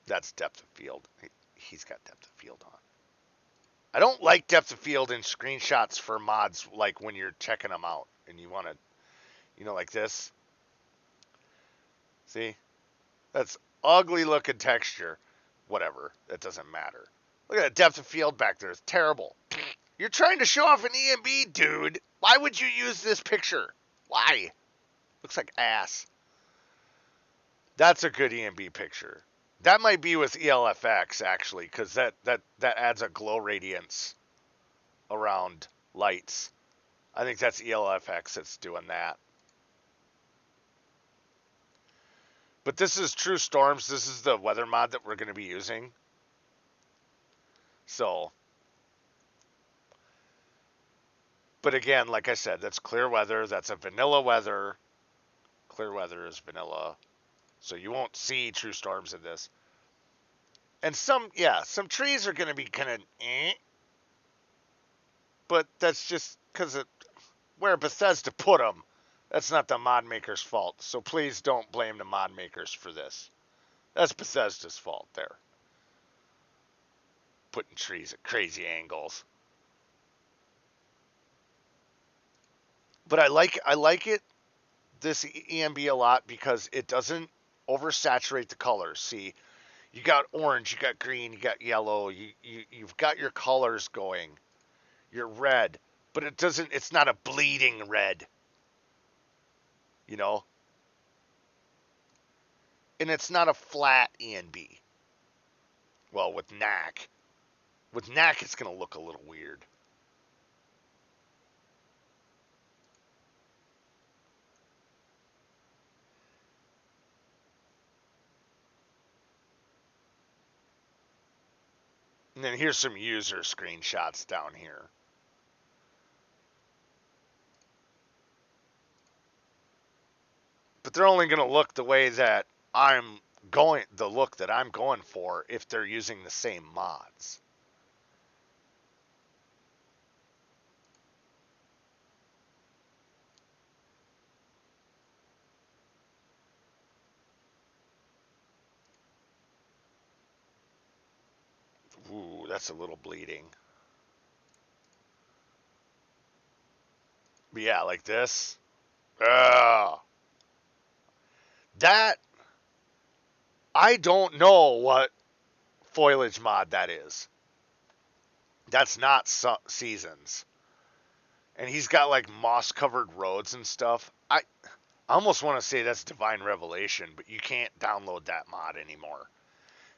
That's depth of field. He's got depth of field on. I don't like depth of field in screenshots for mods, like when you're checking them out and you want to, like this. See? That's ugly looking texture. Whatever. That doesn't matter. Look at that depth of field back there. It's terrible. You're trying to show off an ENB, dude. Why would you use this picture? Why? Looks like ass. That's a good ENB picture. That might be with ELFX, actually, because that adds a glow radiance around lights. I think that's ELFX that's doing that. But this is True Storms. This is the weather mod that we're going to be using. So, but again, like I said, that's clear weather. That's a vanilla weather. Clear weather is vanilla. So you won't see True Storms in this. And some trees are going to be kind of but that's just because of where Bethesda put them. That's not the mod maker's fault. So please don't blame the mod makers for this. That's Bethesda's fault there. Putting trees at crazy angles. But I like it, this ENB a lot, because it doesn't oversaturate the colors. See, you got orange, you got green, you got yellow, you've got your colors going. You're red, but it's not a bleeding red. You know? And it's not a flat ENB. Well, with NAC. With NAC, it's going to look a little weird. And then here's some user screenshots down here. But they're only going to look the way that the look that I'm going for if they're using the same mods. Ooh, that's a little bleeding. But yeah, like this. Ugh. That, I don't know what foliage mod that is. That's not Seasons. And he's got like moss covered roads and stuff. I almost want to say that's Divine Revelation, but you can't download that mod anymore.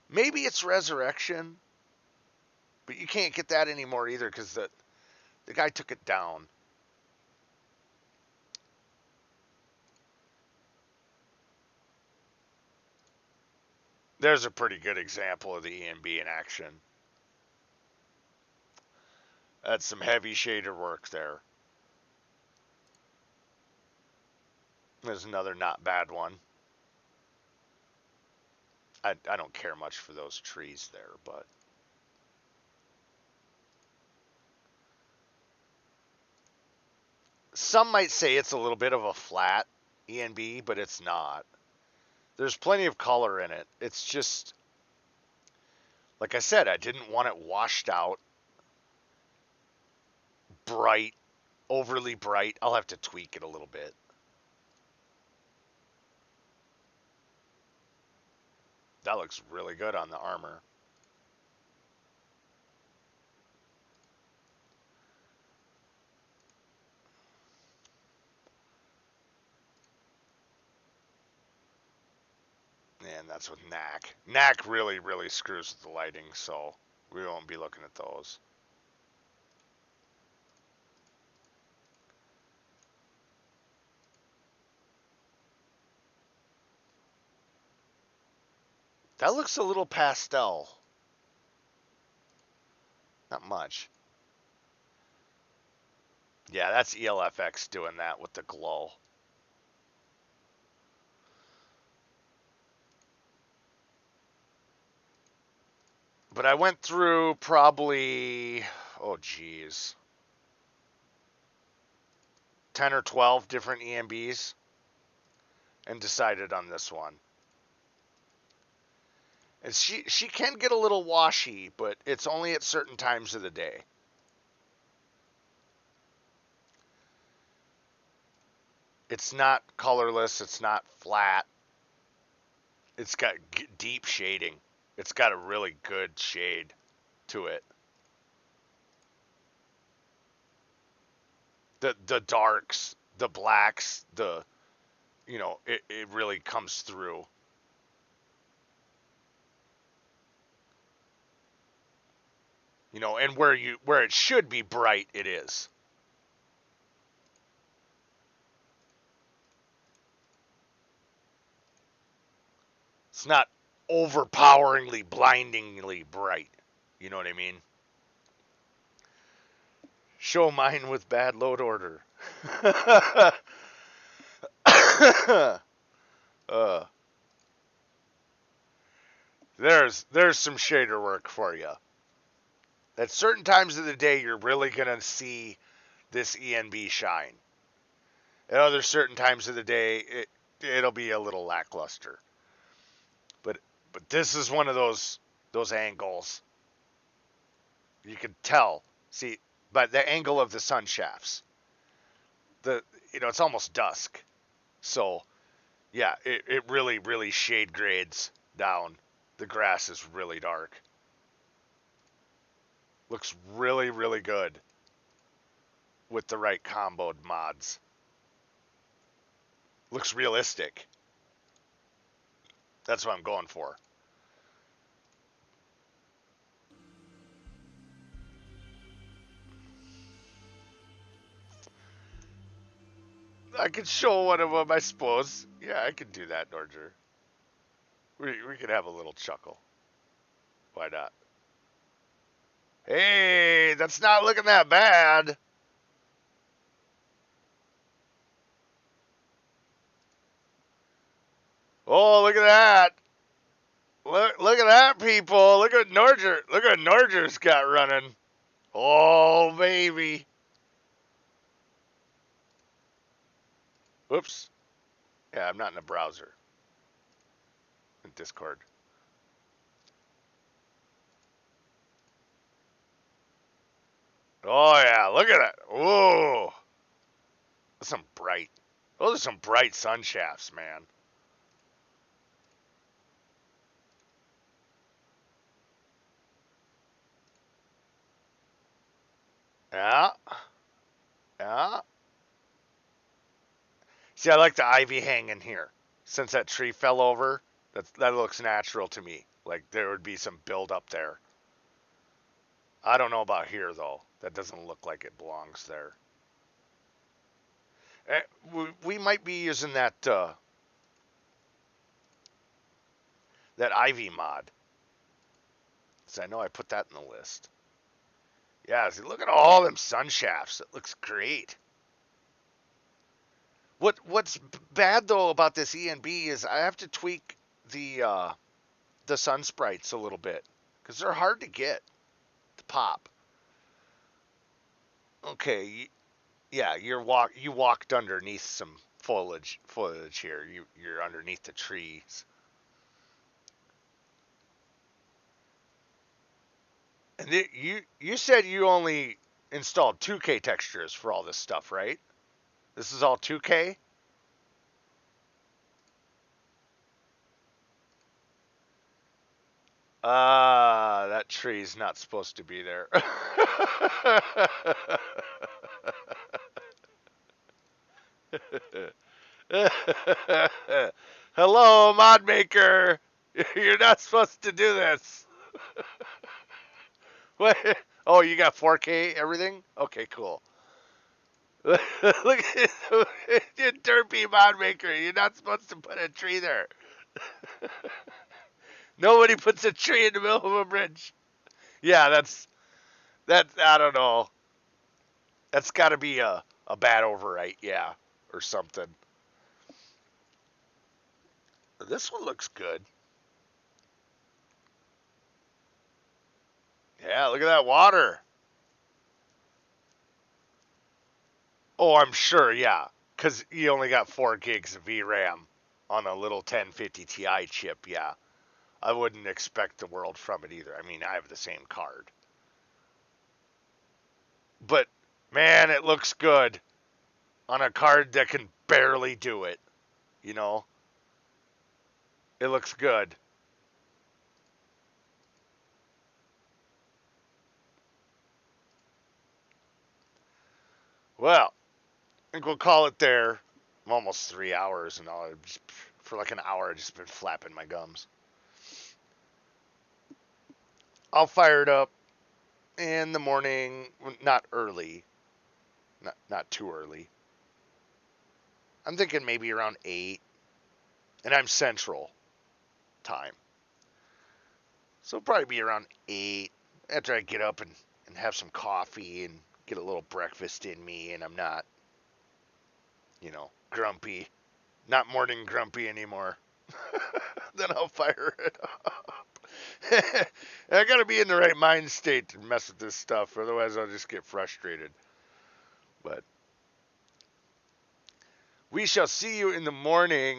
Maybe it's Resurrection, but you can't get that anymore either because the guy took it down. There's a pretty good example of the ENB in action. That's some heavy shader work there. There's another not bad one. I don't care much for those trees there, but some might say it's a little bit of a flat ENB, but it's not. There's plenty of color in it. It's just, like I said, I didn't want it washed out, bright, overly bright. I'll have to tweak it a little bit. That looks really good on the armor. And that's with NAC. NAC really, really screws with the lighting, so we won't be looking at those. That looks a little pastel. Not much. Yeah, that's ELFX doing that with the glow. But I went through probably, oh geez, 10 or 12 different ENBs and decided on this one. And she can get a little washy, but it's only at certain times of the day. It's not colorless. It's not flat. It's got deep shading. It's got a really good shade to it. The darks, the blacks, it really comes through. And where it should be bright, it is. It's not overpoweringly, blindingly bright. You know what I mean? Show mine with bad load order. uh, there's some shader work for you. At certain times of the day, you're really gonna see this ENB shine. At other certain times of the day, it'll be a little lackluster. But this is one of those angles. You can tell. See, by the angle of the sun shafts. It's almost dusk. So yeah, it really, really shade grades down. The grass is really dark. Looks really, really good with the right comboed mods. Looks realistic. That's what I'm going for. I could show one of them, I suppose. Yeah, I could do that, Norger. We could have a little chuckle. Why not? Hey, that's not looking that bad. Oh, look at that. Look at that, people. Look at Norger. Look at Norger's got running. Oh, baby. Whoops. Yeah, I'm not in a browser. In Discord. Oh, yeah. Look at that. Whoa. That's some bright. Those are some bright sun shafts, man. Yeah. Yeah. See, I like the ivy hanging here. Since that tree fell over, that looks natural to me. Like there would be some build up there. I don't know about here though. That doesn't look like it belongs there. We might be using that ivy mod. So I know I put that in the list. Yeah, see, look at all them sun shafts. It looks great. What's bad though about this ENB is I have to tweak the sun sprites a little bit because they're hard to get to pop. Okay, yeah, you walked underneath some foliage here. You're underneath the trees. And you said you only installed 2K textures for all this stuff, right? This is all 2K? That tree's not supposed to be there. Hello, mod maker. You're not supposed to do this. What? Oh, you got 4K everything? Okay, cool. Look at you derpy mod maker. You're not supposed to put a tree there. Nobody puts a tree in the middle of a bridge. Yeah, that. I don't know. That's got to be a bad overwrite, yeah, or something. This one looks good. Yeah, look at that water. Oh, I'm sure, yeah, because you only got 4 gigs of VRAM on a little 1050 Ti chip, yeah. I wouldn't expect the world from it either. I mean, I have the same card. But, man, it looks good on a card that can barely do it. You know? It looks good. Well, I think we'll call it there. I'm almost 3 hours, and for like an hour, I've just been flapping my gums. I'll fire it up in the morning, not early, not too early. I'm thinking maybe around 8, and I'm Central time. So it'll probably be around 8 after I get up and have some coffee and get a little breakfast in me, and I'm not, grumpy. Not morning grumpy anymore. Then I'll fire it up. I gotta be in the right mind state to mess with this stuff, otherwise I'll just get frustrated. But we shall see you in the morning.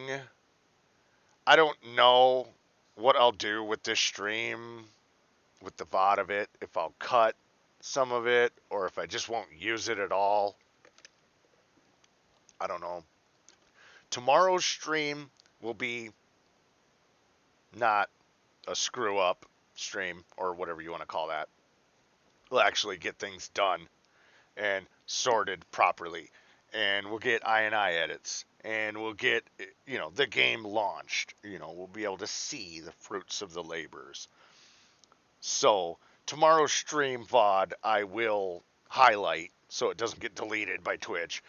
I don't know what I'll do with this stream, with the VOD of it, if I'll cut some of it, or if I just won't use it at all. I don't know. Tomorrow's stream will be not a screw up stream, or whatever you want to call that. We'll actually get things done and sorted properly, and we'll get I edits, and we'll get the game launched. We'll be able to see the fruits of the labors. So tomorrow's stream VOD I will highlight so it doesn't get deleted by Twitch,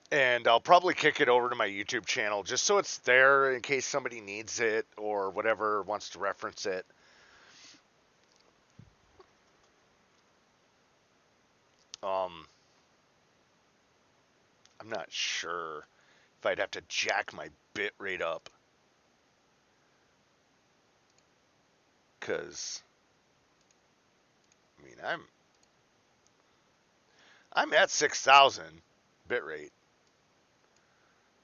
and I'll probably kick it over to my YouTube channel just so it's there in case somebody needs it or whatever wants to reference it. I'm not sure if I'd have to jack my bit rate up, because I mean I'm at 6,000 bit rate,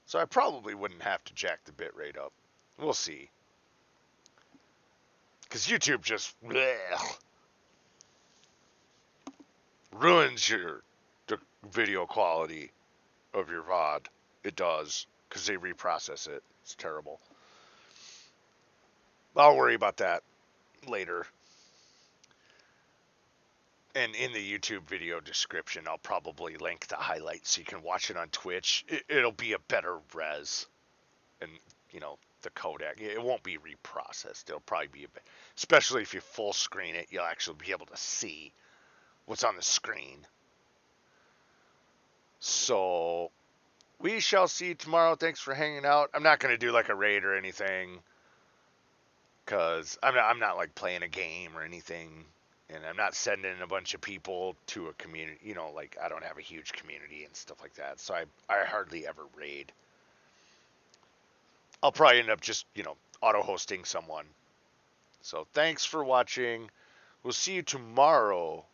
so I probably wouldn't have to jack the bit rate up. We'll see, because YouTube just ruins the video quality of your VOD. It does, because they reprocess it. It's terrible. I'll worry about that later. And in the YouTube video description, I'll probably link the highlights so you can watch it on Twitch. It'll be a better res, and the codec. It won't be reprocessed. It'll probably be especially if you full screen it, you'll actually be able to see what's on the screen. So we shall see tomorrow. Thanks for hanging out. I'm not going to do like a raid or anything, because I'm not like playing a game or anything, and I'm not sending a bunch of people to a community. Like I don't have a huge community and stuff like that, so I hardly ever raid. I'll probably end up just auto hosting someone. So thanks for watching. We'll see you tomorrow